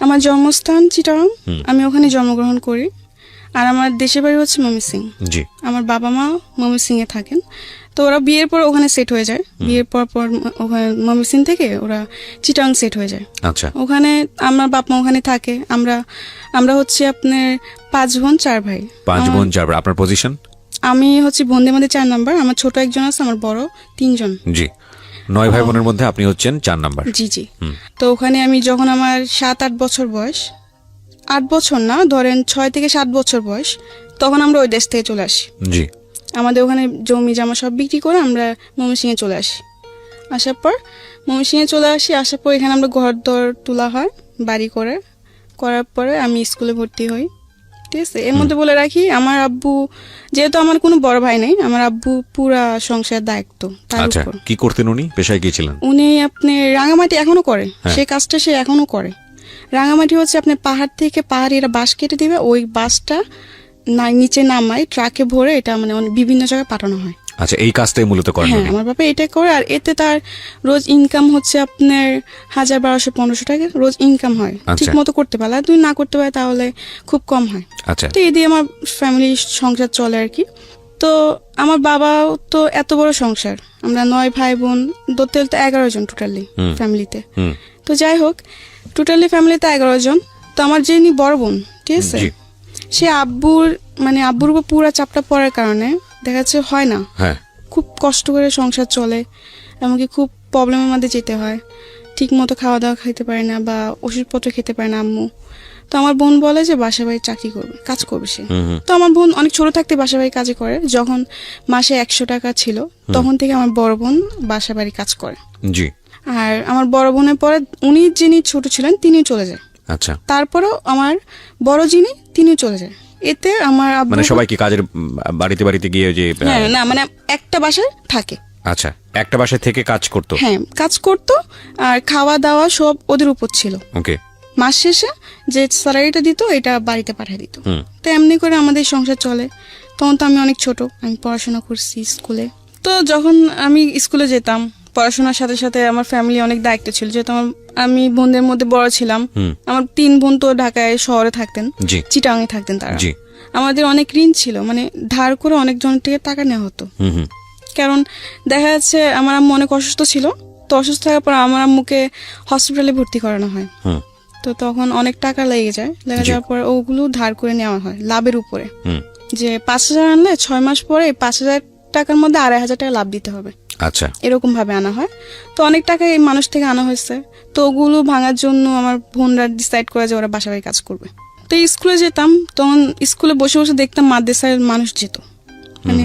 আমার জন্মস্থান চিটাগাং, আমি ওখানে জন্মগ্রহণ করি। আর আমার দেশের বাড়ি হচ্ছে ময়মনসিংহ। জি। আমার বাবা মা ময়মনসিংহে থাকেন, তো ওরা বিয়ের পর ওখানে সেট হয়ে যায়। বিয়ের পর ওখানে ময়মনসিংহ থেকে ওরা চিটাগাং সেট হয়ে যায়। আচ্ছা। ওখানে আমার বাপ মা ওখানে থাকে। আমরা হচ্ছে আপনার 5 বোন 4 ভাই। 5 বোন 4 ভাই। আপনার পজিশন? আমি হচ্ছে বোনদের মধ্যে 4 নাম্বার। আমার ছোট একজন আছে, আমার বড় 3 জন। জি। 9 ভাই বোনের মধ্যে আপনি হচ্ছেন 4 নাম্বার। জি জি। তো ওখানে আমি যখন আমার 7-8 বছর বয়স, 8 বছর না, ধরেন 6 থেকে 7 বছর বয়স, তখন আমরা ওই দেশ থেকে চলে আসি। জি। আমাদের ওখানে জমি জামা সব বিক্রি করে আমরা ময়মনসিংহে চলে আসি। আসার পর আসার পর এখানে আমরা ঘর দর তোলা হয়, বাড়ি করার পরে আমি স্কুলে ভর্তি হই। ঠিক আছে। এর মধ্যে বলে রাখি, আমার আব্বু, যেহেতু আমার কোনো বড় ভাই নেই, আমার আব্বু পুরা সংসার দায়িত্ব তার আচ্ছা, উপর। কি করতেন উনি? পেশায় কি ছিলেন? উনি আপনি রাঙামাটি এখনো করে, সেই কাজটা সে এখনো করে। রাঙামাটি হচ্ছে আপনি পাহাড় থেকে পাহাড়িরা বাঁশ কেটে দিবে, ওই বাঁশটা নিচে নামায় ট্রাকে ভরে এটা মানে বিভিন্ন জায়গায় পাঠানো হয়। আচ্ছা, এই কাজটাই মূলত করেন? হ্যাঁ, আমার বাবা এটা করে। আর এতে তার রোজ ইনকাম হচ্ছে আপনার 1000, 1200, 1500 টাকা রোজ ইনকাম হয়। ঠিক মতো করতে পারলে, আর তুই না করতে পারে তাহলে খুব কম হয়। আচ্ছা। তো এই দিয়ে আমার ফ্যামিলি সংসার চলে আর কি। তো আমার বাবাও তো এত বড় সংসার, আমরা 9 ভাই বোন, ধরতে 11 জন টোটালি ফ্যামিলিতে। তো যাই হোক, টোটালি ফ্যামিলিতে 11 জন। তো আমার যিনি বড় বোন, ঠিক আছে, সে আব্বুর উপর পুরা চাপটা পড়ার কারণে দেখা যাচ্ছে হয় না, খুব কষ্ট করে সংসার চলে, এমনকি খুব প্রবলেমের মধ্যে যেতে হয়। ঠিক মতো খাওয়া দাওয়া খেতে পারে না বা ওষুধপত্র খেতে পারে না আম্মু। তো আমার বোন বলে যে বাসা বাড়ি চাকরি করবে, কাজ করবে সে। তো আমার বোন অনেক ছোট থাকতে বাসা বাড়ি কাজে করে। যখন মাসে 100 টাকা ছিল, তখন থেকে আমার বড় বোন বাসা বাড়ি কাজ করে। জি। আর আমার বড় বোনের পরে যিনি ছোট ছিলেন তিনি চলে যায়। আচ্ছা। তারপরেও আমার বড় তিনি চলে যায়। এতে আমার আব্বু মানে সবাই কি কাজের বাড়িতে গিয়ে যে না মানে একটা বাসায় থাকে। আচ্ছা, একটা বাসায় থেকে কাজ করতো? হ্যাঁ, কাজ করতো। আর খাওয়া দাওয়া সব ওদের উপর ছিল। ওকে। মাস শেষে যে স্যালারিটা দিত এটা বাড়িতে পাঠিয়ে দিত। তো এমনি করে আমাদের সংসার চলে। তখন তো আমি অনেক ছোট, আমি পড়াশোনা করছি স্কুলে। তো যখন আমি স্কুলে যেতাম, পড়াশোনার সাথে সাথে আমার ফ্যামিলি অনেক দায়িত্ব ছিল, যেহেতু আমি বোনদের মধ্যে বড় ছিলাম। আমার 3 বোন তো ঢাকায় শহরে থাকতেন, চিটাগাংয়ে থাকতেন তারা। আমাদের অনেক ঋণ ছিল, মানে ধার করে অনেক জনের থেকে টাকা নেওয়া হতো। কারণ দেখা যাচ্ছে আমার আম্মু অনেক অসুস্থ ছিল। তো অসুস্থ থাকার পর আমার আম্মুকে হসপিটালে ভর্তি করানো হয়। তো তখন অনেক টাকা লেগে যাওয়ার পর ওগুলো ধার করে নেওয়া হয় লাভের উপরে। যে 5000 আনলে 6 মাস পরে 5000 টাকার মধ্যে 2500 টাকা লাভ দিতে হবে। আচ্ছা। এরকম ভাবে আনা হয়। তো অনেক টাকা এই মানুষ থেকে আনা হয়েছে। তো ওগুলো ভাঙার জন্য আমার বোনরা ডিসাইড করে যে ওরা বাসা বাড়ি কাজ করবে। তো স্কুলে যেতাম, তখন স্কুলে বসে বসে দেখতাম মাদ্রাসায় মানুষ যেত, মানে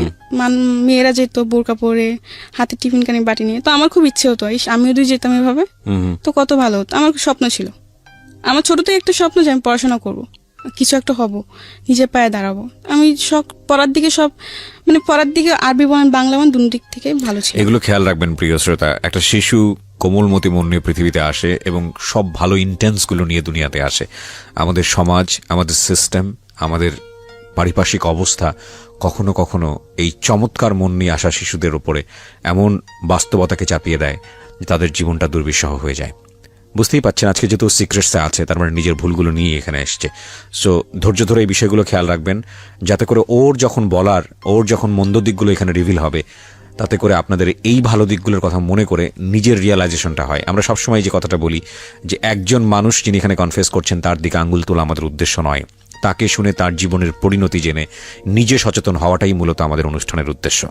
মেয়েরা যেত বোরকা পরে, হাতে টিফিন কানি বাটি নিয়ে। তো আমার খুব ইচ্ছে হতো আমিও যদি যেতাম এভাবে, তো কত ভালো হতো। আমার স্বপ্ন ছিল, আমার ছোট থেকে একটা স্বপ্ন যে আমি পড়াশোনা করবো, কিছু একটা হব, নিজের পায়ে দাঁড়াবো। আমি পড়ার দিকে আরবি বলেন বাংলা বলেন দুই দিক থেকে ভালো ছিল। এগুলো খেয়াল রাখবেন প্রিয় শ্রোতা। একটা শিশু কোমলমতি মন নিয়ে পৃথিবীতে আসে এবং সব ভালো ইন্টেন্স গুলো নিয়ে দুনিয়াতে আসে। আমাদের সমাজ, আমাদের সিস্টেম, আমাদের পারিপার্শ্বিক অবস্থা কখনো কখনো এই চমৎকার মন নিয়ে আসা শিশুদের উপরে এমন বাস্তবতাকে চাপিয়ে দেয় যে তাদের জীবনটা দুর্বিষহ হয়ে যায়। বুঝতেই পারছেন আজকে যেহেতু সিক্রেটসে আছে, তার মানে নিজের ভুলগুলো নিয়ে এখানে এসছে। সো ধৈর্য ধরে এই বিষয়গুলো খেয়াল রাখবেন, যাতে করে ওর যখন মন্দ দিকগুলো এখানে রিভিল হবে, তাতে করে আপনাদের এই ভালো দিকগুলোর কথা মনে করে নিজের রিয়ালাইজেশনটা হয়। আমরা সবসময় যে কথাটা বলি যে একজন মানুষ যিনি এখানে কনফেস করছেন তার দিকে আঙ্গুল তোলা আমাদের উদ্দেশ্য নয়, তাকে শুনে তার জীবনের পরিণতি জেনে নিজে সচেতন হওয়াটাই মূলত আমাদের অনুষ্ঠানের উদ্দেশ্য।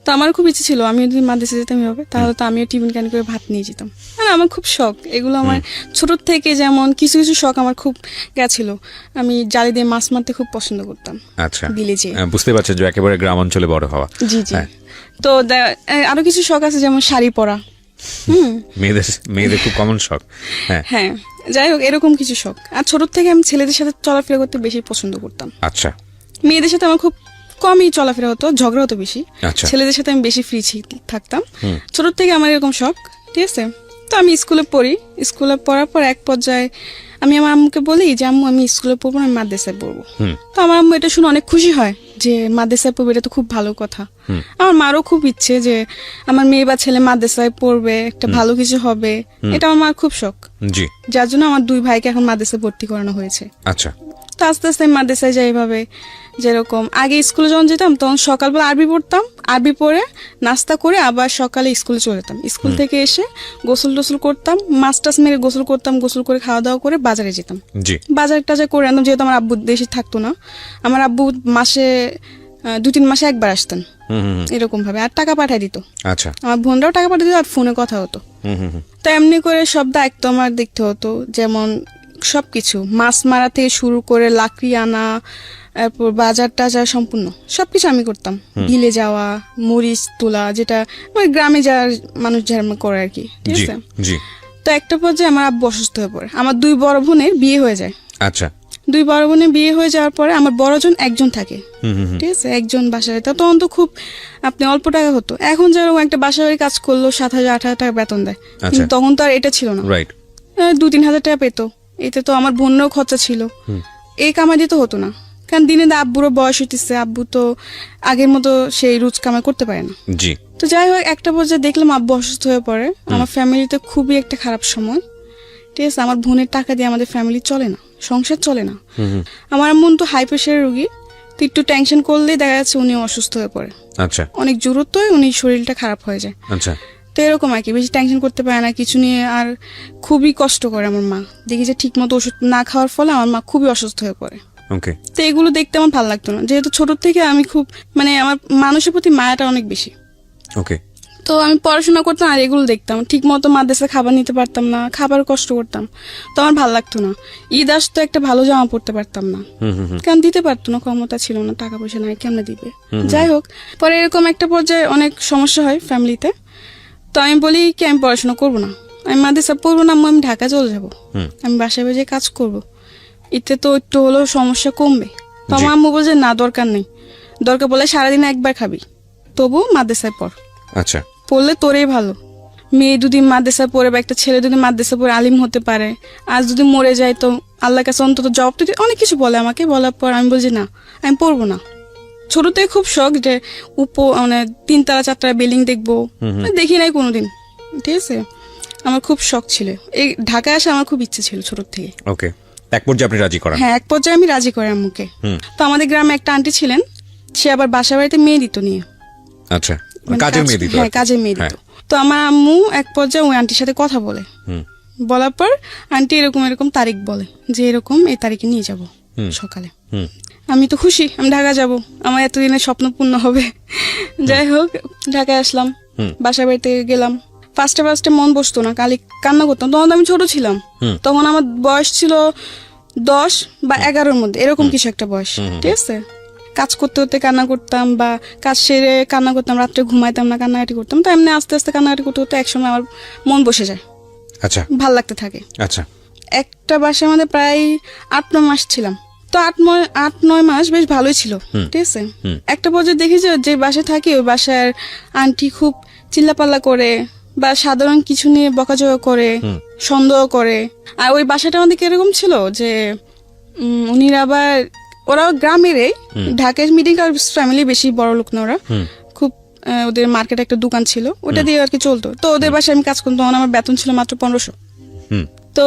তো আমার খুব ইচ্ছে ছিল আমি যদি মাদ্রাসা যেতাম এভাবে, তাহলে তো আমিও টিফিন ক্যান করে ভাত নিয়ে যেতাম। মানে আমার খুব শখ এগুলো। আমার ছোট থেকে যেমন কিছু কিছু শখ আমার খুব গেছিল। আমি জালি দিয়ে মাছ মারতে খুব পছন্দ করতাম। আচ্ছা, বিলেজে। বুঝতে পারছেন যে একেবারে গ্রাম অঞ্চলে বড় হওয়া। জি জি। তো আরো কিছু শখ আছে, যেমন শাড়ি পরা। মেয়েদের খুব কমন শখ। হ্যাঁ, যাই হোক এরকম কিছু শখ। আর ছোট থেকে আমি ছেলেদের সাথে চলাফেরা করতে বেশি পছন্দ করতাম। আচ্ছা। মেয়েদের সাথে আমার খুব কমই চলাফেরা হতো, ঝগড়া হতো বেশি। ছেলেদের সাথে আমি বেশি ফ্রি থাকতাম। ছোট থেকে আমার এরকম শখ। ঠিক আছে। তো আমি স্কুলে পড়ি, স্কুলে পড়ার পর এক পর্যায়ে আমি আমার আম্মুকে বলি যে আম্মু আমি স্কুলে পড়বো না, আমি মাদ্রাসায় পড়বো। তো আমার আম্মু এটা শুনে অনেক খুশি হয় যে মাদ্রাসায় পড়বে, এটা তো খুব ভালো কথা। আমার মারও খুব ইচ্ছে যে আমার মেয়ে বা ছেলে মাদ্রাসায় পড়বে, একটা ভালো কিছু হবে, এটা আমার মার খুব শখ। জি। যার জন্য আমার 2 ভাইকে এখন মাদ্রাসায় ভর্তি করানো হয়েছে। আচ্ছা। তো আস্তে আস্তে আমি মাদ্রাসায় যাই এভাবে। যেরকম আগে স্কুলে যখন যেতাম তখন সকালবেলা আরবি পড়তাম, আরবি পড়ে নাস্তা করে আবার সকালে স্কুলে চলে যেতাম। স্কুল থেকে এসে গোসল টোসল করতাম, মাছ টাছ মেরে গোসল করতাম, গোসল করে খাওয়া দাওয়া করে বাজারে যেতাম। জি। বাজার টাজার করে আনতাম, যেহেতু আমার আব্বু দেশে থাকতো না। আমার আব্বু মাসে 2-3 মাসে একবার আসতেন এরকম ভাবে, আর টাকা পাঠাই দিত। আচ্ছা। আমার বোনরাও টাকা পাঠাই দিত, আর ফোনে কথা হতো। তো এমনি করে সব দায়িত্ব আমার দেখতে হতো, যেমন সবকিছু মাছ মারা থেকে শুরু করে লাকড়ি আনা, তারপর বাজার টাজার সম্পূর্ণ সবকিছু আমি করতাম। বিলে যাওয়া, মরিচ তোলা, যেটা ওই গ্রামে যার মানুষ যেরকম করে আর কি, ঠিক জি। আছে। জি। তো একটা পর্যায়ে আমার আব্বু অসুস্থ হয়ে পড়ে। আমার 2 বড় বোনের বিয়ে হয়ে যায়। আচ্ছা। 2 বড় বোনের বিয়ে হয়ে যাওয়ার পরে আমার বড়জন একজন থাকে, ঠিক আছে, একজন বাসায়। তা তখন তো খুব আপনি অল্প টাকা হতো। এখন যেরকম একটা বাসা বাড়ি কাজ করলো 7,000-8,000 টাকা বেতন দেয়, কিন্তু তখন তো আর এটা ছিল না। রাইট। 2-3 হাজার টাকা পেতো। এতে তো আমার বোনেরও খরচা ছিল, এই কামাই দিতে হতো না। কারণ দিনে আব্বুরও বয়স হইতেছে, আব্বু তো আগের মতো সেই রোজ কামাই করতে পারে না। জি। তো যাই হোক, একটা পর্যায়ে দেখলাম আব্বু অসুস্থ হয়ে পড়ে। আমার ফ্যামিলিতে খুবই একটা খারাপ সময়, ঠিক আছে। আমার বোনের টাকা দিয়ে আমাদের ফ্যামিলি চলে না, সংসার চলে না। আমার আম্মু তো হাই প্রেশারের রোগী, তো একটু টেনশন করলেই দেখা যাচ্ছে উনি অসুস্থ হয়ে পড়ে। আচ্ছা। অনেক জোরত্বই উনি শরীরটা খারাপ হয়ে যায়। আচ্ছা। তো এরকম আর কি, বেশি টেনশন করতে পারে না কিছু নিয়ে, আর খুবই কষ্ট করে আমার মা। দেখি যে ঠিক মতো ওষুধ না খাওয়ার ফলে আমার মা খুবই অসুস্থ হয়ে পড়ে। ওকে। তো এগুলো দেখতে আমার ভালো লাগতো না, যেহেতু ছোট থেকে আমি খুব আমার মানুষের প্রতি মায়াটা অনেক বেশি। ওকে। তো আমি পড়াশোনা করতাম আর এগুলো দেখতাম, ঠিক মতো মাদ্রাসায় খাবার নিতে পারতাম না, খাবার কষ্ট করতাম, তো আমার ভালো লাগতো না। ঈদ আসতো, একটা ভালো জামা পড়তে পারতাম না, কারণ দিতে পারতো না, ক্ষমতা ছিল না, টাকা পয়সা নাই, কেমনে দিবে। যাই হোক, পরে এরকম একটা পর্যায়ে অনেক সমস্যা হয় ফ্যামিলিতে। তো আমি বলি কি আমি পড়াশোনা করবো না, আমি মাদ্রাসা পড়বো না, আমি ঢাকা চলে যাবো, আমি বাসায় বাজে কাজ করবো, এতে তো একটু হলেও সমস্যা কমবে। তো আমার আম্মু বলছে না, দরকার নেই, দরকার বলে সারাদিন একবার খাবি, তবু মাদ্রাসায় পড়। আচ্ছা। পড়লে তোরই ভালো। মেয়ে যদি মাদ্রাসায় পড়ে বা একটা ছেলে যদি মাদ্রাসায় পড়ে আলিম হতে পারে, আর যদি মরে যায় তো আল্লাহর কাছে অন্তত জবাব দিতে, অনেক কিছু বলে আমাকে। বলার পর আমি বলছি না, আমি পড়বো না। ছোট থেকে খুব শখ যে 3 তলা 4 তলা বিল্ডিং দেখবো, দেখি নাই কোনোদিন, ঠিক আছে। আমার খুব শখ ছিল, এই ঢাকায় আসা আমার খুব ইচ্ছে ছিল ছোট থেকে। ওকে। এক পর্যায়ে আপনি রাজি করেন? হ্যাঁ, এক পর্যায়ে আমি রাজি করি আম্মুকে। তো আমাদের গ্রামে একটা আন্টি ছিলেন, সে আবার বাসা বাড়িতে মেয়ে দিত নিয়ে। আচ্ছা। কাজের মেয়ে দিত? হ্যাঁ, কাজের মেয়ে দিত। তো আমার আম্মু এক পর্যায়ে ওই আন্টির সাথে কথা বলে, বলার পর আন্টি এরকম এরকম তারিখ বলে যে এরকম এই তারিখে নিয়ে যাব সকালে। আমি তো খুশি, আমি ঢাকা যাব, আমার এতদিনের স্বপ্ন পূর্ণ হবে। যাই হোক, ঢাকায় আসলাম, বাসা বাড়িতে গেলাম। ফার্স্টে মন বসতো না, কান্না করতাম। তখন আমি ছোট ছিলাম, তখন আমার বয়স ছিল 10 বা 11-র মধ্যে, এরকম কিছু একটা বয়স, ঠিক আছে। কাজ করতে করতে কান্না করতাম, বা কাজ সেরে কান্না করতাম, রাত্রে ঘুমাইতাম না, কান্নাকাটি করতাম। তো এমনি আস্তে আস্তে কান্নাকাটি করতে করতে একসময় আমার মন বসে যায়। আচ্ছা। ভাল লাগতে থাকে। আচ্ছা। একটা বাসায় আমাদের প্রায় 8-9 মাস ছিলাম। তো 8-9 মাস বেশ ভালোই ছিল, ঠিক আছে। একটা পর্যায়ে দেখি যে বাসায় থাকি ওই বাসার আন্টি খুব চিল্লাপাল্লা করে, বা সাধারণ কিছু নিয়ে বকাঝকা করে, সন্দেহ করে। আর ওই বাসাটা আমাদের কিরকম ছিল যে উনিরা আবার, ওরাও গ্রামেরই, ঢাকার মিডিল ক্লাস ফ্যামিলি, বেশি বড় লোক না ওরা। খুব ওদের মার্কেটে একটা দোকান ছিল, ওটা দিয়ে আর কি চলতো। তো ওদের বাসায় আমি কাজ করতাম, তখন আমার বেতন ছিল মাত্র 1500। তো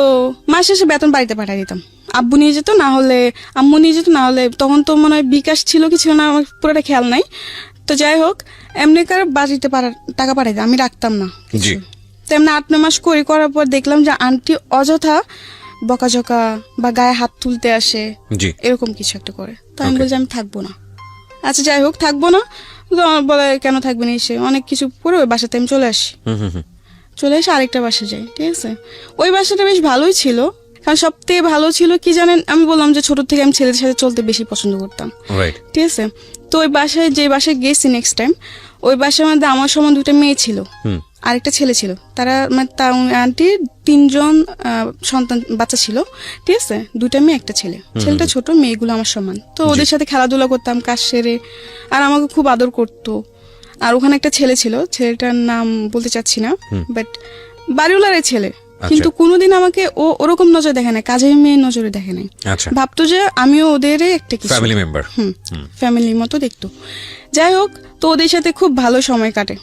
মাস শেষে বেতন বাড়িতে পাঠিয়ে দিতাম। আব্বু নিয়ে যেত, না হলে আম্মু নিয়ে যেত, না হলে তখন তো মনে হয় বিকাশ ছিল কি ছিল না, আমার পুরোটা খেয়াল নাই। তো যাই হোক, এমনি করে বাড়িতে টাকা পাঠাই দিতাম, আমি রাখতাম না কিছু। তো এমনি 8-9 মাস করার পর দেখলাম যে আন্টি অযথা বকাঝকা বা গায়ে হাত তুলতে আসে, এরকম কিছু একটা করে। তো আমি বলছি আমি থাকবো না। আচ্ছা যাই হোক, থাকবো না। তো আমার বলে কেন থাকবেন, এসে অনেক কিছু করে ওই বাসাতে আমি চলে আসি। চলে এসে আরেকটা বাসা যাই, ঠিক আছে। ওই বাসাটা বেশ ভালোই ছিল, কারণ সব থেকে ভালো ছিল কি জানেন, আমি বললাম যে ছোট থেকে আমি ছেলেদের সাথে চলতে বেশি পছন্দ করতাম, ঠিক আছে। তো ওই বাসায়, যে বাসায় গেছি নেক্সট টাইম, ওই বাসার মধ্যে আমার সমান 2টা মেয়ে ছিল, আরেকটা ছেলে ছিল। তারা আন্টির 3 জন সন্তান বাচ্চা ছিল, ঠিক আছে। 2টা মেয়ে, একটা ছেলে। ছেলেটা ছোট, মেয়েগুলো আমার সমান। তো ওদের সাথে খেলাধুলা করতাম কাজ সেরে, আর আমাকে খুব আদর করতো। আর ওখানে একটা ছেলে ছিল, ছেলেটার নাম বলতে চাচ্ছি না, বাট বাড়িওয়ালার ছেলে, কিন্তু কোনোদিন আমাকে ও ওরকম নজরে দেখে নাই, কাজের মেয়ের নজরে দেখে নাই। আচ্ছা, ভাবতো যে আমিও ওদের একটা কিছু ফ্যামিলি মেম্বার। ফ্যামিলির মতো দেখতো। যাই হোক, তো ওদের সাথে খুব ভালো সময় কাটে।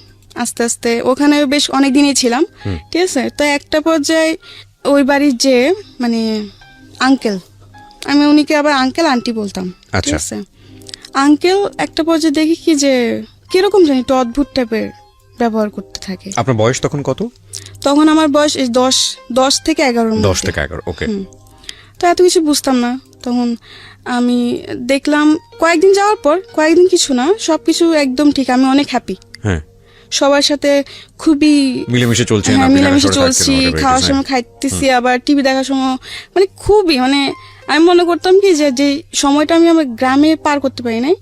আস্তে আস্তে ওখানে বেশ অনেক দিনই ছিলাম, ঠিক আছে। তো একটা পর্যায়ে ওই বাড়ির যে মানে আঙ্কেল, আমি উনিকে আবার আঙ্কেল আন্টি বলতাম, ঠিক আচ্ছা। আছে। আঙ্কেল একটা পর্যায়ে দেখি কি যে কিরকম জানি একটু অদ্ভুত টাইপের ব্যবহার করতে থাকে। আপনার বয়স তখন কত? তখন আমার বয়স এই 10 থেকে 11। 10 থেকে 11, ওকে। তো এত কিছু বুঝতাম না তখন। আমি দেখলাম কয়েকদিন যাওয়ার পর, কয়েকদিন কিছু না, সবকিছু একদম ঠিক, আমি অনেক হ্যাপি। হ্যাঁ, সবার সাথে খুবই মিলেমিশে চলছে। হ্যাঁ, মিলেমিশে চলছি, খাওয়ার সময় খাইতেছি, আবার টিভি দেখার সময় মানে খুবই মানে আমি মনে করতাম কি যে যে সময়টা আমি আমার গ্রামে পার করতে পারি নাই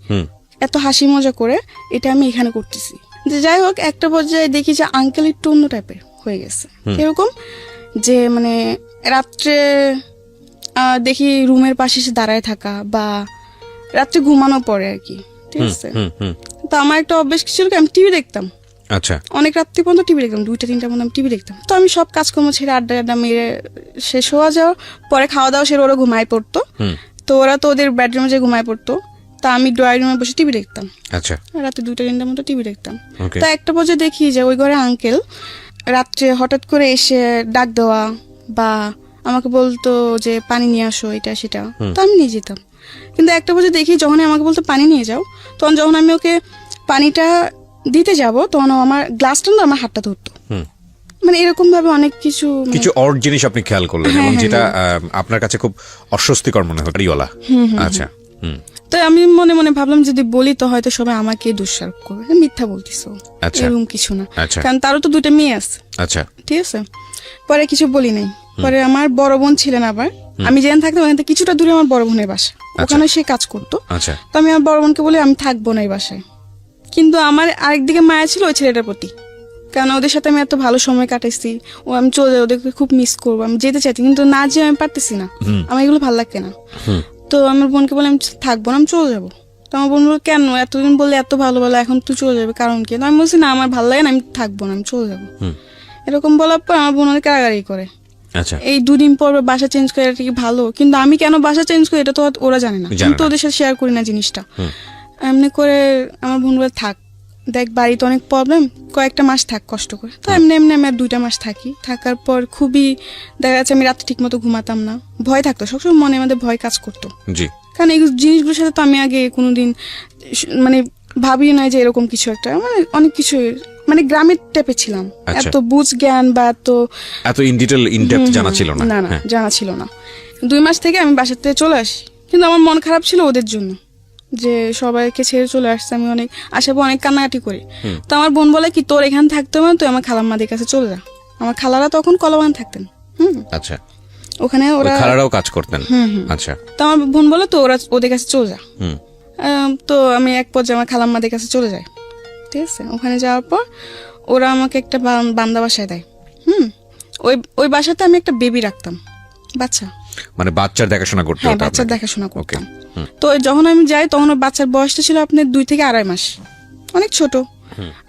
এত হাসি মজা করে, এটা আমি এখানে করতেছি। যে যাই হোক, একটা পর্যায়ে দেখি যে আঙ্কেল একটু অন্য টাইপের হয়ে গেছে। এরকম যে মানে রাত্রে দেখি রুমের পাশে এসে দাঁড়ায় থাকা, বা রাত্রে ঘুমানো পরে আর কি, ঠিক আছে। তো আমার একটা অভ্যেস ছিল কি, আমি টিভি দেখতাম। আচ্ছা, অনেক রাত্রি পর্যন্ত টিভি দেখতাম, 2টা-3টা পর্যন্ত আমি টিভি দেখতাম। তো আমি সব কাজকর্ম ছেড়ে আড্ডা মেরে শেষ হওয়া যাওয়ার পরে খাওয়া দাওয়া সেরে ওরা ঘুমায় পড়তো। তো ওরা তো ওদের বেডরুমে যে ঘুমায় পড়তো, তা আমি ড্রয়িং রুমে বসে টিভি দেখতাম। আচ্ছা, রাতে 2টা-3টার মতো টিভি দেখতাম। ওকে। তো একটা পর্যায়ে দেখি যে ওই ঘরে আঙ্কেল রাত্রে হঠাৎ করে এসে ডাক দেওয়া, বা আমাকে বলতো যে পানি নিয়ে আসো, এটা সেটা। তো আমি নিয়ে যেতাম। কিন্তু একটা পর্যায়ে দেখি যখন আমাকে বলতো পানি নিয়ে যাও, তখন যখন আমি ওকে পানিটা দিতে যাব, তখন ও আমার গ্লাসটা না আমার হাতটা ধরতো। মানে এরকম ভাবে অনেক কিছু কিছু অড জিনিস আপনি খেয়াল করলেন, এবং যেটা আপনার কাছে খুব অস্বস্তিকর মনে হয় বাড়িওয়ালা। আচ্ছা, তো আমি মনে মনে ভাবলাম যদি বলি তো হয়তো সবাই আমাকে দোষারোপ করবে, মিথ্যা বলতিছো, আচ্ছা। এরকম কিছু না। আচ্ছা। কারণ তারও তো 2টা মেয়ে আছে, আচ্ছা, ঠিক আছে। পরে কিছু বলি নাই। পরে আমার বড় বোন ছিলেন, আবার আমি যেখানে থাকতাম ওখান থেকে কিছুটা দূরে আমার বড় বোনের বাসা, ওখানে সে কাজ করতো। আচ্ছা, তো আমি আমার বড় বোনকে বলি আমি থাকবো না এই বাসায়। কিন্তু আমার আরেকদিকে মায়া ছিল ওই ছেলেটার প্রতি, কারণ ওদের সাথে আমি এত ভালো সময় কাটাইছি, ও আমি চলে যাই, ওদেরকে খুব মিস করবো, আমি যেতে চাইছি কিন্তু না যে আমি পারতেছি না, আমার এগুলো ভালো লাগে না। তো আমার বোনকে বলে আমি থাকবো না, আমি চলে যাবো। তো আমার বোন বলল কেন, এতদিন বললে এত ভালো ভালো, এখন তুই চলে যাবে, কারণ কি? আমি বলছি না আমার ভালো লাগে না, আমি থাকবো না, আমি চলে যাবো। এরকম বলার পর আমার বোন অনেক রাগারাগি করে। আচ্ছা, এই 2 দিন পর বাসা চেঞ্জ করে, এটা কি ভালো? কিন্তু আমি কেন বাসা চেঞ্জ করি এটা তো ওরা জানে না, আমি তো ওদের সাথে শেয়ার করি না জিনিসটা। এমনি করে আমার বোন বলে থাক, দেখ বাড়িতে অনেক প্রবলেম, কয়েকটা মাস থাক কষ্ট করে। তো এমনি এমনি আমি আর 2টা মাস থাকি। থাকার পর খুবই দেখা যাচ্ছে আমি রাতে ঠিক মতো ঘুমাতাম না, ভয় থাকতো সবসময়, মনে মধ্যে ভয় কাজ করতো। জি, কারণ এই জিনিসগুলোর সাথে তো আমি আগে কোনোদিন মানে ভাবি নাই যে এরকম কিছু একটা, মানে অনেক কিছু মানে গ্রামের টাইপে ছিলাম, আচ্ছা। এত বুঝ জ্ঞান বা এত ইন ডিটেল ইন ডেপথ জানা ছিল না। না জানা ছিল না। 2 মাস থেকে আমি বাসার থেকে চলে আসি, কিন্তু আমার মন খারাপ ছিল ওদের জন্য, যে সবাইকে ছেড়ে চলে আসছে। আমি অনেক আসার পর অনেক কান্নাকাটি করি। তো আমার বোন বলে কি তোর এখানে থাকতে হবে না, তুই আমার খালাম্মাদের কাছে চলে যা। আমার খালারা তখন কলাবাগান থাকতেন। আচ্ছা, ওখানে ওরা খালারাও কাজ করতেন। আচ্ছা, তো আমার বোন বলে তো ওরা ওদের কাছে চলে যা। তো আমি এক পর্যায়ে আমার খালাম্মাদের কাছে চলে যাই, ঠিক আছে। ওখানে যাওয়ার পর ওরা আমাকে একটা বান্দা বাসায় দেয়। ওই বাসাতে আমি একটা বেবি রাখতাম, বাচ্চা, মানে বাচ্চার দেখাশোনা করতে হ্যাঁ হতো বাচ্চার আপনাকে। দেখাশোনা করতাম। তো যখন আমি যাই তখন ওর বাচ্চার বয়সটা ছিল আপনার 2 থেকে 2.5 মাস, অনেক ছোট।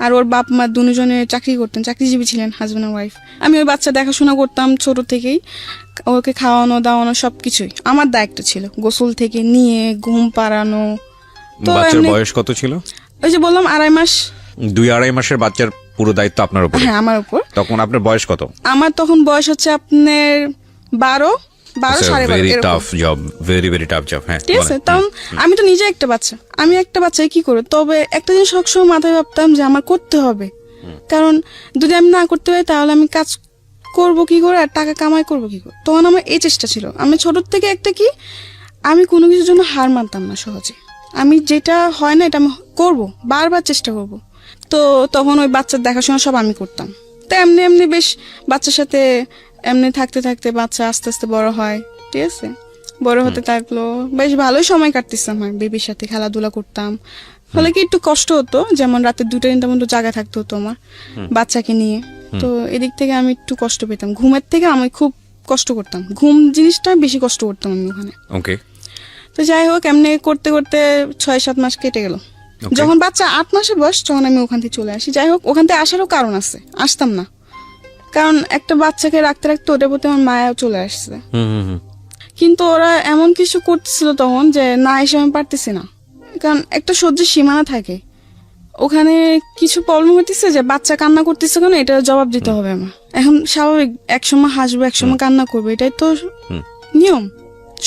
আর ওর বাপ মা দুজনে চাকরি করতেন, চাকরিজীবী ছিলেন, হাজবেন্ড আর ওয়াইফ। আমি ওই বাচ্চা দেখাশোনা করতাম ছোট থেকেই, ওকে খাওয়ানো দাওয়ানো সবকিছুই আমার দায়িত্ব ছিল, গোসল থেকে নিয়ে ঘুম পাড়ানো। তো বাচ্চার বয়স কত ছিল? ওই যে বললাম 2.5 মাস। 2-2.5 মাসের বাচ্চার পুরো দায়িত্ব আপনার উপর? হ্যাঁ আমার উপর। তখন আপনার বয়স কত? আমার তখন বয়স হচ্ছে আপনার 12 12 very 12.5 tough job, very very tough job. হ্যাঁ, ঠিক আছে। তখন আমি তো নিজে একটা বাচ্চা, আমি একটা বাচ্চাই কি করে। তবে একটা জিনিস সবসময় মাথায় ভাবতাম যে আমার করতে হবে, কারণ যদি আমি না করতে পারি তাহলে আমি কাজ করব কি করে আর টাকা কামাই করব কি করে। তখন আমার এই চেষ্টা ছিল। আমি ছোট থেকে একটা কি, আমি কোনো কিছুর জন্য হার মানতাম না সহজে। আমি যেটা হয় না এটা আমি করব, বারবার চেষ্টা করব। তো তখন ওই বাচ্চার দেখাশোনা সব আমি করতাম। তো এমনি এমনি বেশ বাচ্চার সাথে এমনি থাকতে থাকতে বাচ্চা আস্তে আস্তে বড় হয়, ঠিক আছে। বড় হতে থাকলো, বেশ ভালোই সময় কাটতেছে আমার, বেবির সাথে খেলাধুলা করতাম। ফলে কি একটু কষ্ট হতো, যেমন রাতে 2টা-3টা পর্যন্ত জায়গা থাকতে হতো আমার বাচ্চাকে নিয়ে। তো এদিক থেকে আমি একটু কষ্ট পেতাম, ঘুমের থেকে আমি খুব কষ্ট করতাম, ঘুম জিনিসটা বেশি কষ্ট করতাম আমি ওখানে। ওকে। তো যাই হোক এমনি করতে করতে 6-7 মাস কেটে গেল। যখন বাচ্চা 8 মাসের বয়স তখন আমি ওখান থেকে চলে আসি। যাই হোক ওখান থেকে আসারও কারণ আছে, আসতাম না, কারণ একটা বাচ্চাকে রাখতে রাখতে ওটার প্রতি আমার মায়া চলে আসছে। হুম হুম হুম। কিন্তু ওরা এমন কিছু করতেছিল তখন যে না এসে আমি পারতেছি না, কারণ একটা সহ্যের সীমানা থাকে। ওখানে কিছু প্রবলেম হইতেছে যে বাচ্চা কান্না করতেছে কেন, এটা জবাব দিতে হবে আমার। এখন স্বাভাবিক, একসময় হাসবে একসময় কান্না করবে, এটাই তো নিয়ম।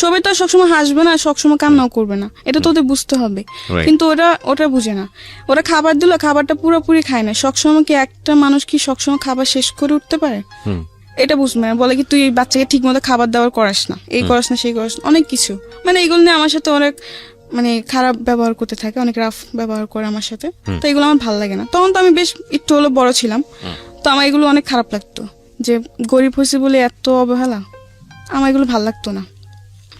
সবাই তো সবসময় হাসবে না, সবসময় কান্নাও করবে না, এটা তো ওদের বুঝতে হবে। Right. কিন্তু ওটা বুঝে না। ওরা খাবার দিল, খাবারটা পুরোপুরি খায় না। সবসময় কি একটা মানুষ কি সবসময় খাবার শেষ করে উঠতে পারে? হুম। এটা বুঝবে না, বলে কি তুই বাচ্চাকে ঠিক মতো খাবার দাবার করাস না, এই করাস না সেই করাস না, অনেক কিছু। মানে এগুলো নিয়ে আমার সাথে অনেক মানে খারাপ ব্যবহার করতে থাকে, অনেক রাফ ব্যবহার করে আমার সাথে। তো এগুলো আমার ভালো লাগে না। তখন তো আমি বেশ একটু হলো বড় ছিলাম, তো আমার এগুলো অনেক খারাপ লাগতো যে গরিব হয়েছে বলে এত অবহেলা, আমার এগুলো ভালো লাগতো না।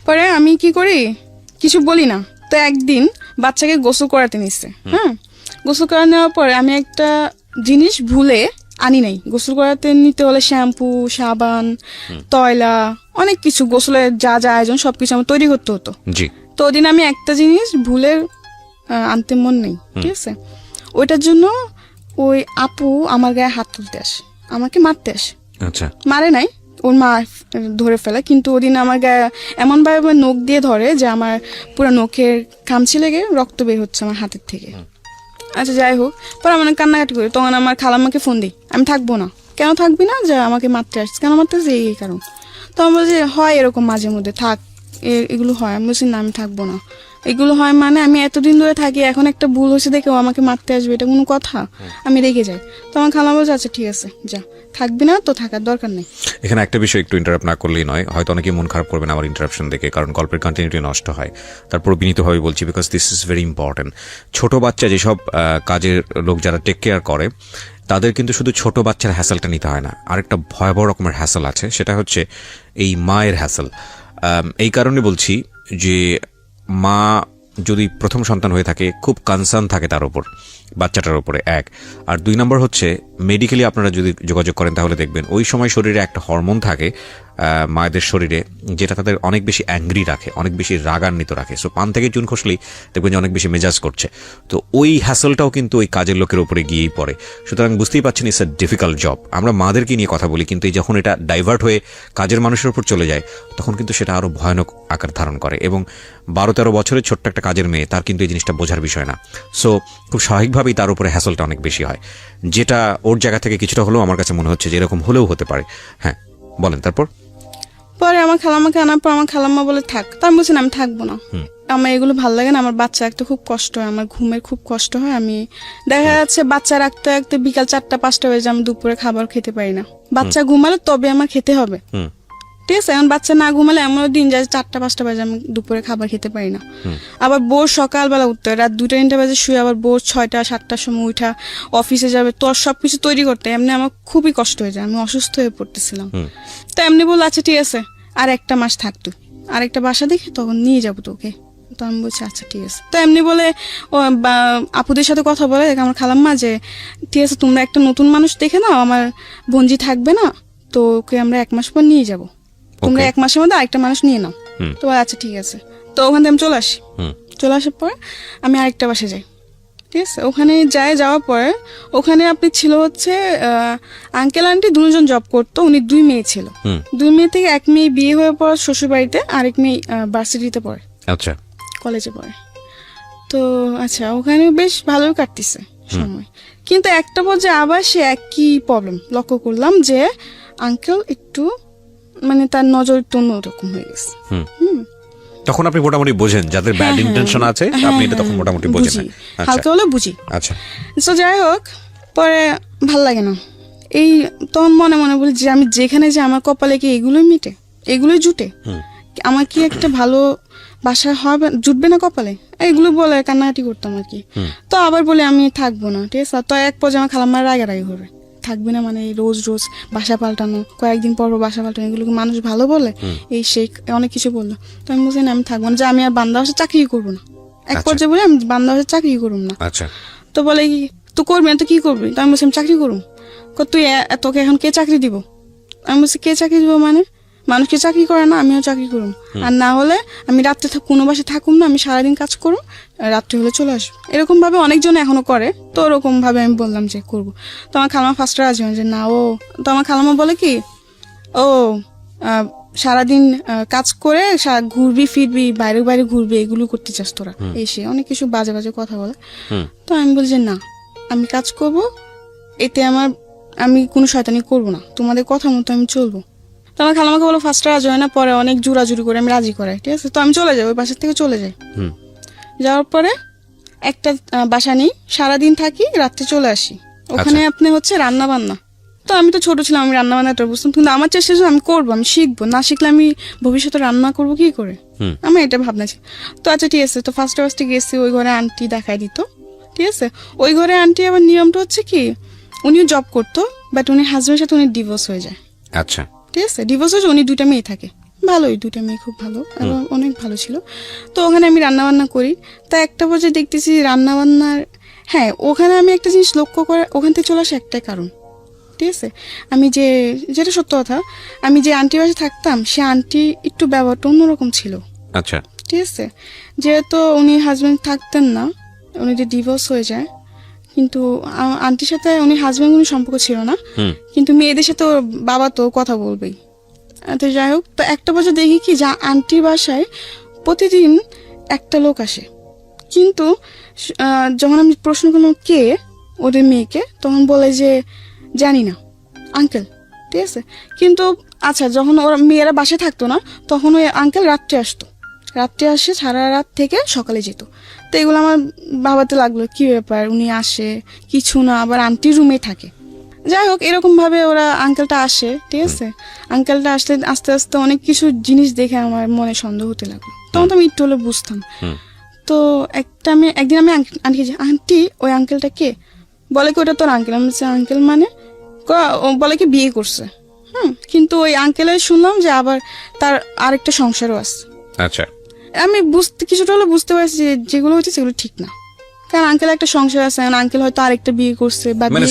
পরে আমি কি করি, কিছু বলি না। তো একদিন বাচ্চাকে গোসল করাতে নিচ্ছে, হ্যাঁ, গোসল করা নেওয়ার পরে আমি একটা জিনিস ভুলে আনি নাই। গোসল করাতে নিতে হলে শ্যাম্পু, সাবান, তয়লা, অনেক কিছু, গোসলের যা যা আয়োজন সবকিছু আমার তৈরি করতে হতো। জি। তো ওদিন আমি একটা জিনিস ভুলে আনতে মন নেই, ঠিক আছে। ওইটার জন্য ওই আপু আমার গায়ে হাত তুলতে আসে, আমাকে মারতে আসে। আচ্ছা। মারে নাই, ওর মা ধরে ফেলে, কিন্তু ওদিন আমার গায়ে এমন ভাবে নখ দিয়ে ধরে যে আমার পুরো নখের খামচি লেগে রক্ত বের হচ্ছে আমার হাতের থেকে। আচ্ছা যাই হোক, পরে আমার কান্নাকাটি করি। তখন আমার খালাম্মাকে ফোন দিই, আমি থাকবো না। কেন থাকবি না? যে আমাকে মারতে আসছে, কেন মারতে আসছে, এই কারণ। তো আমি বলছি হয় এরকম মাঝে মধ্যে, থাক, এগুলো হয়। আমি বলছি না আমি থাকবো না, এগুলো হয় মানে আমি এতদিন ধরে থাকি, এখন একটা ভুল হয়েছে দেখে ও আমাকে মারতে আসবে, এটা কোনো কথা? আমি রেগে যাই। তো আমার খালাম্মা বলছে আচ্ছা ঠিক আছে যা, থাকবি না তো থাকার দরকার নেই। এখানে একটা বিষয় একটু ইন্টারাপ্ট না করলেই নয়, হয়তো অনেকে মন খারাপ করবেন আমার ইন্টারাপশন দেখে, কারণ গল্পের কন্টিনিউটি নষ্ট হয়। তারপর বিনীতভাবে বলছি, because this is very important. ছোট বাচ্চা যেসব কাজের লোক যারা টেক কেয়ার করে, তাদের কিন্তু শুধু ছোট বাচ্চার হ্যাসেলটা নিতে হয় না, আরেকটা ভয়াবহ রকমের হ্যাসেল আছে, সেটা হচ্ছে এই মায়ের হ্যাসেল। এই কারণে বলছি যে মা যদি প্রথম সন্তান হয়ে থাকে, খুব কনসার্ন থাকে তার উপর, বাচ্চাটার উপরে, এক। আর দুই নম্বর হচ্ছে মেডিকেলি আপনারা যদি যোগাযোগ করেন তাহলে দেখবেন ওই সময় শরীরে একটা হরমোন থাকে মায়েদের শরীরে, যেটা তাদের অনেক বেশি অ্যাংরি রাখে, অনেক বেশি রাগান্বিত রাখে। সো পান থেকে চুন খসলেই দেখবেন যে অনেক বেশি মেজাজ করছে। তো ওই হ্যাসেলটাও কিন্তু ওই কাজের লোকের উপরে গিয়েই পড়ে। সুতরাং বুঝতেই পারছেন ইটস এ ডিফিকাল্ট জব। আমরা মাদেরকে নিয়ে কথা বলি, কিন্তু যখন এটা ডাইভার্ট হয়ে কাজের মানুষের উপর চলে যায়, তখন কিন্তু সেটা আরো ভয়ানক আকার ধারণ করে। এবং 12-13 বছরের ছোট্ট একটা কাজের মেয়ে, তার কিন্তু এই জিনিসটা বোঝার বিষয় না। সো খুব স্বাভাবিকভাবেই তার উপরে হ্যাসেলটা অনেক বেশি হয়, যেটা ওর জায়গা থেকে কিছুটা হলেও আমার কাছে মনে হচ্ছে যে এরকম হলেও হতে পারে। হ্যাঁ বলেন। তারপর পরে আমার খালাম্মাকে আনার পর আমার খালাম্মা বলে থাক, তা আমি বলছি না আমি থাকবো না, আমার এগুলো ভালো লাগে না। আমার বাচ্চা রাখতে খুব কষ্ট হয়, আমার ঘুমের খুব কষ্ট হয়। আমি দেখা যাচ্ছে বাচ্চা রাখতে রাখতে বিকাল 4টা-5টা বেজে আমি দুপুরে খাবার খেতে পারি না। বাচ্চা ঘুমালে তবে আমার খেতে হবে, ঠিক আছে। এখন বাচ্চা না ঘুমালে এমন দিন যায় 4টা-5টা বাজে আমি দুপুরে খাবার খেতে পারি না। আবার বোর সকালবেলা উঠতে হয়, রাত 2টা-3টা বাজে শুয়ে আবার বোর 6টা-7টার সময় উঠা অফিসে যাবে, তোর সবকিছু তৈরি করতে এমনি আমার খুবই কষ্ট হয়ে যায়, আমি অসুস্থ হয়ে পড়তেছিলাম। তো এমনি বললো আচ্ছা ঠিক আছে আর একটা মাস থাকতো, আর একটা বাসা দেখে তখন নিয়ে যাবো তোকে। তো আমি বলছি আচ্ছা ঠিক আছে। তো এমনি বলে ও আপুদের সাথে কথা বলে আমার খালাম্মা যে ঠিক আছে তোমরা একটা নতুন মানুষ দেখে নাও, আমার বোনজি থাকবে না, তো ওকে আমরা 1 মাস পর নিয়ে যাবো, তোমরা 1 মাসের মধ্যে আরেকটা মানুষ নিয়ে নাও। তো আচ্ছা ঠিক আছে। তো ওখান থেকে আমি চলে আসি, চলে আসার পর আমি আরেকটা বাসে যাই, ঠিক আছে। ওখানে যাওয়ার পরে ওখানে আপনি ছিল হচ্ছে আঙ্কেল আন্টি দুজন জব করতো, উনি 2 মেয়ে ছিল। 2 মেয়ে থেকে 1 মেয়ে বিয়ে হয়ে পড়ে শ্বশুর বাড়িতে, আরেক মেয়ে ভার্সিটিতে পড়ে, আচ্ছা কলেজে পড়ে। তো আচ্ছা ওখানে বেশ ভালোই কাটতেছে সময়, কিন্তু একটা পর্যায়ে আবার সে একই প্রবলেম লক্ষ্য করলাম যে আঙ্কেল একটু মানে তার নজর একটু অন্যরকম হয়ে গেছে। তখন আপনি মোটামুটি বোঝেন যাদের ব্যাড ইন্টেনশন আছে, আপনি এটা তখন মোটামুটি বোঝেন। বুঝি, হালকা হলে বুঝি। আচ্ছা। তো যাই হোক, পরে ভাল লাগে না। এই তখন মনে মনে বলি যে আমি যেখানে যে আমার কপালে কি এগুলোই মিটে, এগুলোই জুটে, আমার কি একটা ভালো বাসা হবে, জুটবে না কপালে, এগুলো বলে কান্নাকাটি করতাম আর কি। তো আবার বলে আমি থাকবো না, ঠিক আছে। তো এক পর্যায়ে আমার খালাম্মার রাগারাগি হবে, থাকবি না মানে রোজ রোজ বাসা পাল্টানো, কয়েকদিন পর বাসা পাল্টানো, এগুলোকে মানুষ ভালো বলে, এই সেই অনেক কিছু বললো। তো আমি বলছি না আমি থাকবো না, যে আমি আর বান্দা বাসা চাকরি করবো না। এক পর্যায়ে বলে আমি বান্দা বাসা চাকরি করবো না। আচ্ছা। তো বলে কি তুই করবি না তো কি করবি? তো আমি বলছি আমি চাকরি করবো। তুই তোকে এখন কে চাকরি দিব? আমি বলছি কে চাকরি দিব মানুষকে চাকরি করে না, আমিও চাকরি করুম। আর না হলে আমি রাত্রে কোনো বাসে থাকুম না, আমি সারাদিন কাজ করুম, রাত্রে হলে চলে আসবো। এরকম ভাবে অনেকজন এখনো করে। তো ওরকম ভাবে আমি বললাম যে করবো। তো আমার খালামা ফার্স্ট রাজি হয় যে না ও, তো আমার খালামা বলে কি ও সারাদিন কাজ করে ঘুরবি ফিরবি, বাইরে বাইরে ঘুরবি, এগুলো করতে চাস তোরা, এসে অনেক কিছু বাজে বাজে কথা বলে। তো আমি বলি যে না, আমি কাজ করব, এতে আমি কোনো শয়তানি করবো না, তোমাদের কথা মতো আমি চলবো। তো আমার খালামাকে বলো ফার্স্ট রাজি হয় না, পরে অনেক জোরাজুরি করে আমি রাজি করাই, ঠিক আছে। তো আমি চলে যাই, ওই বাসার থেকে চলে যাই। যাওয়ার পরে একটা বাসা নেই, সারাদিন থাকি, রাত্রে চলে আসি। ওখানে আপনি হচ্ছে রান্না বান্না। তো আমি তো ছোট ছিলাম, আমি রান্না বান্নাটা বুঝতাম, কিন্তু আমার চেষ্টা ছিল আমি করবো, আমি শিখবো, না শিখলে আমি ভবিষ্যতে রান্না করবো কি করে, আমার এটা ভাবনা ছিল। তো আচ্ছা ঠিক আছে, তো ফার্স্টে গেছি, ওই ঘরে আন্টি দেখাই দিত, ঠিক আছে। ওই ঘরে আন্টি আবার নিয়মটা হচ্ছে কি, উনিও জব করতো, বাট উনি হাজবেন্ডের সাথে উনি ডিভোর্স হয়ে যায়। আচ্ছা, ঠিক আছে, ডিভোর্স হয়েছে, উনি 2টা মেয়ে থাকে, ভালোই, 2টা মেয়ে খুব ভালো, এবং অনেক ভালো ছিল। তো ওখানে আমি রান্না বান্না করি। তা একটা পর্যায়ে দেখতেছি রান্না বান্নার, হ্যাঁ ওখানে আমি একটা জিনিস লক্ষ্য করে ওখান থেকে চলে আসে একটাই কারণ, ঠিক আছে। আমি যেটা সত্য কথা, আমি যে আন্টির বাসায় থাকতাম, সে আন্টি একটু ব্যবহারটা অন্যরকম ছিল। আচ্ছা, ঠিক আছে, যেহেতু উনি হাজবেন্ড থাকতেন না, উনি যে ডিভোর্স হয়ে যায়, কিন্তু আন্টির সাথে উনি হাজবেন্ড কোনো সম্পর্ক ছিল না, কিন্তু মেয়েদের সাথে ওর বাবা তো কথা বলবেই। তো যাই হোক, তো একটা বছর দেখি কি যা আন্টির বাসায় প্রতিদিন একটা লোক আসে, কিন্তু যখন আমি প্রশ্ন করলাম কে ওদের মেয়েকে, তখন বলে যে জানি না আঙ্কেল, ঠিক আছে। কিন্তু আচ্ছা, যখন ওরা মেয়েরা বাসায় থাকতো না, তখন ওই আঙ্কেল রাত্রে আসতো, রাত্রে আসে, সারা রাত থেকে সকালে যেত। তো এগুলো আমার ভাবাতে লাগলো কি ব্যাপার, উনি আসে কিছু না, আবার আন্টির রুমে থাকে। যাই হোক, এরকম ভাবে ওরা আঙ্কেলটা আসে, ঠিক আছে। আঙ্কেলটা আসলে আস্তে আস্তে অনেক কিছু জিনিস দেখে আমার মনে সন্দেহ হতে লাগলো, তখন তো আমি একটু হলে বুঝতাম। তো একদিন আমি আন্টি আন্টি ওই আঙ্কেলটা কে, বলে কি ওটা তোর আঙ্কেল। আমি বলছি আঙ্কেল মানে, বলে কি বিয়ে করছে। কিন্তু ওই আঙ্কেলের শুনলাম যে আবার তার আরেকটা সংসারও আছে। আচ্ছা, আমি কিছুটা হলে বুঝতে পারছি যে যেগুলো হচ্ছে সেগুলো ঠিক না, কারণ আঙ্কেল একটা সংসার আছে, আঙ্কেল হয়তো আরেকটা বিয়ে করছে, বা মানে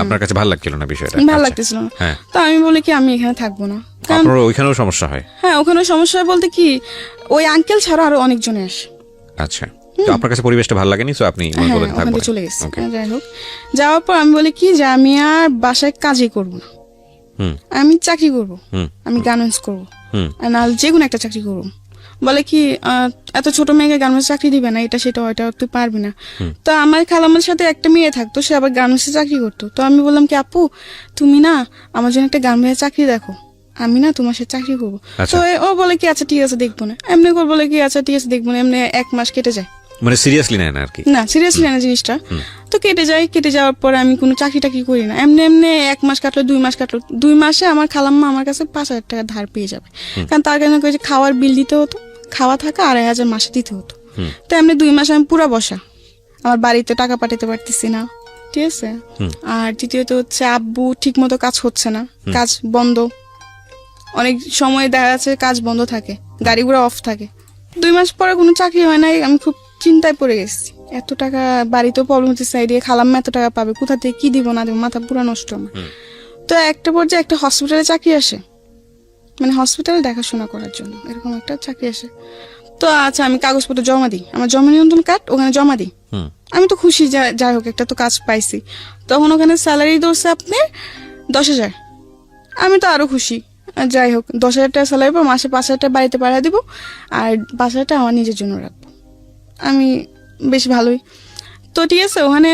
আপনার কাছে ভালো লাগছিল না বিষয়টা, ভালো লাগতেছিল না। তো আমি বলি কি আমি এখানে থাকবো না, কারণ ওইখানেও সমস্যা হয়। হ্যাঁ, ওখানেও সমস্যা হয় বলতে কি, ওই আঙ্কেল ছাড়া আরো অনেকজনে আসে। আচ্ছা, তো আপনার কাছে পরিবেশটা ভালো লাগেনি, তো আপনি ওখানে চলে গেছি। যাই হোক, যাওয়ার পর আমি বলি কি যে আমি আর বাসায় কাজই করবো না, আমি চাকরি করবো, আমি গার্মেন্টস করবো, আর নাহলে যে কোনো একটা চাকরি করবো। বলে কি এত ছোট মেয়েকে গার্মেন্টস চাকরি দিবে না, এটা সেটা ওইটা তুই পারবি না। তো আমার খালামার সাথে একটা মেয়ে থাকতো, সে আবার গার্মেন্টসে চাকরি করতো। তো আমি বললাম কি আপু, তুমি না আমার জন্য একটা গার্মেন্টসে চাকরি দেখো, আমি না তোমার সাথে চাকরি করবো। তো ও বলে কি আচ্ছা ঠিক আছে দেখবো না, এমনি করে বলে কি আচ্ছা ঠিক আছে দেখবো না, এমনি 1 মাস কেটে যায়, মানে সিরিয়াসলি নেয় না আর কি, না সিরিয়াসলি নেয় না জিনিসটা। তো কেটে যাওয়ার পরে আমি কোনো চাকরি টাকরি করি না, এমনি 1 মাস কাটলো, 2 মাস কাটলো, 2 মাসে আমার খালাম্মা আমার কাছে 5,000 টাকা ধার পেয়ে যাবে, কারণ তার কারণে খাওয়ার বিল দিতে হতো, খাওয়া থাকা 2,500 মাসে দিতে হতো। তো এমনি 2 মাস আমি পুরা বসা, আমার বাড়িতে টাকা পাঠাতে পারতেছি না, ঠিক আছে। আর দ্বিতীয়ত হচ্ছে আব্বু ঠিক মতো কাজ হচ্ছে না, কাজ বন্ধ, অনেক সময় দেখা যাচ্ছে কাজ বন্ধ থাকে, গাড়ি ঘোড়া অফ থাকে। 2 মাস পরে কোনো চাকরি হয় নাই, আমি খুব চিন্তায় পড়ে গেছি, এত টাকা বাড়িতেও প্রবলেম হচ্ছে, সাইডে খালাম্মা এত টাকা পাবে কোথা থেকে, কি দিব না দিব, মাথা পুরো নষ্ট আমার। তো একটা পর্যায়ে একটা হসপিটালে চাকরি আসে, মানে হসপিটালে দেখাশোনা করার জন্য এরকম একটা চাকরি আসে। তো আচ্ছা আমি কাগজপত্র জমা দিই, আমার জমা নিয়ন্ত্রণ কার্ড ওখানে জমা দিই, আমি তো খুশি যাই হোক একটা তো কাজ পাইছি। তখন ওখানে স্যালারি ধরছে আপনি 10,000, আমি তো আরো খুশি। যাই হোক 10,000 টাকা স্যালারি পর মাসে 5,000 টাকা বাড়িতে পাঠিয়ে দিব, আর 5,000 টাকা আমার নিজের জন্য রাখবো, আমি বেশ ভালোই। তো ঠিক আছে, ওখানে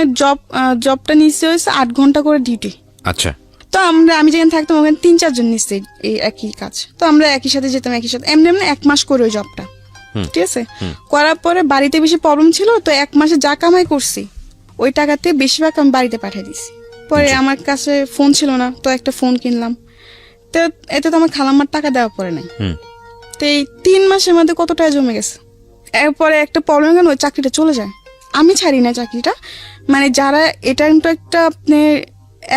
জবটা নিশ্চয় হয়েছে 8 ঘন্টা করে ডিউটি। আচ্ছা, তো আমি যেখানে থাকতাম ওখানে 3-4 জন নিশ্চয়ই এই একই কাজ, তো আমরা একই সাথে যেতাম, একই সাথে এমনি 1 মাস করে ওই জবটা, ঠিক আছে। করার পরে বাড়িতে বেশি প্রবলেম ছিল, তো 1 মাসে যা কামাই করছি ওই টাকাতে বেশিরভাগ আমি বাড়িতে পাঠিয়ে দিছি। পরে আমার কাছে ফোন ছিল না, তো একটা ফোন কিনলাম, তো এতে তো আমার খালাম্মার টাকা দেওয়া পড়ে নাই। তো এই 3 মাসের মধ্যে কত টাকা জমে গেছে। এরপরে একটা প্রবলেম কেন, ওই চাকরিটা চলে যায়, আমি ছাড়ি না চাকরিটা, মানে যারা এটা কিন্তু একটা আপনার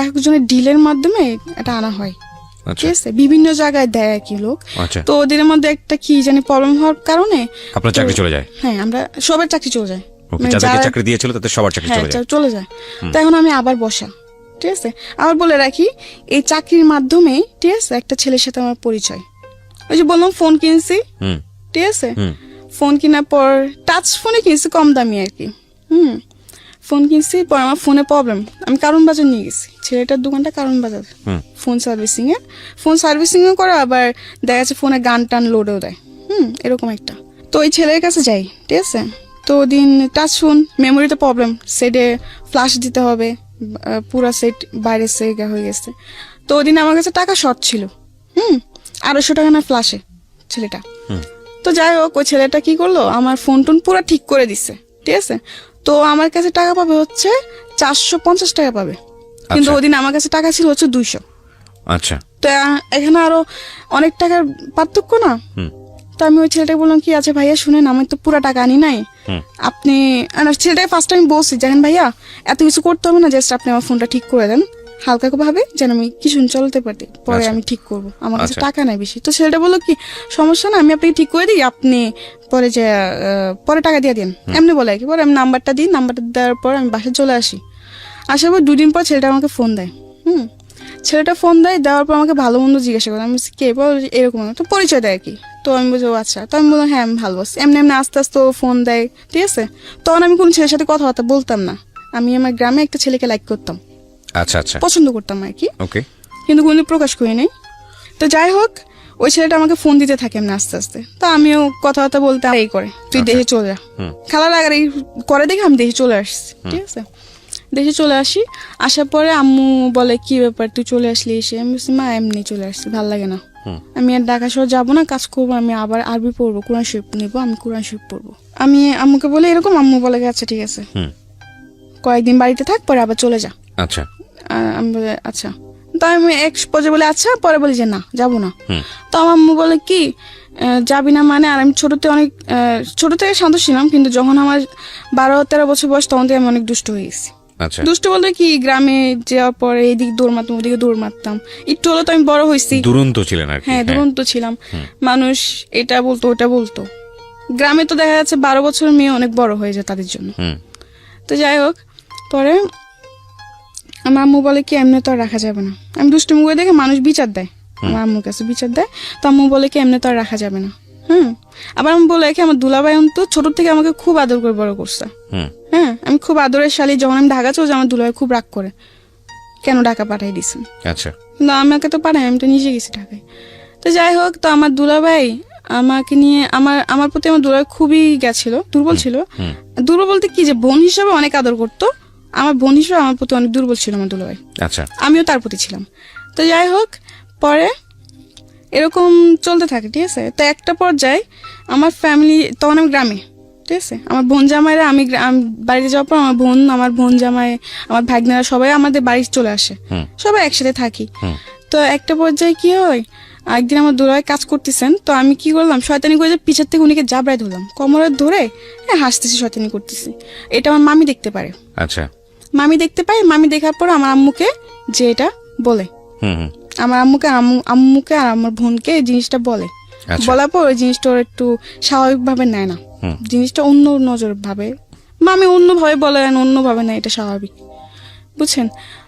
একজনের ডিলের মাধ্যমে এটা আনা হয়, ঠিক আছে, বিভিন্ন জায়গায় দেয় কি লোক। তো ওদের মধ্যে একটা কি জানি প্রবলেম হওয়ার কারণে আপনার চাকরি চলে যায়। হ্যাঁ, আমরা সবার চাকরি চলে যায়, যাদেরকে চাকরি দিয়েছিল তাদের সবার চাকরি চলে যায়। তো এখন আমি আবার বসা, ঠিক আছে। আবার বলে রাখি, এই চাকরির মাধ্যমে ঠিক আছে একটা ছেলের সাথে আমার পরিচয়। ওই যে বললাম ফোন কিনছি, ঠিক আছে, ফোন কেনার পর টাচ ফোনে কিনছি, কম দামি আর কি। ফোন কিনছি, পর আমার ফোনে প্রবলেম, আমি কারণ বাজার নিয়ে গেছি, ছেলেটার দোকানটা কারণ বাজার, ফোন সার্ভিসিং এ করে, আবার দেখা যাচ্ছে ফোনে গান টান লোডেও দেয়, এরকম একটা। তো ওই ছেলের কাছে যাই, ঠিক আছে। তো ওদিন টাচ ফোন, মেমোরিতে প্রবলেম, সেটে ফ্লাশ দিতে হবে, পুরা সেট বাইরে সেগা হয়ে গেছে। তো ওদিন আমার কাছে টাকা শর্ট ছিল, 250 টাকা না ফ্লাশে ছেলেটা। তো যাই হোক, ওই ছেলেটা কি করলো, আমার ফোন টোন পুরো ঠিক করে দিচ্ছে, ঠিক আছে। তো আমার কাছে টাকা পাবে হচ্ছে 450 টাকা পাবে, কিন্তু ওদিন আমার কাছে টাকা ছিল হচ্ছে 200। আচ্ছা। তো এখানে আরো অনেক টাকার পার্থক্য না। তো আমি ওই ছেলেটাকে বললাম কি, আচ্ছা ভাইয়া শুনেন, আমি তো পুরো টাকা আনি নাই, আপনি, ছেলেটাকে ফার্স্ট টাইম বলছি, দেখেন ভাইয়া এত কিছু করতে হবে না, জাস্ট আপনি আমার ফোনটা ঠিক করে দেন হালকা ভাবে, যেন আমি কিছু চলতে পারি, পরে আমি ঠিক করবো, আমার কাছে টাকা নাই বেশি। তো ছেলেটা বললো কি, সমস্যা না, আমি আপনাকে ঠিক করে দিই, আপনি পরে যে পরে টাকা দিয়ে দিন, এমনি বলে আর কি। পরে আমি নাম্বারটা দিই, নাম্বারটা দেওয়ার পর আমি বাসায় চলে আসি। আসার পর 2 দিন পর ছেলেটা আমাকে ফোন দেয়। ছেলেটা ফোন দেওয়ার পর আমাকে ভালো মন্দ জিজ্ঞাসা করে, আমি কে বল, এরকম তো পরিচয় দেয় আর কি। তো আমি বলছি আচ্ছা। তো আমি বললাম হ্যাঁ আমি ভালো আছি। এমনি আস্তে আস্তে ও ফোন দেয়, ঠিক আছে। তখন আমি কোন ছেলের সাথে কথাবার্তা বলতাম না, আমি আমার গ্রামে একটা ছেলেকে লাইক করতাম, আচ্ছা আচ্ছা, পছন্দ করতাম আর কি, ওকে, কিন্তু কোনদিন প্রকাশ করি নাই। তো যাই হোক, ওই ছেলেটা আমাকে ফোন দিতে থাকে এমনি আস্তে আস্তে। তো আমিও কথাবার্তা বলতে এই করে, তুই দেশে চলে যা, খেলার আগে করে দেখে আমি দেশে চলে আসছি, ঠিক আছে। দেশে চলে আসি, আসার পরে আম্মু বলে কি ব্যাপার তুই চলে আসলি এসে। আমি বলছি মা এমনি চলে আসছি, ভালো লাগে না, আমি আর ঢাকা শহর যাবো না, কাজ করবো, আমি আবার আরবি পড়বো, কোরআন শরীফ নিবো, আমি কোরআন শরীফ পড়বো। আমি আম্মুকে বলে এরকম, আম্মু বলে আচ্ছা ঠিক আছে, কয়েকদিন বাড়িতে থাক, পরে আবার চলে যা। আচ্ছা। আমি বলে আচ্ছা। তো আমি এক পর্যায়ে বলে আচ্ছা, পরে বলি যে না যাবো না। তো আমার আম্মু বলে কি যাবি না মানে, আর আমি ছোট থেকে শান্ত ছিলাম, কিন্তু যখন আমার 12-13 বছর বয়স, তখন থেকে আমি অনেক দুষ্ট হয়ে গেছি। আচ্ছা। দুষ্ট বলতে কি, গ্রামে যাওয়ার পরে এদিক দৌড় মারতাম, ওদিকে দৌড় মারতাম, একটু হলো তো আমি বড় হয়েছি, দুরন্ত ছিলেন আর কি। হ্যাঁ দুরন্ত ছিলাম, মানুষ এটা বলতো ওটা বলতো। গ্রামে তো দেখা যাচ্ছে 12 বছরের মেয়ে অনেক বড় হয়ে যায় তাদের জন্য। তো যাই হোক, পরে আমার আম্মু বলে কি এমনি তো আর রাখা যাবে না, আমি দুষ্টুমি করে দেখে মানুষ বিচার দেয়, আমার আম্মুর কাছে বিচার দেয়। তো আম্মু বলে কি এমনি তো আর রাখা যাবে না। আবার আমি বলে কি, আমার দুলাভাই তো ছোট থেকে আমাকে খুব আদর করে বড় করছে। হ্যাঁ, আমি খুব আদরের শালী। যখন আমি ঢাকা চলে যাই, আমার দুলাভাই খুব রাগ করে, কেন ঢাকা পাঠাই দিচ্ছেন। আচ্ছা। কিন্তু আমাকে তো পাঠাই, আমি তো নিজে গেছি ঢাকায়। তো যাই হোক, তো আমার দুলাভাই আমাকে নিয়ে, আমার প্রতি আমার দুলাভাই খুবই গেছিল, দুর্বল ছিল। দুর্বল বলতে কি, যে বোন হিসাবে অনেক আদর করতো, আমার বোন হিসেবে আমার প্রতি অনেক দুর্বল ছিল আমার দুলাভাই। আচ্ছা। আমিও তার প্রতি ছিলাম। তো যাই হোক, পরে এরকম চলতে থাকে, ঠিক আছে। তো একটা পর্যায়ে আমার ফ্যামিলি, তখন আমি গ্রামে, ঠিক আছে, আমার বোন জামাইরা, আমি বাড়িতে যাওয়ার পর আমার বোন জামাই, আমার ভাগ্নেরা সবাই আমাদের বাড়ি চলে আসে, সবাই একসাথে থাকি। তো একটা পর্যায়ে কি হয়, একদিন আমার দুলাভাই কাজ করতেছেন, তো আমি কি করলাম, শয়তানি করে পিছের থেকে উনিকে জাবড়ায় ধরলাম, কোমরে ধরে হাসতেছি, শয়তানি করতেছি। এটা আমার মামি দেখতে পারে। আচ্ছা। মামি দেখতে পায়, মামি দেখার পর আমার আম্মুকে যে এটা বলে, আমার আম্মুকে আর আমার বোনকে এই জিনিসটা বলে। বলার পর ওই জিনিসটা ওর একটু স্বাভাবিক ভাবে নেয় না, জিনিসটা অন্য নজর ভাবে, মামি অন্য ভাবে বলে, অন্যভাবে নেয়, এটা স্বাভাবিক, বুঝছেন।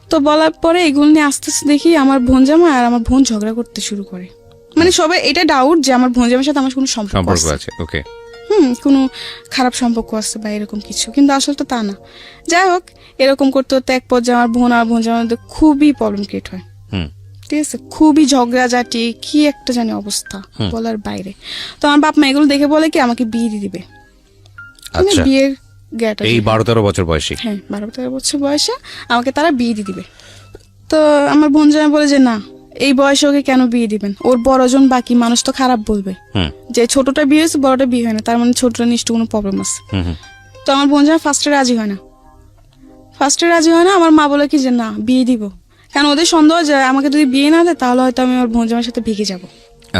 তো বলার পরে এগুলো নিয়ে আস্তে আস্তে দেখি আমার বোন জামা আর আমার বোন ঝগড়া করতে শুরু করে। মানে সবাই এটা ডাউট যে আমার বোন জামার সাথে আমার কোনো সম্পর্ক আছে, ওকে, কোনো খারাপ সম্পর্ক আছে বা এরকম কিছু, কিন্তু আসলে তো তা না। যাই হোক, এরকম করতে করতে এক পর্যায়ে আমার বোন আর বোন জামার মধ্যে খুবই প্রবলেম ক্রিয়েট হয়, ঠিক আছে, খুবই ঝগড়াঝাটি, কি একটা জানি অবস্থা বলার বাইরে। তো আমার বাপ মা এগুলো দেখে বলে কি আমাকে বিয়ে দিয়ে দিবে। বিয়ের গেটা এই 12-13 বছর বয়সে, হ্যাঁ 12-13 বছর বয়সে আমাকে তারা বিয়ে দিয়ে দিবে। তো আমার বোন জামাই বলে যে না, এই বয়সে ওকে কেন বিয়ে দিবেন, ওর বড়জন বাকি মানুষ তো খারাপ বলবে, যে ছোটটা বিয়ে হয়েছে বড়টা বিয়ে হয় না, তার মানে ছোটটা নিশ্চয় কোনো প্রবলেম আছে। তো আমার বোন জামাই ফার্স্টে রাজি হয় না। আমার মা বলে কি যে না, বিয়ে দিব, কারণ ওদের সন্দেহ যায় আমাকে যদি বিয়ে না দেয় তাহলে হয়তো আমি আমার বোন জামাইয়ের সাথে ভেগে যাবো।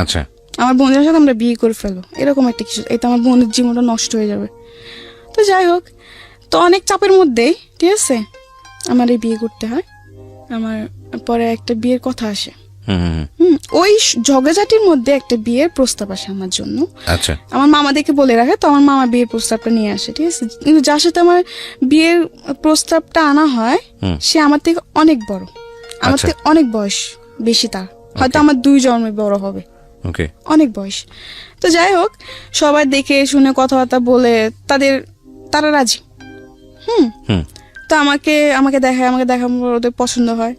আচ্ছা। আমার বোন জামাইয়ের সাথে আমরা বিয়ে করে ফেলবো, এরকম একটা কিছু, এটা আমার বোনের জীবনটা নষ্ট হয়ে যাবে। তো যাই হোক, তো অনেক চাপের মধ্যেই, ঠিক আছে, আমার এই বিয়ে করতে হয়। আমার পরে একটা বিয়ের কথা আসে, ওই ঝগড়াঝাটির মধ্যে একটা বিয়ের প্রস্তাব আসে আমার জন্য। আচ্ছা, আমার মামা দেখে বলে রাখে, তো আমার মামা বিয়ের প্রস্তাবটা নিয়ে আসে, ঠিক আছে। কিন্তু যার সাথে আমার বিয়ের প্রস্তাবটা আনা হয় সে আমার থেকে অনেক বড়, আমার আচ্ছা। থেকে অনেক বয়স বেশি, তার হয়তো আমার 2 জন্মে বড় হবে, ওকে, অনেক বয়স। তো যাই হোক, সবাই দেখে শুনে কথাবার্তা বলে তারা রাজি। হুম তো আমাকে দেখায়, আমাকে দেখা ওদের পছন্দ হয়,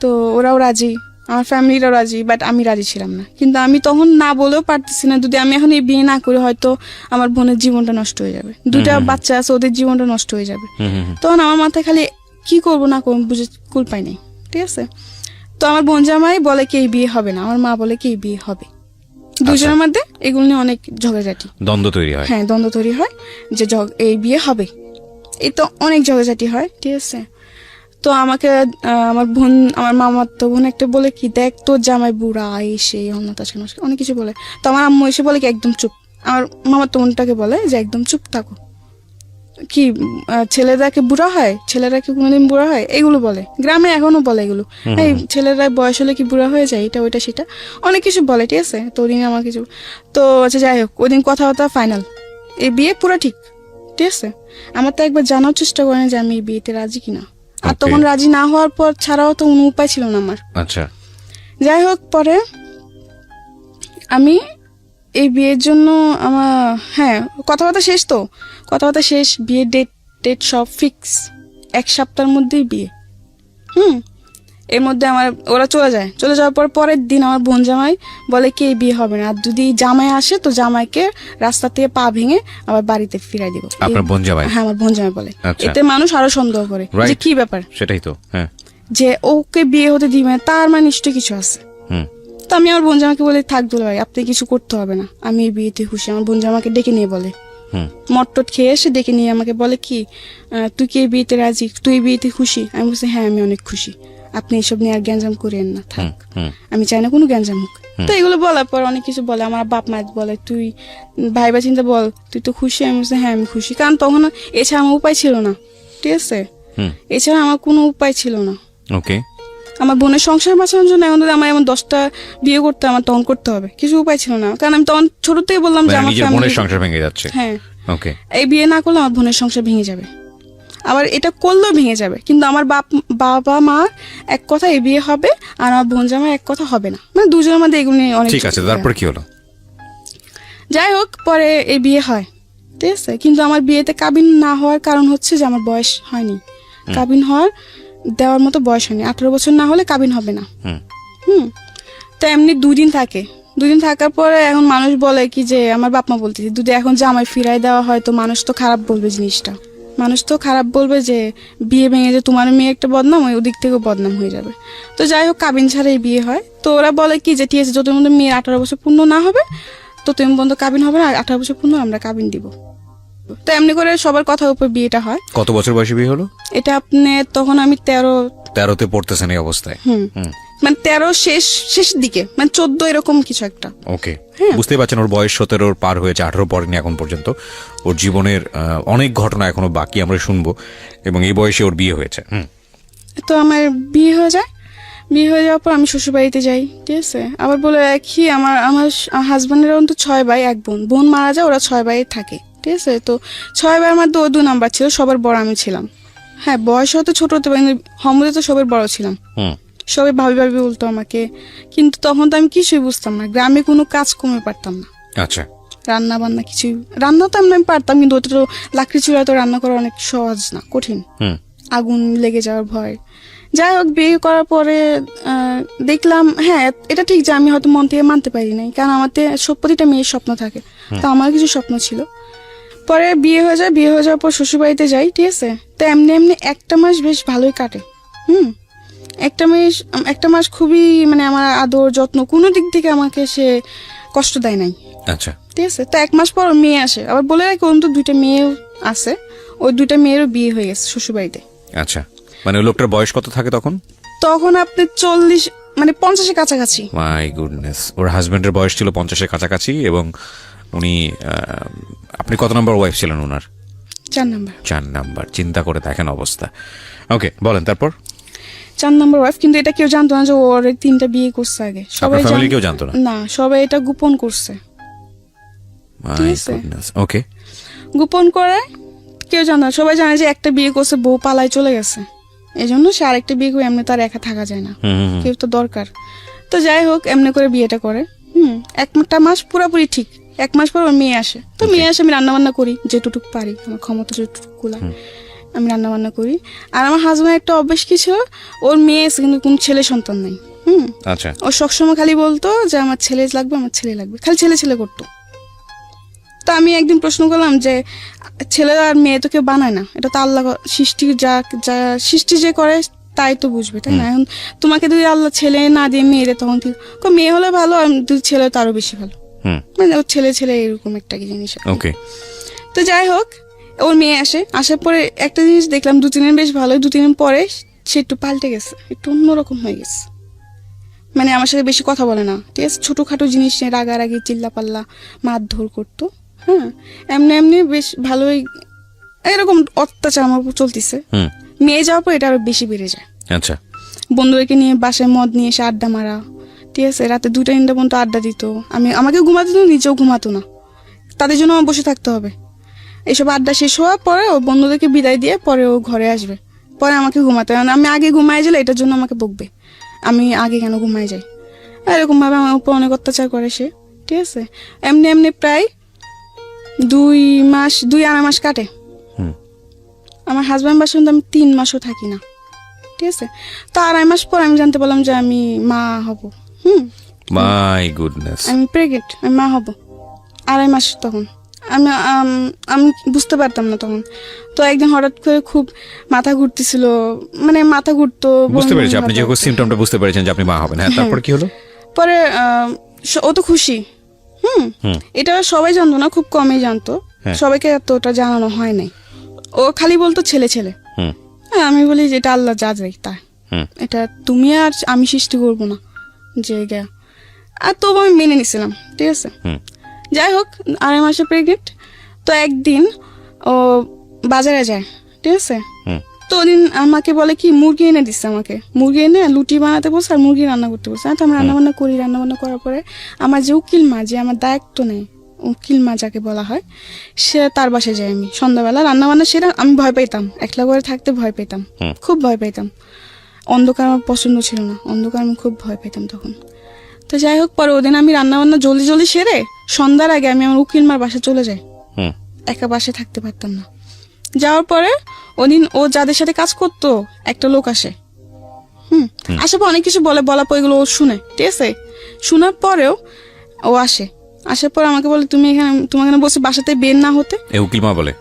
তো ওরাও রাজি, আমার ফ্যামিলিরাও রাজি, বাট আমি রাজি ছিলাম না। কিন্তু আমি তখন না বলেও পারতেছি না, যদি আমি এখন এই বিয়ে না করি হয়তো আমার বোনের জীবনটা নষ্ট হয়ে যাবে, 2টা বাচ্চা আছে, ওদের জীবনটা নষ্ট হয়ে যাবে। তখন আমার মাথায় খালি কি করবো না করবো বুঝে কুল পাই নাই, ঠিক আছে। তো আমার বোন জামাই বলে কি এই বিয়ে হবে না, আমার মা বলে কি এই বিয়ে হবে। দুজনের মধ্যে এগুলো নিয়ে অনেক ঝগড়াঝাটি, দ্বন্দ্ব তৈরি হয়। হ্যাঁ, দ্বন্দ্ব তৈরি হয় যে এই বিয়ে হবে, এই তো অনেক ঝগড়াঝাটি হয়, ঠিক আছে। তো আমাকে আমার মামার তো বোন একটা বলে কি, দেখ তোর জামাই বুড়া, এই সেই অনেক কিছু বলে। তো আমার আম্মু এসে বলে কি একদম চুপ। আমার মামার তো বোনটাকে বলে যে একদম চুপ থাকো, কি ছেলেরা কি বুড়া হয়, ছেলেরা কি কোনোদিন বুড়া হয়, এগুলো বলে, গ্রামে এখনো বলে এগুলো, এই ছেলেরা বয়স হলে কি বুড়া হয়ে যায়, এটা ওইটা সেটা অনেক কিছু বলে, ঠিক আছে। তো ওদিন আমার কিছু, তো আচ্ছা যাই হোক, ওইদিন কথাবার্তা ফাইনাল, এই বিয়ে পুরো ঠিক, ঠিক আছে। আমার তো একবার জানার চেষ্টা করেন যে আমি এই বিয়েতে রাজি কিনা, আর তখন রাজি না হওয়ার পর ছাড়াও তো কোনো উপায় ছিল না আমার। আচ্ছা, যাই হোক, পরে আমি এই বিয়ের জন্য আমার, হ্যাঁ, কথাবার্তা শেষ, বিয়ের ডেট সব ফিক্স, 1 সপ্তাহের মধ্যেই বিয়ে। এর মধ্যে ওরা চলে যাওয়ার পর পরের দিন আমার বোন জামাই বলে কি এই বিয়ে হবে না, আর যদি জামাই আসে তো জামাইকে রাস্তা থেকে পা ভেঙে আবার বাড়িতে ফিরাই দিব। আপনার বোন জামাই? হ্যাঁ, আমার বোন জামাই বলে। আচ্ছা। এতে মানুষ আরো সন্দেহ করে যে কি ব্যাপার, সেটাই তো, হ্যাঁ, যে ওকে বিয়ে হতে দিবে না, তার মানে নিশ্চয়ই কিছু আছে। তো আমি আমার বোন জামাকে বলে, থাক দুলা ভাই, আপনি কিছু করতে হবে না, আমি এই বিয়েতে খুশি। আমার বোন জামাকে ডেকে নিয়ে বলে, মটটট খেয়ে এসে ডেকে নিয়ে আমাকে বলে কি, তুই কি এই বিয়েতে রাজি, তুই এই বিয়েতে খুশি? আমি বলছি হ্যাঁ, আমি অনেক খুশি, আপনি এসব নিয়ে আর গ্যাঞ্জাম করেন না, থাক, আমি চাই না কোনো গ্যাঞ্জাম হোক। তো এগুলো বলার পর অনেক কিছু বলে, আমার বাপ মা বলে তুই ভাইবা চিন্তা বল, তুই তো খুশি? আমি বলছি হ্যাঁ আমি খুশি, কারণ তখন এছাড়া আমার উপায় ছিল না, ঠিক আছে, এছাড়া আমার কোনো উপায় ছিল না। ওকে, আমার বোনের সংসার বাঁচানোর জন্য এখন যদি আমার এমন 10টা বিয়ে করতে, আমার তখন করতে হবে, কিছু উপায় ছিল না, কারণ আমি তখন ছোট থেকে বললাম যে আমার বোনের সংসার ভেঙে যাচ্ছে। হ্যাঁ, ওকে, এই বিয়ে না করলে আমার বোনের সংসার ভেঙে যাবে, আবার এটা করলেও ভেঙে যাবে। কিন্তু আমার বাবা মা এক কথা এই বিয়ে হবে, আর আমার বোন জামাই এক কথা হবে না, মানে দুজনের মধ্যে এগুলো নিয়ে অনেক। ঠিক আছে, তারপর কি হলো? যাই হোক, পরে এই বিয়ে হয়, ঠিক আছে। কিন্তু আমার বিয়েতে কাবিন না হওয়ার কারণ হচ্ছে যে আমার বয়স হয়নি, কাবিন দেওয়ার মতো বয়স হয়নি, 18 বছর না হলে কাবিন হবে না। তো এমনি 2 দিন থাকে, 2 দিন থাকার পরে এখন মানুষ বলে কি যে, আমার বাপ মা বলতেছে যদি এখন জামাই ফিরাই দেওয়া হয় তো মানুষ তো খারাপ বলবে, জিনিসটা মানুষ তো খারাপ বলবে যে বিয়ে ভেঙে যে তোমার মেয়ে একটা বদনাম, ওই দিক থেকেও বদনাম হয়ে যাবে। তো যাই হোক, কাবিন ছাড়াই বিয়ে হয়। তো ওরা বলে কি যে ঠিক আছে, যত মধ্যে মেয়ের 18 বছর পূর্ণ না হবে তো তুমি বন্ধ কাবিন হবে না, 18 বছর পূর্ণ আমরা কাবিন দিব। তো এমনি করে সবার কথার উপর বিয়েটা হয়। কত বছর বয়সে বিয়ে হলো এটা আপনি তখন আমি 13তে পড়তেছেন এই অবস্থায়? মানে 13 শেষের দিকে, মানে 14 এরকম কিছু একটা। ওকে, বুঝতেই পারছেন ওর বয়স 17 পার হয়েছে, 18 পড়েনি এখন পর্যন্ত। ওর জীবনের অনেক ঘটনা এখনো বাকি, আমরা শুনবো। এবং এই বয়সে ওর বিয়ে হয়েছে। তো আমার বিয়ে হয়ে যায়, বিয়ে হয়ে যাওয়ার পর আমি শ্বশুর বাড়িতে যাই, ঠিক আছে। আবার বলে রাখি, আমার হাজবেন্ডের অন্তত 6 ভাই 1 বোন, বোন মারা যায়, ওরা 6 ভাই থাকে, ঠিক আছে। তো 6 ভাইয়ের মধ্যে ও 2 নাম্বার ছিল, সবার বড় আমি ছিলাম। হ্যাঁ, বয়স হয়তো ছোট হতে পারি, হমদে তো সবার বড় ছিলাম। সবাই ভাবি বলতো আমাকে, কিন্তু তখন তো আমি কিছুই বুঝতাম না, গ্রামে কোনো কাজ কমে পারতাম না। আচ্ছা, রান্না বান্না কিছুই, রান্না তো আমি পারতাম, কিন্তু ওটা তো লাকড়ি চুলায় তো রান্না করা অনেক সহজ না, কঠিন, আগুন লেগে যাওয়ার ভয়। যাই হোক, বিয়ে করার পরে দেখলাম হ্যাঁ এটা ঠিক যে আমি হয়তো মন থেকে মানতে পারি নাই, কারণ আমার প্রতিটা মেয়ের স্বপ্ন থাকে, তো আমার কিছু স্বপ্ন ছিল। পরে বিয়ে হয়ে যায়, বিয়ে হয়ে যাওয়ার পর শ্বশুর বাড়িতে যাই, ঠিক আছে। তো এমনি 1টা মাস বেশ ভালোই কাটে। একটা মাস খুবই, মানে আমার আদর যত্ন কোনো দিক থেকে আমাকে সে কষ্ট দেয় নাই। আচ্ছা, ঠিক আছে। তো 1 মাস পর মেয়ে আসে, আবার বলে রাখি অন্তত 2টা মেয়ে আছে, ওই 2টা মেয়েরও বিয়ে হয়ে গেছে শ্বশুর বাড়িতে। আচ্ছা, মানে ওই লোকটার বয়স কত থাকে তখন? তখন আপনি 40, মানে 50-এর কাছাকাছি। মাই গুডনেস, ওর হাজবেন্ডের বয়স ছিল 50-এর কাছাকাছি। এবং উনি, আপনি কত নম্বর ওয়াইফ ছিলেন ওনার? 4 নাম্বার। 4 নাম্বার। চিন্তা করে দেখেন অবস্থা। ওকে, বলেন তারপর। 4 নম্বর ওয়াইফ, কিন্তু এটা কেউ জানতো না যে ও ওর 3টা বিয়ে করছে আগে। আপনার ফ্যামিলি কেউ জানতো না? না, সবাই এটা গোপন করছে। ঠিক আছে, ওকে, গোপন করে কেউ জানে না, সবাই জানে যে একটা বিয়ে করছে, বউ পালায় চলে গেছে, এই জন্য সে আরেকটা বিয়ে করে এমনি তার একা থাকা যায় না, কেউ তো দরকার। তো যাই হোক, এমনি করে বিয়েটা করে। একটা মাস পুরোপুরি ঠিক, 1 মাস পর ওর মেয়ে আসে। তো মেয়ে আসে, আমি রান্না বান্না করি যেটুকু পারি, আমার ক্ষমতা যেটুকু আমি রান্না বান্না করি। আর আমার হাজব্যান্ড একটা অভ্যাস কি ছিল, ওর মেয়ে এসে কিন্তু কোন ছেলে সন্তান নাই। আচ্ছা, ও সবসময় খালি বলতো যে আমার ছেলে লাগবে, আমার ছেলে লাগবে, খালি ছেলে ছেলে করতো। তো আমি একদিন প্রশ্ন করলাম যে ছেলে আর মেয়ে তো কেউ বানায় না, এটা তো আল্লাহ সৃষ্টি, যা যা সৃষ্টি যে করে তাই তো বুঝবে, তাই না? এখন তোমাকে যদি আল্লাহ ছেলে না দিয়ে মেয়ে দেয়, তখন মেয়ে হলে ভালো, আর যদি ছেলে তো আরো বেশি ভালো, মানে ওর ছেলে ছেলে এরকম একটা কি জিনিস। ওকে, তো যাই হোক, ওর মেয়ে আসে, আসার পরে একটা জিনিস দেখলাম, 2-3 দিন বেশ ভালো, 2-3 দিন পরে সে একটু পাল্টে গেছে, একটু অন্যরকম হয়ে গেছে। মানে আমার সাথে বেশি কথা বলে না, ঠিক আছে, ছোটখাটো জিনিস নিয়ে রাগারাগি, চিল্লা পাল্লা, মারধর করতো। এমনি এমনি বেশ ভালোই এরকম অত্যাচার আমার উপর চলতেছে। মেয়ে যাওয়ার পর এটা আরো বেশি বেড়ে যায়। আচ্ছা, বন্ধুদেরকে নিয়ে বাসায় মদ নিয়ে এসে আড্ডা মারা, ঠিক আছে, রাতে 2টা-3টা পর্যন্ত আড্ডা দিত। আমাকে ঘুমাতে দিত, নিজেও ঘুমাতো না, তাদের জন্য আমার বসে থাকতে হবে। এইসব আড্ডা শেষ হওয়ার পরে ও বন্ধুদেরকে বিদায় দিয়ে পরে ও ঘরে আসবে, পরে আমাকে ঘুমাতে হবে। আমি আগে ঘুমাই গেলে এটার জন্য আমাকে বকবে, আমি আগে কেন ঘুমাই যাই। এরকম ভাবে আমার উপর অনেক অত্যাচার করে সে, ঠিক আছে। এমনি এমনি প্রায় 2-2.5 মাস কাটে। আমার হাজব্যান্ড বাসা আমি 3 মাসও থাকি না, ঠিক আছে। তো 2.5 মাস পর আমি জানতে পারলাম যে আমি মা হব। মাই গুডনেস, আমি প্রেগনেন্ট, আমি মা হব। 2.5 মাস তখন আমি বুঝতে পারতাম না তখন। তো একদিন হঠাৎ করে খুব মাথা ঘুরতেছিল, মানে মাথা ঘুরতো। বুঝতে পেরেছি, আপনি যে সিমটমটা বুঝতে পেরেছেন যে আপনি মা হবেন। হ্যাঁ, তারপর কি হলো? পরে ও তো খুশি। এটা সবাই জানতো না, খুব কমই জানতো, সবাইকে এতটা জানানো হয় নাই। ও খালি বলতো ছেলে ছেলে। আমি বলি যে এটা আল্লাহ যা যাই তা, এটা তুমি আর আমি সৃষ্টি করবো না যে গা। আর তবু আমি মেনে নিছিলাম, ঠিক আছে। যাই হোক, 2.5 মাসে প্রেগনেন্ট। তো একদিন ও বাজারে যায়, ঠিক আছে। তো ওদিন আমাকে বলে কি, মুরগি এনে দিচ্ছে আমাকে, মুরগি এনে লুটি বানাতে বলছে আর মুরগি রান্না করতে বলছে। তো আমি রান্নাবান্না করি, রান্নাবান্না করার পরে আমার যে উকিল মা, যে আমার দায়িত্ব নেই, উকিল মা যাকে বলা হয়, সে তার বাসায় যাই আমি সন্ধ্যাবেলা। রান্নাবান্না সেটা আমি ভয় পেতাম, একলা করে থাকতে ভয় পেতাম, খুব ভয় পেতাম। অন্ধকার আমার পছন্দ ছিল না, অন্ধকার আমি খুব ভয় পেতাম তখন। তো যাই হোক, পরে ওদিন আমি রান্নাবান্না জলদি জলদি সেরে সন্ধ্যার আগে আমি আমার উকিল মার বাসায় চলে যাই, একা বাসায় থাকতে পারতাম না। যাওয়ার পরে ওদিন ও যাদের সাথে কাজ করতো একটা লোক আসে। আসার পর অনেক কিছু বলার পর এগুলো ও শুনে, ঠিক আছে। শোনার পরেও ও আসার পর আমাকে বলে তুমি এখানে বসে বাসাতে বের না হতে। উকিল মা বলে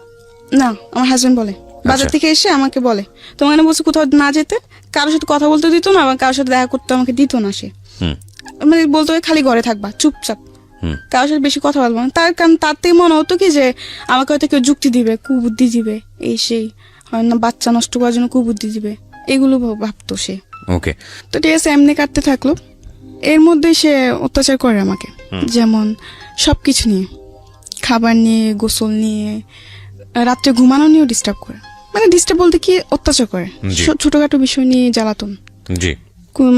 না, আমার হাজবেন্ড বলে, বাজার থেকে এসে আমাকে বলে তোমার এখানে বসে কোথাও না যেতে, কারোর সাথে কথা বলতে দিত না, কারোর সাথে দেখা করতে আমাকে দিত না। সে মানে বলতো খালি ঘরে থাকবা, চুপচাপ, কারোর সাথে বেশি কথা বলবো না। তার কারণ তার থেকে মনে হতো কি যে আমাকে হয়তো কেউ যুক্তি দিবে, কুবুদ্ধি দিবে, এই সেই, হয় না বাচ্চা নষ্ট করার জন্য কুবুদ্ধি দিবে, এগুলো ভাবতো সে। ওকে, তো ঠিক আছে, এমনি কাটতে থাকলো। এর মধ্যে সে অত্যাচার করে আমাকে, যেমন সবকিছু নিয়ে, খাবার নিয়ে, গোসল নিয়ে, রাত্রে ঘুমানো নিয়েও ডিস্টার্ব করে। মানে ডিস্টার্ব বলতে কি, অত্যাচার করে, ছোটখাটো বিষয় নিয়ে জ্বালাতন। জি,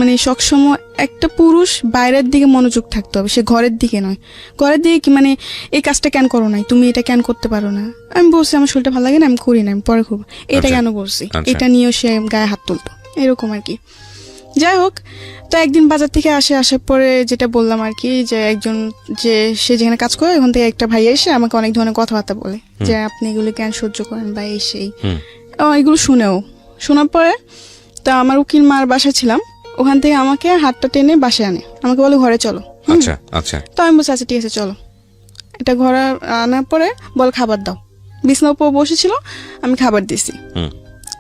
মানে সবসময় একটা পুরুষ বাইরের দিকে মনোযোগ থাকতে হবে, সে ঘরের দিকে নয়। ঘরের দিকে কি মানে, এই কাজটা কেন করো নাই, তুমি এটা কেন করতে পারো না। আমি বলছি আমার শরীরটা ভালো লাগে না, আমি করি না, আমি পরে করবো, এটা কেন বলছি, এটা নিয়েও সে গায়ে হাত তুলতো, এরকম আর কি। যাই হোক, তো একদিন বাজার থেকে আসার পরে যেটা বললাম আর কি, যে একজন যে সে যেখানে কাজ করে ওখান থেকে একটা ভাই এসে আমাকে অনেক ধরনের কথাবার্তা বলে যে আপনি এগুলো কেন সহ্য করেন বা এই সেই, এগুলো শোনার পরে তো আমার উকিল মার বাসায় ছিলাম, ওখান থেকে আমাকে হাতটা টেনে বাসায় আনে, আমাকে বলে ঘরে চলো। আচ্ছা আচ্ছা, তো আমি বলছি আচ্ছা ঠিক আছে চলো। এটা ঘরে আনার পরে বল খাবার দাও, বিছানার উপর বসেছিল, আমি খাবার দিছি,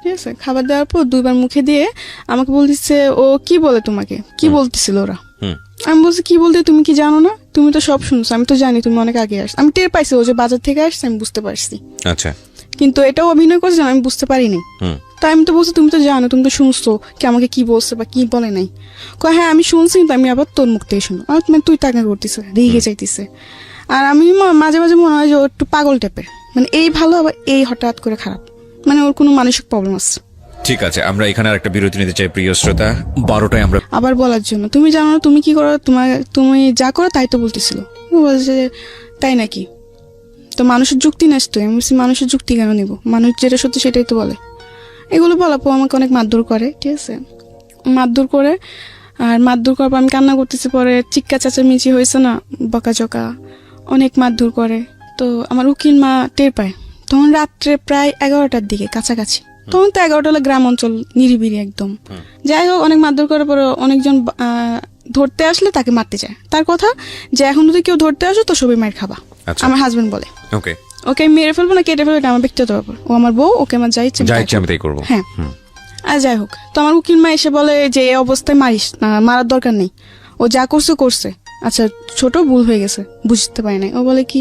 ঠিক আছে। খাবার দেওয়ার পর 2বার মুখে দিয়ে আমাকে বলতেছে ও কি বলে তোমাকে, কি বলতেছিল ওরা। আমি বলছি কি বলতে, তুমি কি জানো না, তুমি তো সব শুনছো, আমি তো জানি তুমি অনেক আগে আসছো, আমি টের পাইছি ও যে বাজার থেকে আসছে, আমি বুঝতে পারছি। আচ্ছা, কিন্তু এটাও অভিনয় করছে, আমি বুঝতে পারিনি। তাই আমি তো বলছি তুমি তো জানো, তুমি তো শুনছো কি আমাকে কি বলছে বা কি বলে নাই। হ্যাঁ আমি শুনছি, কিন্তু আমি আবার তোর মুখ থেকে শুনো, তুই টাকা করতেছে, রেগে যাইতেছে। আর আমি মাঝে মাঝে মনে হয় যে ও একটু পাগল টাইপের, মানে এই ভালো আবার এই হঠাৎ করে খারাপ, মানে ওর কোনো মানসিক প্রবলেম আছে। ঠিক আছে, আমরা এখানে আর একটা বিরতি নিতে চাই প্রিয় শ্রোতা। 12টায় আমরা আবার বলার জন্য, তুমি জানো না তুমি কি করো, তুমি যা করো তাই তো বলতেছিল। ও বলছে যে, তাই নাকি? তো মানুষের যুক্তি নেস তো। আমি বলছি মানুষের যুক্তি কেন নিব, মানুষ যেটা সত্যি সেটাই তো বলে। এগুলো বলাপো আমাকে অনেক মারধর করে, ঠিক আছে, মারধর করে। আর মারধর করার পর আমি কান্না করতেছি, পরে চিৎকার চেঁচামেচি হয়েছে না, বকাঝকা, অনেক মারধর করে। তো আমার উকিল মা টের পায়, তখন রাত্রে প্রায় 11টার দিকে কাছাকাছি। তখন তো 11টা হলো গ্রাম অঞ্চল, নিরিবিরি একদম। যাই হোক, অনেক মারধর করার পরে অনেকজন ধরতে আসলে তাকে মারতে যায়। তার কথা যে এখন যদি কেউ ধরতে আসো তো সবাই মার খাবা। আচ্ছা। আমার হাজবেন্ড বলে ওকে, ওকে মেরে ফেলবো না কেটে ফেলবো, এটা আমার ব্যক্তিগত ব্যাপার। ও আমার বউ, ওকে আমার যা ইচ্ছে আমি তাই করবো। হ্যাঁ। আর যাই হোক, তো আমার উকিল মা এসে বলে যে এই অবস্থায় মারিস না, মারার দরকার নেই, ও যা করছে করছে, আচ্ছা ছোট ভুল হয়ে গেছে, বুঝতে পারি নাই। ও বলে কি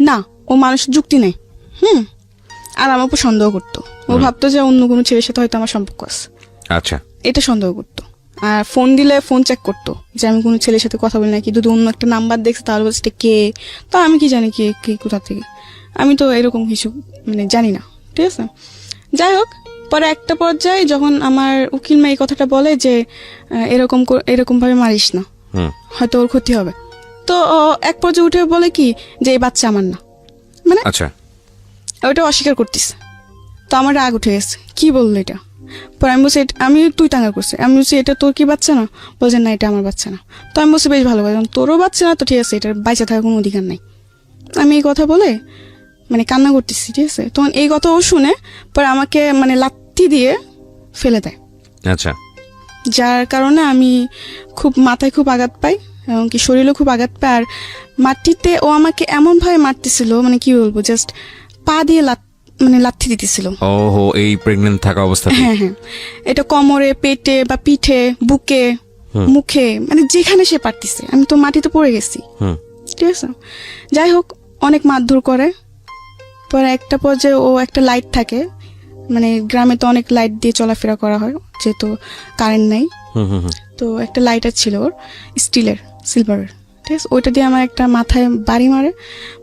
না, ও মানুষের যুক্তি নেই। আর আমার উপর সন্দেহ করতো। ও ভাবতো যে অন্য কোনো ছেলের সাথে হয়তো আমার সম্পর্ক আছে, আচ্ছা, এটা সন্দেহ করতো। আর ফোন দিলে ফোন চেক করতো যে আমি কোনো ছেলের সাথে কথা বলি নাকি, যদি অন্য একটা নাম্বার দেখছে তাহলে বলছে কে, তো আমি কি জানি কে কোথা থেকে, আমি তো এরকম কিছু মানে জানি না, ঠিক আছে। যাই হোক, পরে একটা পর্যায়ে যখন আমার উকিল মা এই কথাটা বলে যে এরকম ভাবে মারিস না, হয়তো ওর ক্ষতি হবে, তো ও এক পর্যায়ে উঠে বলে কি যে এই বাচ্চা আমার না, মানে আচ্ছা, ওইটা অস্বীকার করতেছে। তো আমার রাগ উঠে গেছে, কি বললো এটা। পরে আমি বলছি আমি তুই টাঙ্গা করছি, আমি বলছি এটা তোর কি বাচ্চা না, বলছে না এটা আমার বাচ্চা না। তো আমি বলছি বেশ ভালো কথা, তোরও বাচ্চা না তো ঠিক আছে, এটার বাইচা থাকার কোনো অধিকার নাই। আমি এই কথা বলে মানে কান্না করতেছি, ঠিক আছে। তখন এই কথা ও শুনে পরে আমাকে মানে লাথি দিয়ে ফেলে দেয়। আচ্ছা, যার কারণে আমি খুব মাথায় খুব আঘাত পাই, এবং কি শরীরেও খুব আঘাত পাই। আর মাটিতে ও আমাকে এমন ভাবে মারতেছিল, মানে কি বলবো, জাস্ট পা দিয়ে মানে লাথি দিতেছিল। ওহো, এই প্রেগন্যান্ট থাকা অবস্থাতে? হ্যাঁ হ্যাঁ, এটা কোমরে, পেটে বা পিঠে, বুকে, মুখে, মানে যেখানে সে পারতেছে। আমি তো মাটিতে পড়ে গেছি, ঠিক আছে। যাই হোক, অনেক মারধর করে। পরে একটা পর্যায়ে ও একটা লাইট থাকে, মানে গ্রামে তো অনেক লাইট দিয়ে চলাফেরা করা হয় যেহেতু কারেন্ট নাই, তো একটা লাইটার ছিল ওর, স্টিলের, সিলভারের, ঠিক আছে। ওইটা দিয়ে আমার একটা মাথায় বাড়ি মারে।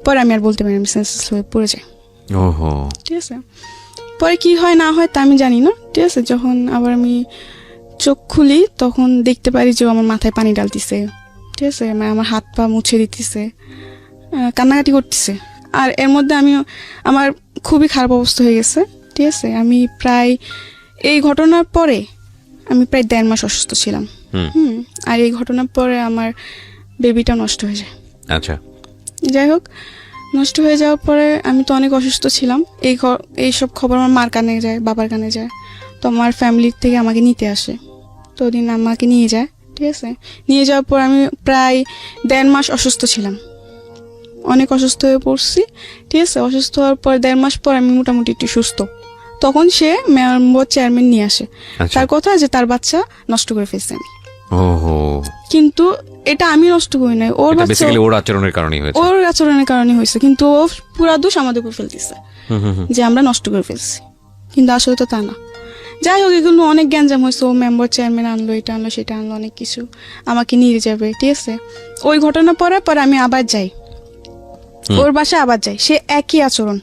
পরে আমি আর বলতে পারি, আমি সেন্সলেস হয়ে পড়ে যাই। ওহো, ঠিক আছে। পরে কি হয় না হয় তা আমি জানি না, ঠিক আছে। যখন আবার আমি চোখ খুলি তখন দেখতে পারি যে ও আমার মাথায় পানি ডালতিছে, ঠিক আছে, মানে আমার হাত পা মুছে দিতেছে, কান্নাকাটি করতেছে। আর এর মধ্যে আমার খুবই খারাপ অবস্থা হয়ে গেছে, ঠিক আছে। আমি প্রায় এই ঘটনার পরে আমি প্রায় 1.5 মাস অসুস্থ ছিলাম। আর এই ঘটনার পরে আমার বেবিটা নষ্ট হয়ে যায়। আচ্ছা, যাই হোক, নষ্ট হয়ে যাওয়ার পরে আমি তো অনেক অসুস্থ ছিলাম। এই সব খবর আমার মার কানে যায়, বাবার কানে যায়। তো আমার ফ্যামিলির থেকে আমাকে নিতে আসে, তো ওদিন আমাকে নিয়ে যায়, ঠিক আছে। নিয়ে যাওয়ার পর আমি প্রায় 1.5 মাস অসুস্থ ছিলাম, অনেক অসুস্থ হয়ে পড়ছি, ঠিক আছে। অসুস্থ হওয়ার পর 1.5 মাস পর আমি মোটামুটি একটু সুস্থ। তখন সে মেম্বার চেয়ারম্যান নিয়ে আসে, তার কথা যে তার বাচ্চা নষ্ট করে ফেলছে আমি। ওহো, কিন্তু এটা আমি নষ্ট করি নাই, ওর বাচ্চা, বেসিক্যালি ওর আচরণের কারণেই হয়েছে। ওর আচরণের কারণে হয়েছে, কিন্তু ও পুরা দোষ আমাদের উপর ফেলতেছে যে আমরা নষ্ট করে ফেলছি, কিন্তু আসলে তো তা না। যাই হোক, এগুলো অনেক গ্যাঞ্জাম হয়েছে। ও মেম্বার চেয়ারম্যান আনলো, এটা আনলো, সেটা আনলো, অনেক কিছু আমাকে নিয়ে যাবে, ঠিক আছে। ওই ঘটনা পরে আমি আবার যাই ওর বাসায়, আবার যাই, সে একই আচরণ,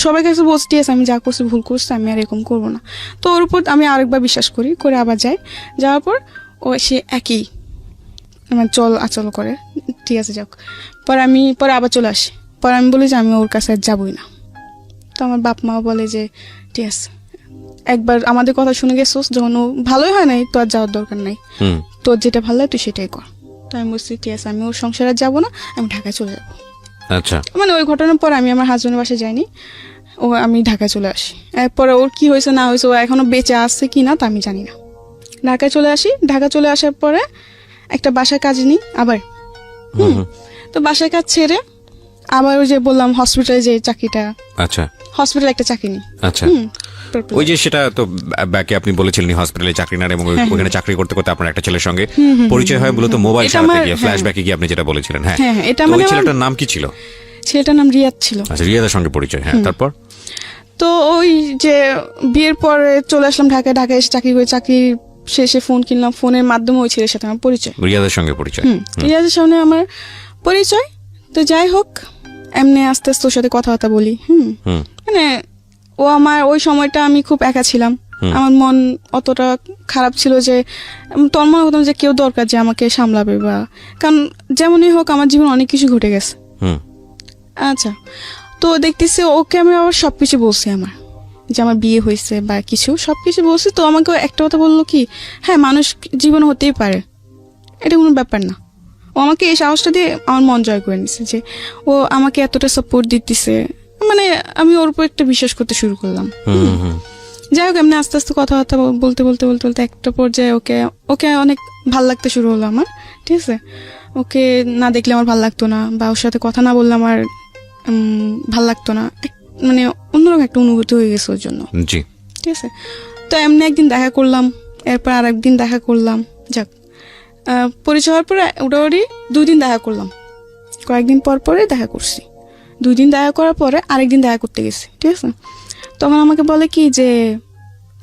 সবাই কাছে বলছি ঠিক আছে আমি যা করছি ভুল করছি, আমি আর এরকম করবো না। তো ওর উপর আমি আরেকবার বিশ্বাস করে আবার যাই। যাওয়ার পর সে একই আমার আচল করে, ঠিক আছে। যাক, পরে আবার চলে আসি। পরে আমি বলি যে আমি ওর কাছে আর যাবই না। তো আমার বাপ মাও বলে যে ঠিক আছে, একবার আমাদের কথা শুনে গেছোস, যখন ও ভালোই হয় নাই তো আর যাওয়ার দরকার নাই, তোর যেটা ভালো লাগে তুই সেটাই কর। তো আমি বলছি ঠিক আছে, আমি ওর সংসারে আর যাবো না, আমি ঢাকায় চলে যাবো। আচ্ছা, মানে ওই ঘটনার পর আমি আমার হাজবেন্ডের বাসায় যাইনি, আমি ঢাকায় চলে আসি। এরপরে ওর কি হয়েছে না হয়েছে, ও এখনো বেঁচে আছে কি না তা আমি জানি না। ঢাকায় চলে আসি। ঢাকা চলে আসার পরে একটা বাসায় কাজ নিই আবার। তো বাসায় কাজ ছেড়ে আবার ওই যে বললাম হসপিটালে যে চাকরিটা, আচ্ছা, হসপিটালে একটা চাকরি নিই। আচ্ছা, ওই যে সেটা তো ব্যাকে আপনি বলেছিলেন হসপিটালে চাকরি না, এবং ওখানে চাকরি করতে করতে আপনার একটা ছেলের সঙ্গে পরিচয় হয় মূলত মোবাইল চালাতে গিয়ে, ফ্ল্যাশব্যাকে গিয়ে আপনি যেটা বলেছিলেন। হ্যাঁ, এটা ওই মানে ছেলেটার নাম কি ছিল? ছেলেটার নাম রিয়াদ ছিল। আচ্ছা, রিয়াদের সঙ্গে পরিচয়। হ্যাঁ, তারপর তো ওই যে বিয়ের পরে চলে আসলাম ঢাকায় এসে চাকরি করে, চাকরি শেষে ফোন কিনলাম, ফোনের মাধ্যমে ওই ছেলের সাথে আমার পরিচয়, রিয়াদের সঙ্গে পরিচয়। রিয়াদের সামনে আমার পরিচয়। তো যাই হোক, এমনি আস্তে আস্তে ওর সাথে কথাবার্তা বলি। মানে ও আমার ওই সময়টা আমি খুব একা ছিলাম, আমার মন অতটা খারাপ ছিল যে তোর মনে হতাম যে কেউ দরকার যে আমাকে সামলাবে, বা কারণ যেমনই হোক আমার জীবন অনেক কিছু ঘটে গেছে। আচ্ছা, তো দেখতেছি ওকে আমি আবার সবকিছু বলছি, আমার যে আমার বিয়ে হয়েছে বা কিছু সবকিছু বলছি। তো আমাকে একটা কথা বললো কি, হ্যাঁ মানুষ জীবন হতেই পারে, এটা কোনো ব্যাপার না। ও আমাকে এই সাহসটা দিয়ে আমার মন জয় করে নিছে যে ও আমাকে এতটা সাপোর্ট দিতেছে, মানে আমি ওর উপর একটা বিশ্বাস করতে শুরু করলাম। যাই হোক এমনি আস্তে আস্তে কথাবার্তা বলতে বলতে বলতে বলতে একটা পর্যায়ে ওকে ওকে অনেক ভাল লাগতে শুরু হলো আমার, ঠিক আছে। ওকে না দেখলে আমার ভাল লাগতো না, বা ওর সাথে কথা না বললে আমার ভাল লাগতো না, মানে অন্যরকম একটা অনুভূতি হয়ে গেছে ওর জন্য, জি, ঠিক আছে। তো এমনি একদিন দেখা করলাম, এরপর আর একদিন দেখা করলাম, যাক পরিচয় হওয়ার পরে ওটাওয়ারি 2 দিন দেখা করলাম, কয়েকদিন পর পরে দেখা করছি। 2 দিন দেখা করার পরে আরেকদিন দেখা করতে গেছি, ঠিক আছে। তখন আমাকে বলে কি যে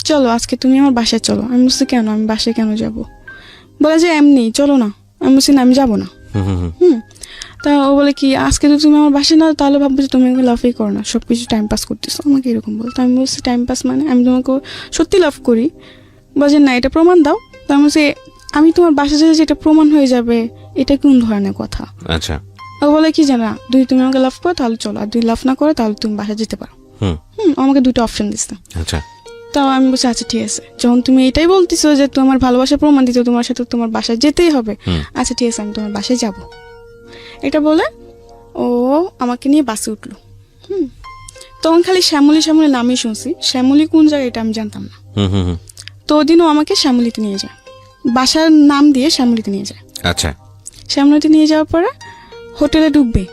চলো আজকে তুমি আমার বাসায় চলো। আমি বলছি কেন, আমি বাসায় কেন যাব? বলে যে এমনি চলো না। আমি বলছি না, আমি যাবো না। তা ও বলে কি আজকে যদি তুমি আমার বাসায় না, তাহলে ভাববো যে তুমি আমাকে লাভই করো না, সবকিছু টাইম পাস করতেছো, আমাকে এরকম বলতো। আমি বলছি টাইম পাস মানে আমি তোমাকে সত্যি লাভ করি। বলছে না, এটা প্রমাণ দাও। তো আমি বলছি আমি তোমার বাসায় যেতে যেটা প্রমাণ হয়ে যাবে, এটা কোন ধরনের কথা? আচ্ছা, ও বলে কি জানা, যদি তুমি আমাকে লাভ করো তাহলে চলো, আর যদি লাভ না করো তাহলে তুমি বাসায় যেতে পারো। আমাকে 2টা অপশন দিচ্ছে। আচ্ছা, তাও আমি বলছি আচ্ছা ঠিক আছে, যখন তুমি এটাই বলতেছো যে তোমার ভালোবাসা প্রমাণ দিতে তোমার সাথে তোমার বাসায় যেতেই হবে, আচ্ছা ঠিক আছে আমি তোমার বাসায় যাব। এটা বলে ও আমাকে নিয়ে বাসে উঠলো। তখন খালি শ্যামলী শ্যামলী নামই শুনছি, শ্যামলী কোন জায়গায় এটা আমি জানতাম না। তো ওদিনও আমাকে শ্যামলীতে নিয়ে যায়, বাসার নাম দিয়ে শ্যামলীতে নিয়ে যায়। আচ্ছা, শ্যামলীতে নিয়ে যাওয়ার পরে হোটেলে ঢুকবে,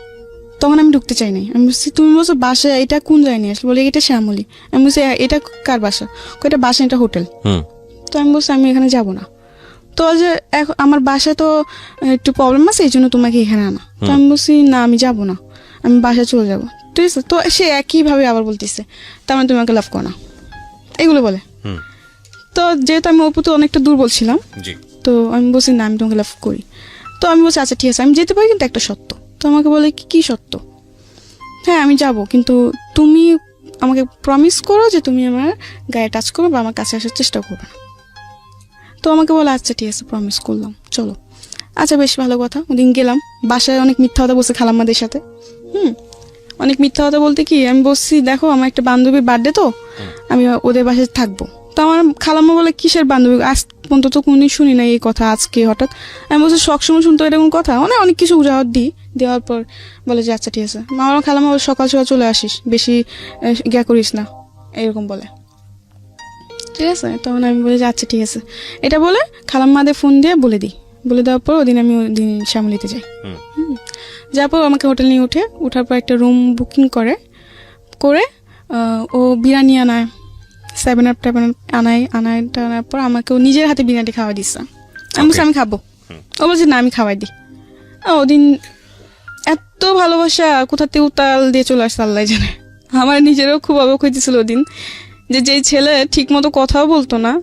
তখন আমি ঢুকতে চাই নাই। আমি বলছি তুমি বলছো বাসা, এটা কোন জায়গায় নিয়ে আসলে? বলে এটা শ্যামলী। আমি বলছি এটা কার বাসা? এটা বাসা, এটা হোটেল। তো আমি বলছি আমি এখানে যাব না। তো যে আমার বাসায় তো একটু প্রবলেম আছে, এই জন্য তোমাকে এখানে আনা। তো আমি বলছি না, আমি যাব না, আমি বাসায় চলে যাব, ঠিক আছে। তো সে একইভাবে আবার বলতেছে তার মানে তুমি আমাকে লাভ করো না, এগুলো বলে। তো যেহেতু আমি ওর প্রতি অনেকটা দুর্বল ছিলাম, তো আমি বলছি না, আমি তোমাকে লাভ করি। তো আমি বলছি আচ্ছা ঠিক আছে আমি যেতে পারি, কিন্তু একটা শর্ত। তো আমাকে বলে কি শর্ত? হ্যাঁ আমি যাব, কিন্তু তুমি আমাকে প্রমিস করো যে তুমি আমার গায়ে টাচ করবে বা আমার কাছে আসার চেষ্টা করবে না। তো আমাকে বলে আচ্ছা ঠিক আছে প্রমিস করলাম, চলো। আচ্ছা বেশ ভালো কথা। ওদিন গেলাম, বাসায় অনেক মিথ্যা কথা বলছে খালাম্মাদের সাথে। অনেক মিথ্যা কথা বলতে কি, আমি বলছি দেখো আমার একটা বান্ধবীর বার্থডে, তো আমি ওদের বাসায় থাকবো। তো আমার খালাম্মা বলে কিসের বান্ধবী, আজ পর্যন্ত তো কোনদিন শুনি না এই কথা, আজকে হঠাৎ? আমি বলছি সবসময় শুনতো এরকম কথা, মানে অনেক কিছু উজাহর দিই। দেওয়ার পর বলে যে আচ্ছা ঠিক আছে। আমার খালাম্মা বলে সকাল সকাল চলে আসিস, বেশি ইয়া করিস না, এরকম বলে, ঠিক আছে। তখন আমি বলি যে আচ্ছা ঠিক আছে। এটা বলে খালাম্মাদের ফোন দিয়ে বলে দিই। বলে দেওয়ার পর ওদিন আমি ওদিন শ্যামলীতে যাই। যাওয়ার পর আমাকে হোটেল নিয়ে উঠার পর একটা রুম বুকিং করে ও বিরিয়ানি আনায়, 7 আপ আনার পর আমাকে ও নিজের হাতে বিরিয়ানি খাওয়াই দিচ্ছে। আমি বলছি আমি খাবো। ও বলছে না আমি খাওয়াই দিই। ওদিন এত ভালোবাসা কোথাতে উতাল দিয়ে চলে আসছে আল্লাহ জানে। আমার নিজেরও খুব অবাক হইতেছিল ওদিন, যে যেই ছেলে ঠিক মতো কথাও বলতো না,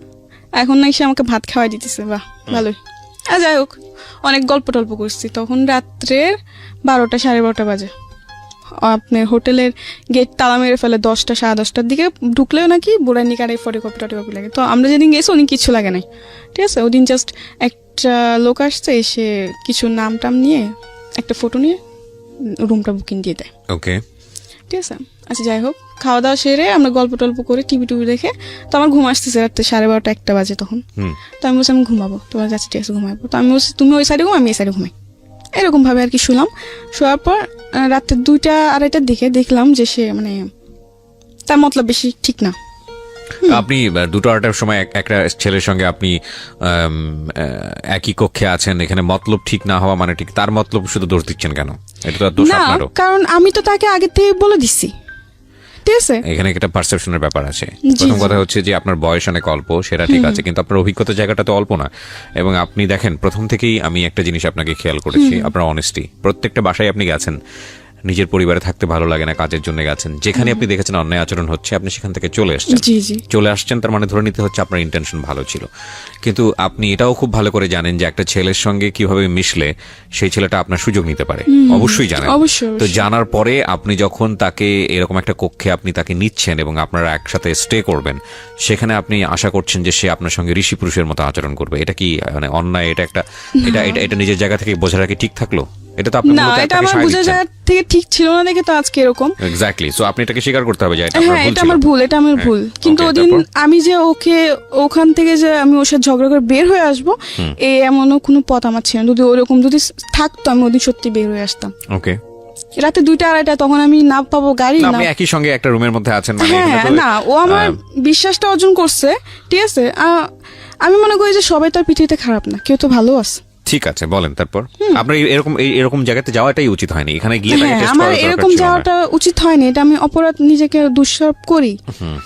এখন নাকি সে আমাকে ভাত খাওয়াই দিতেছে। বাহ ভালোই। আর যাই হোক অনেক গল্প টল্প করছি। তখন রাত্রের 12টা 12:30 বাজে। আপনার হোটেলের গেট তালা মেরে ফেলে 10টা 10:30টার দিকে। ঢুকলেও নাকি বুড়ার নিকারে ফটোকপি টটোকপি লাগে। তো আমরা যেদিন গেছি ওদিন কিছু লাগে নাই, ঠিক আছে। ওদিন জাস্ট একটা লোক আসছে, এসে কিছু নাম টাম নিয়ে একটা ফটো নিয়ে রুমটা বুকিং দিয়ে দেয়। ওকে, ঠিক আছে। আচ্ছা যাই হোক খাওয়া দাওয়া সেরে আমরা গল্প টল্প করে টিভি দেখে, তো আমার ঘুম আসতেছে রাত্রে 12:30 1টা বাজে তখন। তো আমি বলছি আমি ঘুমাবো। তোমার কাছে ঠিক আছে ঘুমাবো। তো আমি বলছি তুমি ওই সাইডে ঘুম, আমি এই সাইডে ঘুমাই, এরকম ভাবে আর কি শুলাম। শোয়ার পর রাত্রে 2টা 2:30টার দিকে দেখলাম যে সে মানে তার মতলব বেশি ঠিক না। আপনি 2:08টার সময় একটা ছেলের সঙ্গে আপনি একই কক্ষে আছেন, এখানে মতলব ঠিক না হওয়া মানে ঠিক, তার মতলব শুধু দোষ দিচ্ছেন কেন? এটা তো দোষ না, আপনারও। কারণ আমি তো তাকে আগে থেকে বলে দিচ্ছি, ঠিক আছে। এখানে একটা পারসেপশনের ব্যাপার আছে। প্রথম কথা হচ্ছে যে আপনার বয়স অনেক অল্প, সেটা ঠিক আছে, কিন্তু আপনার অভিজ্ঞতা জায়গাটা তো অল্প না। এবং আপনি দেখেন প্রথম থেকেই আমি একটা জিনিস আপনাকে খেয়াল করেছি, আপনার অনেস্টি। প্রত্যেকটা বাসায় আপনি গেছেন, নিজের পরিবারে থাকতে ভালো লাগে না, কাজের জন্য গেছেন, যেখানে আপনি দেখেছেন অন্যায় আচরণ হচ্ছে আপনি সেখান থেকে চলে আসছেন। জি জি চলে আসছেন তার মানে ধরে নিতে হচ্ছে আপনার ইন্টেনশন ভালো ছিল, কিন্তু আপনি এটাও খুব ভালো করে জানেন যে একটা ছেলের সঙ্গে কিভাবে মিশলে সেই ছেলেটা আপনার সুযোগ নিতে পারে, অবশ্যই জানেন। অবশ্যই, তো অবশ্যই। জানার পরে আপনি যখন তাকে এরকম একটা কক্ষে আপনি তাকে নিচ্ছেন এবং আপনারা একসাথে স্টে করবেন, সেখানে আপনি আশা করছেন যে সে আপনার সঙ্গে ঋষি পুরুষের মতো আচরণ করবে। এটা কি মানে অন্যায়? এটা একটা এটা এটা এটা নিজের জায়গা থেকে বোঝাটা কি ঠিক থাকলো? এটা তো আপনি না, এটা আমার বোঝা যায় থেকে ঠিক ছিল না দেখে তো আজকে এরকম। এক্স্যাক্টলি। সো আপনি এটাকে স্বীকার করতে হবে যে এটা আপনার হ্যাঁ, ভুল এটা ছিল। আমার ভুল, এটা আমার ভুল। কিন্তু okay, ওদিন তারপর? আমি যে ওকে ওখান থেকে যে আমি ওর সাথে ঝগড়া করে বের হয়ে আসবো, এমনও কোনো পথ আমার ছিল না। যদি ওরকম যদি থাকতো আমি ওদিন সত্যি বের হয়ে আসতাম। ওকে, রাতে 2টা-2:30 তখন আমি না পাবো গাড়ি, না আপনি একই সঙ্গে একটা রুমের মধ্যে আছেন মানে হ্যাঁ এখানে তো- না, ও আমার বিশ্বাসটা অর্জন করছে, ঠিক আছে। আমি মনে করি যে সবাই তার পৃথিবীতে খারাপ না, কেউ তো ভালো আছে। ঠিক আছে, বলেন তারপর। আপনার এরকম জায়গাতে যাওয়াটাই উচিত হয়নি, এখানে গিয়ে তাকে হ্যাঁ, টেস্ট আমার করার দরকার এরকম ছিল না। যাওয়াটা উচিত হয়নি। এটা আমি অপরাধ নিজেকে দোষারোপ করি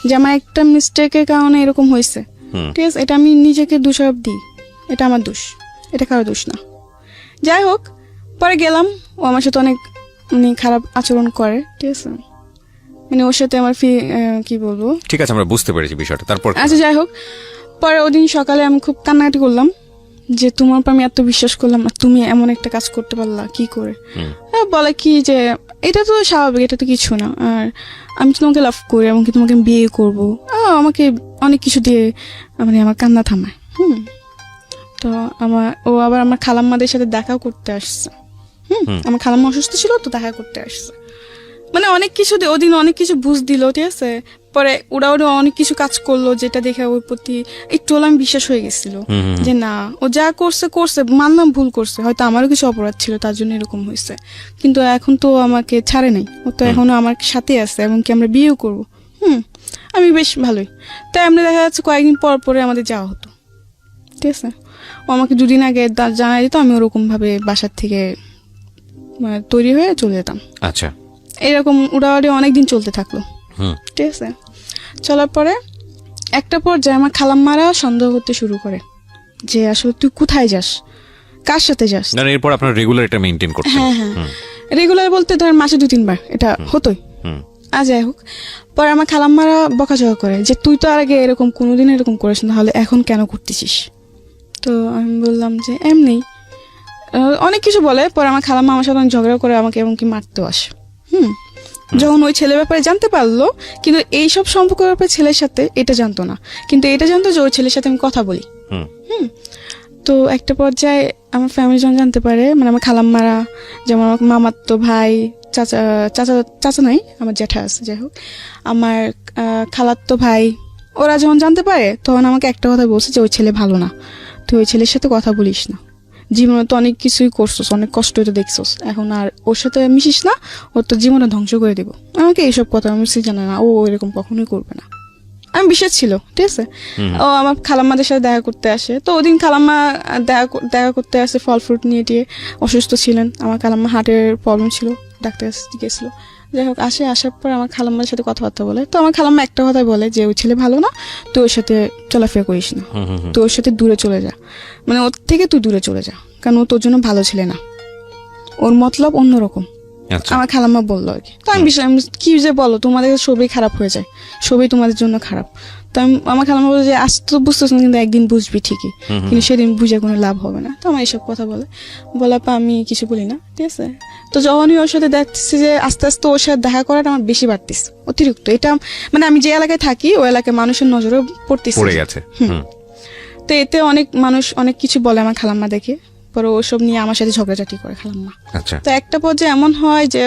যে আমার একটা মিস্টেকের কারণে এরকম হয়েছে, ঠিক আছে। এটা আমি নিজেকে দোষারোপ দিই, এটা আমার দোষ, এটা কারো দোষ না। যাই হোক, পরে গেলাম, ও আমার সাথে অনেক খারাপ আচরণ করে, ঠিক আছে। মানে ওর সাথে আমার কি বলবো। ঠিক আছে, আমরা বুঝতে পেরেছি বিষয়টা। তারপর কি? আচ্ছা, যাই হোক, পরে ওদিন সকালে আমি খুব কান্নাকাটি করলাম যে তোমার উপর আমি এত বিশ্বাস করলাম আর তুমি এমন একটা কাজ করতে পারলা কি করে। বলে কি যে এটা তো স্বাভাবিক, এটা তো কিছু না, আর আমি তো তোমাকে লাভ করি এমনকি তোমাকে আমি বিয়ে করবো। আমাকে অনেক কিছু দিয়ে মানে আমার কান্না থামায়। তো ও আবার আমার খালাম্মাদের সাথে দেখা করতে আসছে। আমার খালাম্মা অসুস্থ ছিল, তো দেখা করতে আসছে। মানে অনেক কিছু ওদিন অনেক কিছু বুঝ দিল, ঠিক আছে। পরে ওরা অনেক কিছু কাজ করলো যেটা দেখে ওর প্রতি একটু আমি বিশ্বাস হয়ে গেছিল যে না, ও যা করছে মানলাম ভুল করছে, হয়তো আমারও কিছু অপরাধ ছিল তার জন্য এরকম হয়েছে, কিন্তু এখন তো আমাকে ছাড়ে নাই, ও তো এখনো আমার সাথে আছে এবং কি আমরা বিয়েও করবো। আমি বেশ ভালোই। তাই আমরা দেখা যাচ্ছে কয়েকদিন পর পরে আমাদের যাওয়া হতো, ঠিক আছে। ও আমাকে 2 দিন আগে জানাই দিত, আমি ওরকম ভাবে বাসার থেকে তৈরি হয়ে চলে যেতাম। আচ্ছা, এরকম উড়াউড়ি অনেকদিন চলতে থাকলো, ঠিক আছে। চলার পরে একটা পর্যায়ে আমার খালাম্মারা সন্দেহ করতে শুরু করে যে আসলে তুই কোথায় যাস, কার সাথে যাস। না এরপর আপনার রেগুলার এটা মেইনটেইন করতে। হ্যাঁ হ্যাঁ, রেগুলার বলতে ধর মাসে 2-3 বার এটা হতোই। যাই হোক, পরে আমার খালাম্মারা বকাঝকা করে যে তুই তো আর আগে এরকম কোনোদিন এরকম করিস না, তাহলে এখন কেন করতেছিস। তো আমি বললাম যে এমনি, অনেক কিছু বলে। পরে আমার খালাম্মা আমার সাথে ঝগড়া করে আমাকে এমনকি মারতেও আসে। যখন ওই ছেলের ব্যাপারে জানতে পারলো, কিন্তু এইসব সম্পর্কের ব্যাপারে ছেলের সাথে এটা জানতো না, কিন্তু এটা জানতো যে ওই ছেলের সাথে আমি কথা বলি। তো একটা পর্যায়ে আমার ফ্যামিলি যখন জানতে পারে, মানে আমার খালাম্মারা, যেমন আমার মামাতো ভাই, চাচা চাচা চাচা নাই, আমার জ্যাঠা আছে, যাই হোক, আমার খালাতো ভাই, ওরা যখন জানতে পারে তখন আমাকে একটা কথা বলছে যে ওই ছেলে ভালো না, তুই ওই ছেলের সাথে কথা বলিস না, জীবনে তো অনেক কিছুই করছোস, অনেক কষ্ট তো দেখছোস, এখন আর ওর সাথে মিশিস না, ওর তো জীবনে ধ্বংস করে দিব। আমাকে এইসব কথা আমি জানে না, ও এরকম কখনোই করবে না। আমি বিশ্বাস ছিল, ঠিক আছে। ও আমার খালাম্মাদের সাথে দেখা করতে আসে, তো ওদিন খালাম্মা দেখা করতে আসে ফল ফ্রুট নিয়ে টিয়ে, অসুস্থ ছিলেন, আমার খালাম্মা হার্টের প্রবলেম ছিল, ডাক্তার গেছিল। যাই হোক, আসার পর আমার খালাম্মার সাথে কথাবার্তা বলে, তো আমার খালাম্মা একটা কথাই বলে যে ওই ছেলে ভালো না, তুই ওর সাথে চলাফেরা করিস না, তুই ওর সাথে দূরে চলে যা, মানে ওর থেকে তুই দূরে চলে যা, কারণ ও তোর জন্য ভালো ছেলে না, ওর মতলব অন্যরকম। আমার খালাম্মা বললো আর কি। তো আমি কি যে বলো, তোমাদের সবই খারাপ হয়ে যায়, সবই তোমাদের জন্য খারাপ। তো আমার খালাম্মা বলে যে আজ তো বুঝতেছ না, কিন্তু একদিন বুঝবি ঠিকই, কিন্তু সেদিন বুঝে কোনো লাভ হবে না। তো আমার এইসব কথা বলার পর আমি কিছু বলি না, ঠিক আছে। তো যখনই ওর সাথে দেখতেছি যে আস্তে আস্তে ওর সাথে দেখা করাটা আমার বেশি বাড়তেছে, অতিরিক্ত। এটা মানে আমি যে এলাকায় থাকি ওই এলাকায় মানুষের নজরে পড়তেছে। তো এতে অনেক মানুষ অনেক কিছু বলে আমার খালাম্মা দেখে, পরে ওসব নিয়ে আমার সাথে ঝগড়াঝাটি করে খালাম্মা। তো একটা পর্যায়ে এমন হয় যে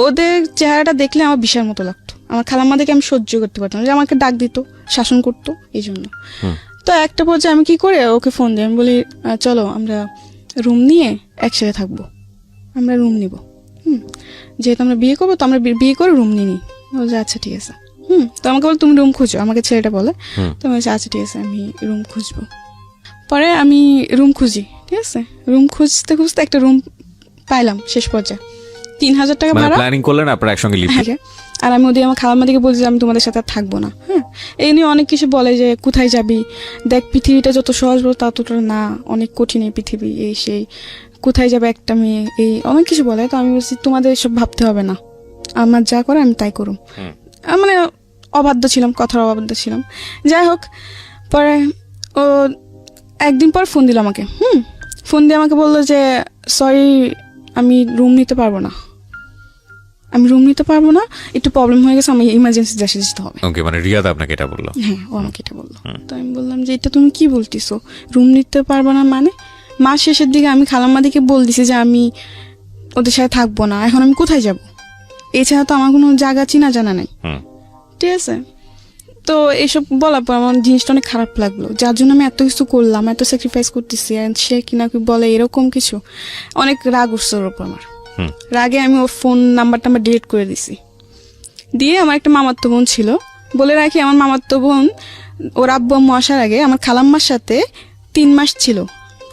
ওদের চেহারাটা দেখলে আমার বিশাল মতো লাগতো, আমার খালাম্মা দেখে আমি সহ্য করতে পারতাম, যে আমাকে ডাক দিত, শাসন করতো, এই জন্য। তো একটা পর্যায়ে আমি কি করে ওকে ফোন দিই, আমি বলি চলো আমরা রুম নিয়ে একসাথে থাকবো, আমরা রুম নিব, যেহেতু আমরা বিয়ে করবো, তো আমরা বিয়ে করে রুম নিয়ে নিই। বলছে আচ্ছা ঠিক আছে। তো আমাকে বলে তুমি রুম খুঁজো, আমাকে ছেলেটা বলে। তো আমি বলছি আচ্ছা ঠিক আছে, আমি রুম খুঁজবো। পরে আমি রুম খুঁজি, ঠিক আছে। রুম খুঁজতে খুঁজতে একটা রুম পাইলাম, শেষ পর্যায়ে 3000 টাকা ভাড়া। প্ল্যানিং করলেন আপনারা একসঙ্গে লিভ? হ্যাঁ। আর আমি ওদের আমার খালাম্মা দিকে বলছি যে আমি তোমাদের সাথে আর থাকবো না। এই নিয়ে অনেক কিছু বলে যে কোথায় যাবি, দেখ পৃথিবীটা যত সহজ বলো ততটা না, অনেক কঠিন এই পৃথিবী, এই সেই কোথায় যাবে একটা মেয়ে, এই অনেক কিছু বলে। তো আমি বলছি তোমাদের এসব ভাবতে হবে না, আমার যা করে আমি তাই করুম। মানে অবাধ্য ছিলাম, কথার অবাধ্য ছিলাম। যাই হোক, পরে ও একদিন পর ফোন দিল আমাকে। ফোন দিয়ে আমাকে বললো যে সরি, আমি রুম নিতে পারবো না, একটু প্রবলেম হয়ে গেছে, আমি ইমার্জেন্সি দেশে যেতে হবে। ওকে, মানে রিয়াদ আপনাকে এটা বললো? হ্যাঁ, ও আমাকে এটা বললো। তো আমি বললাম যে এটা তুমি কি বলতেছো, রুম নিতে পারবো না মানে? মাস শেষের দিকে আমি খালাম্মাদিকে বল দিছি যে আমি ওদের সাথে থাকবো না, এখন আমি কোথায় যাব? এছাড়া তো আমার কোনো জায়গা চিনা জানা নাই। ঠিক আছে, তো এইসব বলার পর আমার জিনিসটা অনেক খারাপ লাগলো, যার জন্য আমি এত কিছু করলাম, এত স্যাক্রিফাইস করতেছি, আর সে কিনা কি বলে এরকম কিছু। অনেক রাগ উঠছে ওর উপর আমার। রাগে আমি ওর ফোন নাম্বারটা আমার ডিলিট করে দিছি। দিয়ে আমার একটা মামাতো বোন ছিল, বলে রাখি আমার মামাতো বোন ওর আব্বু আম্মু আসার আগে আমার খালাম্মার সাথে 3 মাস ছিল।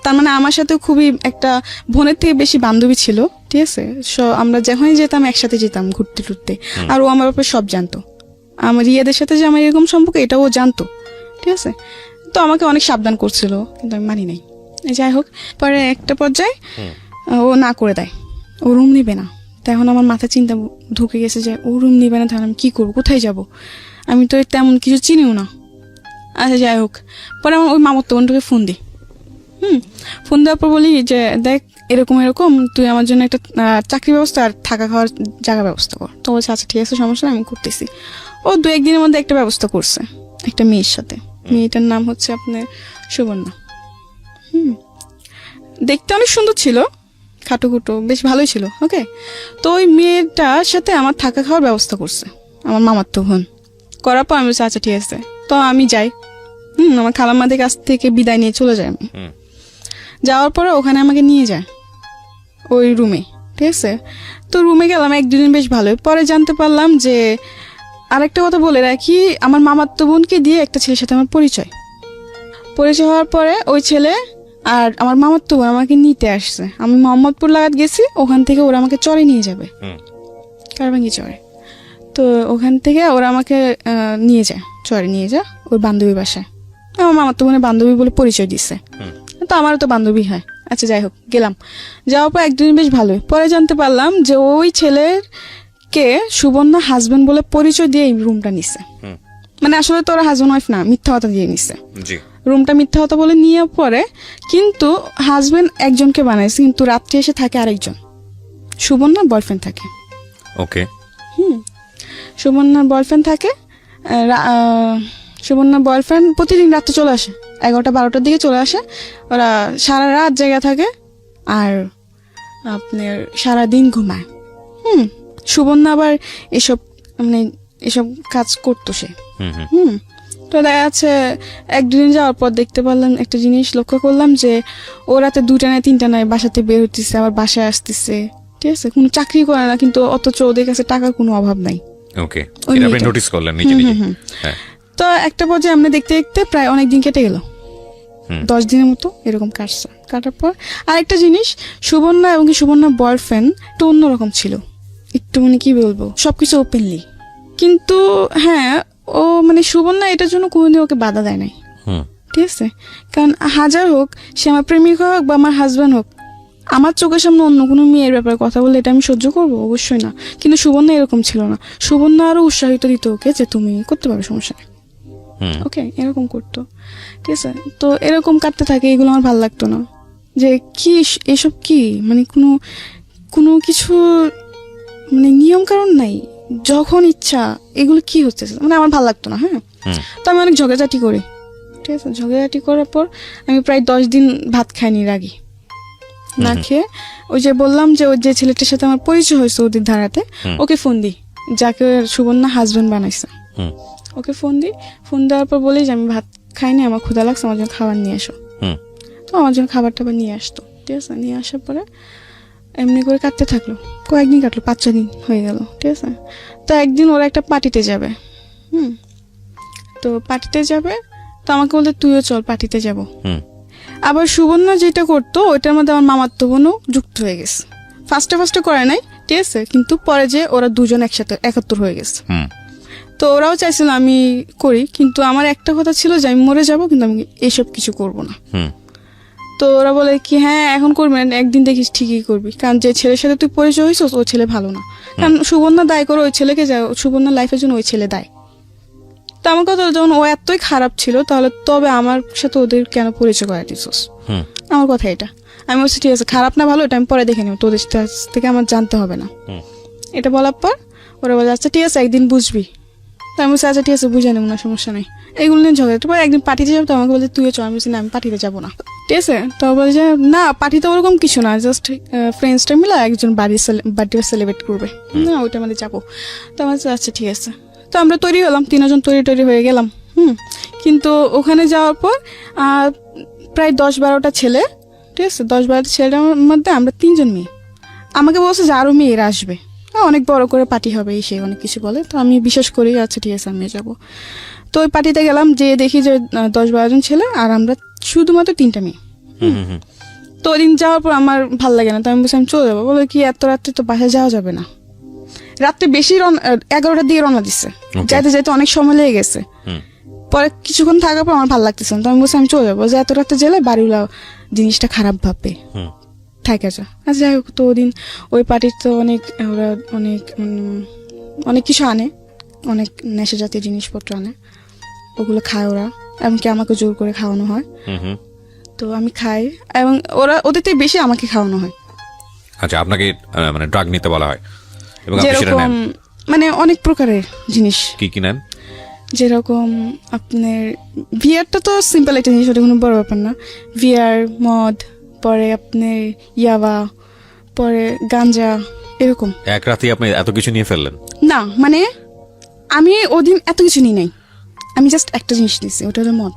তার মানে আমার সাথে খুবই একটা বোনের থেকে বেশি বান্ধবী ছিল। ঠিক আছে, আমরা যখনই যেতাম একসাথে যেতাম ঘুরতে টুরতে। আর ও আমার ব্যাপারে সব জানতো, আমার রিয়াদের সাথে যে আমার এরকম সম্পর্ক এটাও ও জানতো। ঠিক আছে, তো আমাকে অনেক সাবধান করছিল, কিন্তু আমি মানি নাই। যাই হোক, পরে একটা পর্যায়ে ও না করে দেয়, ও রুম নিবে না। তো এখন আমার মাথায় চিন্তা ঢুকে গেছে যে ও রুম নিবে না, তাহলে আমি কি করবো, কোথায় যাব? আমি তো তেমন কিছু চিনিও না। আচ্ছা, যাই হোক, পরে আমার ওই মামাতো বোনটাকে ফোন দিই। ফোন দেওয়ার পর বলি যে দেখ এরকম এরকম, তুই আমার জন্য একটা চাকরি ব্যবস্থা আর থাকা খাওয়ার জায়গা ব্যবস্থা কর। তো বলছে আচ্ছা ঠিক আছে, সমস্যা নেই, আমি করতেছি। ও 2-1 দিনের মধ্যে একটা ব্যবস্থা করছে একটা মেয়ের সাথে। মেয়েটার নাম হচ্ছে আপনার সুবর্ণা। দেখতে অনেক সুন্দর ছিল, খাটো খুটো, বেশ ভালোই ছিল। ওকে, তো ওই মেয়েটার সাথে আমার থাকা খাওয়ার ব্যবস্থা করছে আমার মামাতো বোন। করার পর আমি বলছি আচ্ছা ঠিক আছে, তো আমি যাই। আমার খালাম্মাদের কাছ থেকে বিদায় নিয়ে চলে যাই আমি। যাওয়ার পরে ওখানে আমাকে নিয়ে যায় ওই রুমে। ঠিক আছে, তো রুমে গেলাম 1-2 দিন বেশ ভালোই। পরে জানতে পারলাম যে আরেকটা কথা বলে রাখি, আমার মামাতো বোনকে দিয়ে একটা ছেলের সাথে আমার পরিচয় হওয়ার পরে ওই ছেলে আর আমার মামাতো বোন আমাকে নিতে আসছে। আমি মোহাম্মদপুর লাগাত গেছি, ওখান থেকে ওরা আমাকে চরে নিয়ে যাবে, কারবাঙ্গি চরে। তো ওখান থেকে ওরা আমাকে নিয়ে যায়, চরে নিয়ে যায় ওর বান্ধবী বাসায়। আমার মামাতো বোনের বান্ধবী বলে পরিচয় দিচ্ছে, তো আমারও তো বান্ধবী হয়। আচ্ছা যাই হোক, গেলাম। যাওয়ার পর 1-2 দিন বেশ ভালোই। পরে জানতে পারলাম যে ওই ছেলেকে সুবর্ণা হাজবেন্ড বলে পরিচয় দিয়ে এই রুমটা নিচ্ছে। মানে আসলে তো ওরা হাজবেন্ড ওয়াইফ না, মিথ্যা কথা দিয়ে নিচ্ছে রুমটা, মিথ্যা কথা বলে নিয়ে পরে। কিন্তু হাজবেন্ড একজনকে বানাইছে, কিন্তু রাত্রে এসে থাকে আরেকজন, সুবর্ণার বয়ফ্রেন্ড থাকে। ওকে, সুবর্ণার বয়ফ্রেন্ড থাকে। সুবর্ণার বয়ফ্রেন্ড প্রতিদিন রাত্রে চলে আসে, 11টা-12টার দিকে চলে আসে। ওরা সারা রাত জায়গা থাকে আর আপনার সারাদিন ঘুমায়। সুবর্ণা আবার এসব মানে এসব কাজ করতো সে। তো দেখা যাচ্ছে 1-2 দিন যাওয়ার পর দেখতে পারলাম একটা জিনিস, লক্ষ্য করলাম যে ও রাতে 2টা নয় 3টা নয় বাসাতে বের হইতেছে, আবার বাসায় আসতেছে। ঠিক আছে, কোনো চাকরি করে না, কিন্তু অথচ ওদের কাছে টাকার কোনো অভাব নাই। ওকে, এটা আপনি নোটিস করলেন নিজে নিজে? হ্যাঁ। তো একটা পর্যায়ে আমরা দেখতে দেখতে প্রায় অনেক দিন কেটে গেল, 10 দিনের মতো এরকম কাটছে। কাটার পর আরেকটা জিনিস, সুবর্ণা এবং সুবর্ণার বয়ফ্রেন্ড একটু অন্যরকম ছিল, একটু মানে কি বলবো, সবকিছু ওপেনলি। কিন্তু হ্যাঁ, ও মানে সুবর্ণা এটার জন্য কোনোদিন ওকে বাধা দেয় নাই। ঠিক আছে, কারণ হাজার হোক সে আমার প্রেমিক হোক বা আমার হাজব্যান্ড হোক, আমার চোখের সামনে অন্য কোনো মেয়ের ব্যাপারে কথা বললে এটা আমি সহ্য করবো? অবশ্যই না। কিন্তু সুবর্ণা এরকম ছিল না, সুবর্ণা আরো উৎসাহিত দিত ওকে যে তুমি করতে পারো, সমস্যা নেই। ওকে, এরকম করতো। ঠিক আছে, তো এরকম কাটতে থাকে, এগুলো আমার ভালো লাগতো না। যে কি এসব কি মানে কোনো কিছু মানে নিয়ম কারণ নাই, যখন ইচ্ছা এগুলো কি হচ্ছে, মানে আমার ভালো লাগতো না। হ্যাঁ, তো আমি অনেক ঝগড়াঝাটি করি। ঠিক আছে, ঝগড়াঝাটি করার পর আমি প্রায় 10 দিন ভাত খাইনি, রাগি না খেয়ে। ওই যে বললাম যে ওই যে ছেলেটার সাথে আমার পরিচয় হয়েছে ওদের ধারাতে, ওকে ফোন দিই, যাকে সুবর্ণা হাজবেন্ড বানাইছে। ওকে ফোন দেওয়ার পর বলি যে আমি ভাত খাইনি, আমার ক্ষুধা লাগছে, আমার জন্য খাবার নিয়ে আসো। তো আমার জন্য খাবার টাবার নিয়ে আসতো। ঠিক আছে, নিয়ে আসার পরে এমনি করে কাটতে থাকলো, কয়েকদিন কাটলো, 5-6 দিন হয়ে গেল। ঠিক আছে, তো একদিন ওরা একটা পার্টিতে যাবে। তো পার্টিতে যাবে, তো আমাকে বলতে তুইও চল পার্টিতে যাব। আবার সুবর্ণা যেটা করতো ওইটার মধ্যে আমার মামাতো বোনও যুক্ত হয়ে গেছে। ফার্স্টে করে নাই, ঠিক আছে, কিন্তু পরে যে ওরা দুজন একসাথে 71 হয়ে গেছে। তো ওরাও চাইছিল আমি করি, কিন্তু আমার একটা কথা ছিল যে আমি মরে যাব, কিন্তু আমি এসব কিছু করব না। তো তো ওরা বলে কি হ্যাঁ এখন করবি না, একদিন দেখিস ঠিকই করবি, কারণ যে ছেলের সাথে তুই পরিচয় হয়েছিস ও ছেলে ভালো না, কারণ সুবর্ণা দায় করে ওই ছেলেকে, সুবর্ণার লাইফের জন্য ওই ছেলে দায়। তো আমার কথা হলো, যখন ও এতই খারাপ ছিল তাহলে তবে আমার সাথে ওদের কেন পরিচয় করাই দিছিস? আমার কথা এটা। আমি বলছি ঠিক আছে, খারাপ না ভালো এটা আমি পরে দেখে নেব, তোদের থেকে আমার জানতে হবে না। এটা বলার পর ওরা বলে আচ্ছা ঠিক আছে একদিন বুঝবি। তো আমি বলছি আচ্ছা ঠিক আছে বুঝে নেব না, সমস্যা নেই। এইগুলো নিয়ে ঝগড়া, তারপর একদিন পার্টিতে যাবো, তো আমাকে বলছে তুইও চল। আমি বলছি না আমি পার্টিতে যাবো না, ঠিক আছে। তো বলে যে না পার্টিতে ওরকম কিছু না, জাস্ট ফ্রেন্ডসটা মিলে একজন বার্থডে সেলিব্রেট করবে, না ওইটা আমাদের যাবো। তো আমার বলছে আচ্ছা ঠিক আছে। তো আমরা তৈরি হলাম, 3 জন তৈরি হয়ে গেলাম। কিন্তু ওখানে যাওয়ার পর প্রায় 10-12টা ছেলে, ঠিক আছে, 10-12টা ছেলেটার মধ্যে আমরা 3 জন মেয়ে। আমাকে বলছে যে আরো মেয়েরা আসবে, অনেক বড় করে পার্টি হবে, সে অনেক কিছু বলে। তো আমি বিশ্বাস করি আচ্ছা ঠিক আছে আমি যাবো। তো ওই পার্টিতে গেলাম, যে দেখি যে 10-12 জন ছেলে আর আমরা শুধুমাত্র 3টা মেয়ে। তো ওই দিন যাওয়ার পর আমার ভাল লাগে না, তো আমি বলছি আমি চলে যাবো। বলে কি এত রাত্রে তো বাসায় যাওয়া যাবে না, রাত্রে বেশি 11টার দিকে রওনা দিচ্ছে, যাইতে যাইতে অনেক সময় লেগে গেছে। পরে কিছুক্ষণ থাকার পর আমার ভালো লাগতেছে না, তো আমি বলছি আমি চলে যাবো, যে এত রাত্রে গেলে বাড়িগুলা জিনিসটা খারাপ ভাববে, থাকে যা। আচ্ছা যাই হোক, তো ওদিন ওই পার্টির তো ওরা অনেক কিছু আনে, অনেক নেশা জাতীয় জিনিসপত্র আনে, ওগুলো খায় ওরা, এমনকি আমাকে জোর করে খাওয়ানো হয়। তো আমি খাই এবং ওদের থেকে বেশি আমাকে খাওয়ানো হয়। আচ্ছা, আপনাকে মানে ড্রাগ নিতে বলা হয় এবং আপনি সেটা যেরকম নেন? মানে অনেক প্রকারের জিনিস। কি নেন? যেরকম আপনার ভিআরটা তো সিম্পল একটা জিনিস, ওটা কোনো বড় ব্যাপার না। ভিআর, মদ, পরে আপনার ইয়াবা, পরে গাঞ্জা, এরকম। এক রাতে আপনি এত কিছু নিয়ে ফেললেন? না মানে আমি ওদিন এত কিছু নিই নাই, আমি জাস্ট একটা জিনিস নিয়েছি, ওটা হলো মদ।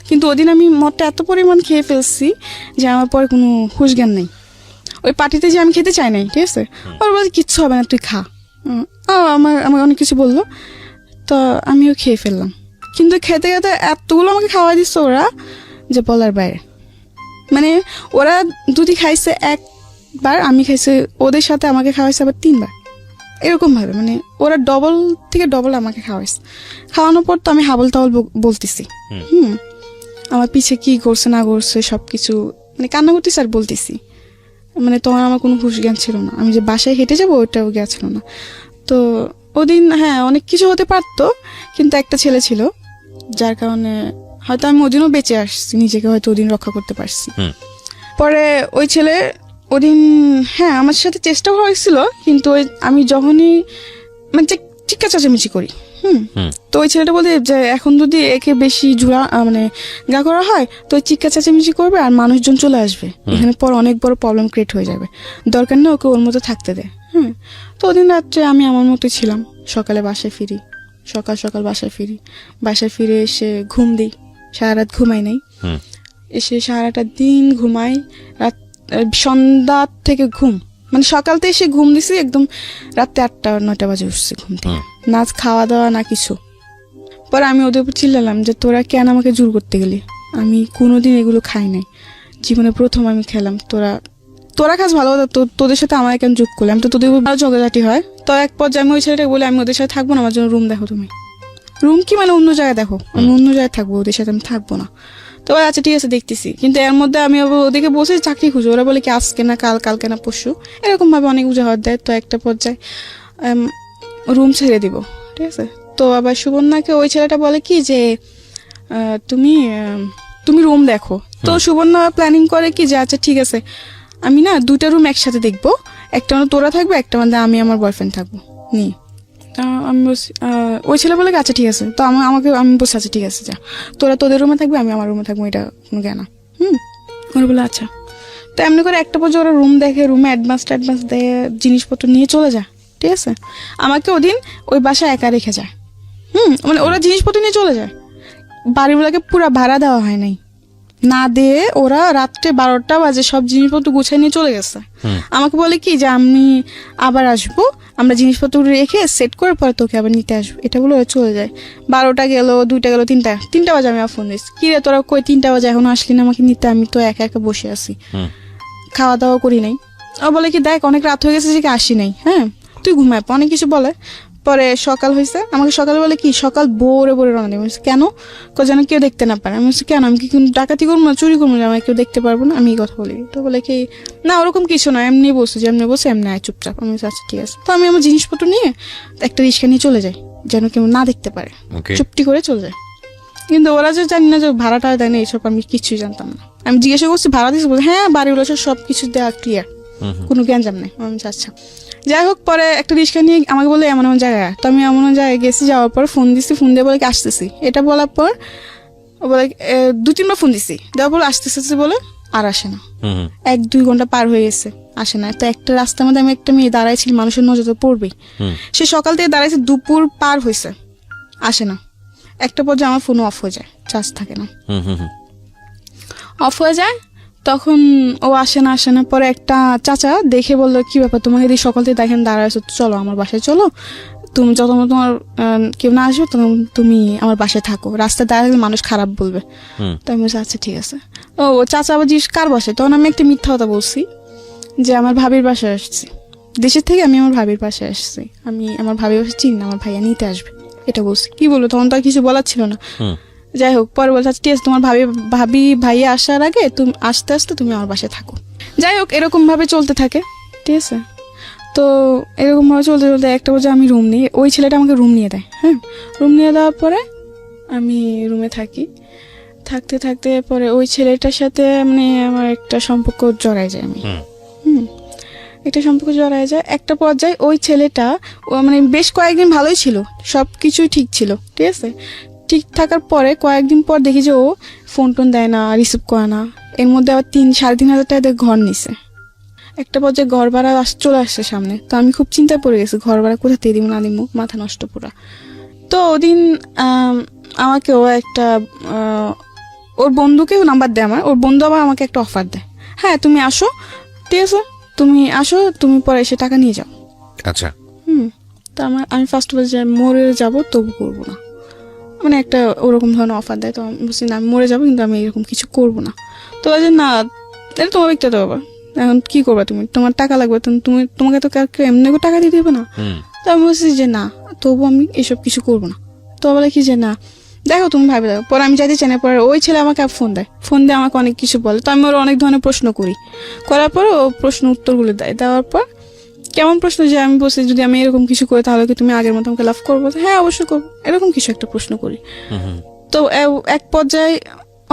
কিন্তু ওদিন আমি মদটা এত পরিমাণ খেয়ে ফেলছি যে আমার পরে কোনো হুঁশ জ্ঞান নেই। ওই পার্টিতে যে আমি খেতে চাই নাই, ঠিক আছে, ওর বলছে কিচ্ছু হবে না তুই খা। আমার অনেক কিছু বললো, তো আমিও খেয়ে ফেললাম। কিন্তু খেতে খেতে এতগুলো আমাকে খাওয়াই দিচ্ছে ওরা যে বলার বাইরে। মানে ওরা দুটি খাইছে একবার, আমি খাইছে ওদের সাথে, আমাকে খাওয়াইছে আবার 3বার, এরকম ভাবে। মানে ওরা ডবল থেকে ডবল আমাকে খাওয়াইছে। খাওয়ানোর পর তো আমি হাবল তাবল বলতেছি, আমার পিছে কি করছে না করছে সবকিছু, মানে কান্না করতেছি আর বলতেছি। মানে তখন আমার কোনো হুঁশ জ্ঞান ছিল না, আমি যে বাসায় হেঁটে যাবো ওটাও জ্ঞান ছিল না। তো ওদিন হ্যাঁ অনেক কিছু হতে পারতো, কিন্তু একটা ছেলে ছিল যার কারণে হয়তো আমি ওদিনও বেঁচে আসছি, নিজেকে হয়তো ওদিন রক্ষা করতে পারছি। পরে ওই ছেলে ওদিন হ্যাঁ আমার সাথে চেষ্টাও হয়েছিল, কিন্তু আমি যখনই মানে চিৎকার চেঁচামেচি করি, তো ওই ছেলেটা বলে যে এখন যদি একে বেশি মানে গা করা হয় তো চিৎকার চেঁচামেচি করবে আর মানুষজন চলে আসবে, এখানে পর অনেক বড় প্রবলেম ক্রিয়েট হয়ে যাবে, দরকার নেই ওকে ওর মতো থাকতে দে। তো ওদিন রাত্রে আমি আমার মতো ছিলাম, সকালে বাসায় ফিরি, সকাল বাসায় ফিরে এসে ঘুম দিই, সারা রাত ঘুমাই নাই, এসে সারাটা দিন ঘুমাই, রাত সন্ধ্যা থেকে ঘুম, মানে সকালতে এসে ঘুম দিছি একদম রাত্রে 8টা-9টা বাজে উঠছি ঘুম থেকে, না খাওয়া দাওয়া না কিছু। পরে আমি ওদের উপর চিল্লালাম যে তোরা কেন আমাকে জোর করতে গেলি, আমি কোনোদিন এগুলো খাই নাই, জীবনে প্রথম আমি খেলাম, তোরা খাস ভালো কথা, তোদের সাথে আমার কেন যোগ করলাম, তো তোদের উপর ঝগড়াঝাটি হয়। তো এক পর্যায়ে আমি ওই ছেলেটাকে বলি আমি ওদের সাথে থাকবো না, আমার জন্য রুম দেখো তুমি। রুম কি মানে অন্য জায়গায় দেখো, আমি অন্য জায়গায় থাকবো, ওদের সাথে আমি থাকবো না। তো আচ্ছা ঠিক আছে দেখতেছি, কিন্তু এর মধ্যে আমি ওদেরকে বসে চাকরি খুঁজো, ওরা বলে কি আজকে না কালকে না পরশু, এরকম ভাবে অনেক উজাহার দেয়। তো একটা পর্যায়ে রুম ছেড়ে দিব, ঠিক আছে। তো আবার সুবর্ণাকে ওই ছেলেটা বলে কি যে তুমি রুম দেখো। তো সুবর্ণা প্ল্যানিং করে কি যে আচ্ছা ঠিক আছে আমি না 2টা রুম একসাথে দেখবো, একটা মানে তোরা থাকবে, একটা মানে আমি আমার বয়ফ্রেন্ড থাকবো নি। আমি বলছি ওই ছেলে বলে আচ্ছা ঠিক আছে। তো আমি বলছি আচ্ছা ঠিক আছে যা, তোরা তোদের রুমে থাকবে আমি আমার রুমে থাকবো, এটা কোনো জ্ঞানা। ওরা বলে আচ্ছা। তো এমনি করে একটা পর্যায়ে ওরা রুম দেখে, রুমে অ্যাডভান্স দেয়, জিনিসপত্র নিয়ে চলে যায়, ঠিক আছে। আমাকে ওদিন ওই বাসায় একা রেখে যায়, মানে ওরা জিনিসপত্র নিয়ে চলে যায়, বাড়িগুলোকে পুরো ভাড়া দেওয়া হয় নাই, না দিয়ে ওরা রাত্রে 12টা বাজে সব জিনিসপত্র গুছিয়ে নিয়ে চলে গেছে। আমাকে বলে কি যে আমি আবার আসবো, আমরা জিনিসপত্র রেখে সেট করে পরে তোকে আবার নিতে আসবো, এটা বলে ওরা চলে যায়। 12টা গেল, 2টা গেল, 3টা বাজে আমি ফোন দিচ্ছি, কি রে তোরা কই 3টা বাজে এখনো আসলি না আমাকে নিতে, আমি তো একা একা বসে আছি, খাওয়া দাওয়া করি নাই। ও বলে কি দেখ অনেক রাত হয়ে গেছে যে আসি নাই, হ্যাঁ তুই ঘুমায়, অনেক কিছু বলে। পরে সকাল হয়েছে, আমাকে সকালে বলে কি সকাল ভোরে ভোরে রওনা দেবে। কেন? যেন কেউ দেখতে না পারে। আমি বলছি কেন, আমি কি কোনো ডাকাতি করবো না, চুরি করবো না, আমাকে কেউ দেখতে পারবো না, আমি এই কথা বলি। তো বলে কি না ওরকম কিছু না, এমনি বসে যেমনি বসে এমনি আয় চুপচাপ। আমি বলছি আচ্ছা ঠিক আছে। তো আমি আমার জিনিসপত্র নিয়ে একটা রিক্সা নিয়ে চলে যাই, যেন কেউ না দেখতে পারে, Okay. চুপটি করে চলে যায়। কিন্তু ওরা যে জানি না যে ভাড়াটা দেয় না, এইসব আমি কিছুই জানতাম না। আমি জিজ্ঞাসা করছি ভাড়া দিয়েছি, বলে হ্যাঁ বাড়িগুলো সব কিছু দেওয়া ক্লিয়ার, কোনো গ্যাঞ্জাম নেই। আমি বলছি, আচ্ছা। যাই হোক, পরে একটা রিক্সা নিয়ে আমাকে বলে এমন এমন জায়গায়, তো আমি এমন এমন জায়গায় গেছি। যাওয়ার পর ফোন দিচ্ছি, ফোন দিয়ে বলে কি আসতেছি। এটা বলার পর ও বলে 2-3বার ফোন দিচ্ছি, দেওয়ার পর আসতেছে বলে আর আসে না। 1-2 ঘন্টা পার হয়ে গেছে, আসে না। তো একটা রাস্তার মধ্যে আমি একটা মেয়ে দাঁড়াইছিল, মানুষের নজর তো পড়বেই। সে সকাল থেকে দাঁড়াইছে, দুপুর পার হয়েছে, আসে না। একটা পর্যায়ে আমার ফোন অফ হয়ে যায়, চার্জ থাকে না, অফ হয়ে যায়। তখন ও আসে না। পরে একটা চাচা দেখে বললো কি ব্যাপার, তোমাকে এই সকাল থেকে দেখেন দাঁড়াইছো, চলো আমার বাসায় চলো, তুমি যত তোমার কেউ না আসবে তখন তুমি আমার বাসায় থাকো, রাস্তায় দাঁড়ালে মানুষ খারাপ বলবে। তো আমি বলছি আচ্ছা ঠিক আছে। ও চাচা আবার জিজ্ঞেস কার বাসায়, তখন আমি একটা মিথ্যা কথা বলছি যে আমার ভাবির বাসায় আসছি, দেশের থেকে আমি আমার ভাবির বাসায় আসছি, আমি আমার ভাবির বাসায় চিনি না, আমার ভাইয়া নিতে আসবে, এটা বলছি। কি বলবো, তখন তো আর কিছু বলার ছিল না। যাই হোক, পরে বলছে আচ্ছা ঠিক আছে, তোমার ভাবি ভাইয়া আসার আগে তুমি আস্তে তুমি আমার বাসায় থাকো। যাই হোক, এরকম ভাবে চলতে থাকে, ঠিক আছে। তো এরকম ভাবে চলতে চলতে একটা পর্যায়ে আমি রুম নিই, ওই ছেলেটা আমাকে রুম নিয়ে দেয়। হ্যাঁ, রুম নিয়ে দেওয়ার পরে আমি রুমে থাকি, থাকতে থাকতে পরে ওই ছেলেটার সাথে মানে আমার একটা সম্পর্ক জড়ায় যায়। আমি একটা সম্পর্ক জড়ায় যায়। একটা পর্যায়ে ওই ছেলেটা মানে বেশ কয়েকদিন ভালোই ছিল, সব কিছুই ঠিক ছিল, ঠিক আছে। ঠিক থাকার পরে কয়েকদিন পর দেখি যে ও ফোন টোন দেয় না, রিসিভ করে না। এর মধ্যে আবার 3-3.5 টাকা দিয়ে ঘর নিছে। একটা পর্যায়ে ঘর ভাড়া চলে আসছে সামনে। তো আমি খুব চিন্তায় পড়ে গেছি, ঘর ভাড়া কোথা থেকে দিব না দিব, মাথা নষ্ট পুরা। তো ওদিন আমাকে ও একটা ওর বন্ধুকেও নাম্বার দেয় আমার, ওর বন্ধু আবার আমাকে একটা অফার দেয়, হ্যাঁ তুমি আসো, ঠিক আছে তুমি আসো, তুমি পরে এসে টাকা নিয়ে যাও। আচ্ছা। তো আমি ফার্স্ট বলছি মরে যাবো তবু করবো না, মানে একটা ওরকম ধরনের অফার দেয়। তো আমি বলছি না আমি মরে যাবো, কিন্তু আমি এরকম কিছু করবো না। তো বলছে না এটা তোমার একটা দেবো, এখন কি করবা তুমি, তোমার টাকা লাগবে, তোমাকে তো কেউ এমনি করে টাকা দিয়ে দেবে না। তো আমি বলছি যে না, তবু আমি এসব কিছু করবো না। তো বলে কি যে না দেখো তুমি ভাবে দেখো। পরে আমি যাইতে চাই না, পরে ওই ছেলে আমাকে ফোন দেয়, ফোন দিয়ে আমাকে অনেক কিছু বলে। তো আমি ওর অনেক ধরনের প্রশ্ন করার পর ও প্রশ্ন উত্তরগুলো দেওয়ার পর কেমন প্রশ্ন, যে আমি বলছি যদি আমি এরকম কিছু করি তাহলে কি তুমি আগের মতো আমাকে লাভ করবো, হ্যাঁ অবশ্যই করবো, এরকম কিছু একটা প্রশ্ন করি। তো এক পর্যায়ে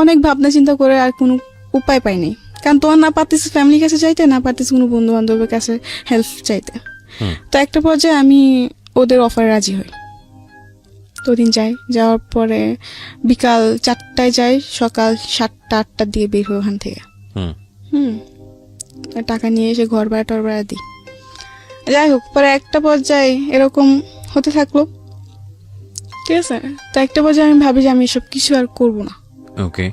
অনেক ভাবনা চিন্তা করে আর কোনো উপায় পাইনি, কারণ তোমার না পারতেছি ফ্যামিলির কাছে চাইতে, না পারতেছি কোনো বন্ধু বান্ধবের কাছে হেল্প চাইতে। তো একটা পর্যায়ে আমি ওদের অফারে রাজি হই। তো দিন যাই, যাওয়ার পরে বিকাল 4টায় যাই, সকাল 7টা-8টার দিকে বের হই ওখান থেকে। টাকা নিয়ে এসে ঘর ভাড়া টর ভাড়া দিই। যাই হোক, পরে একটা পর্যায়ে এরকম হতে থাকলো, ঠিক আছে। তো একটা পর্যায়ে আমি ভাবি যে আমি এসব কিছু আর করবো না, ওকে,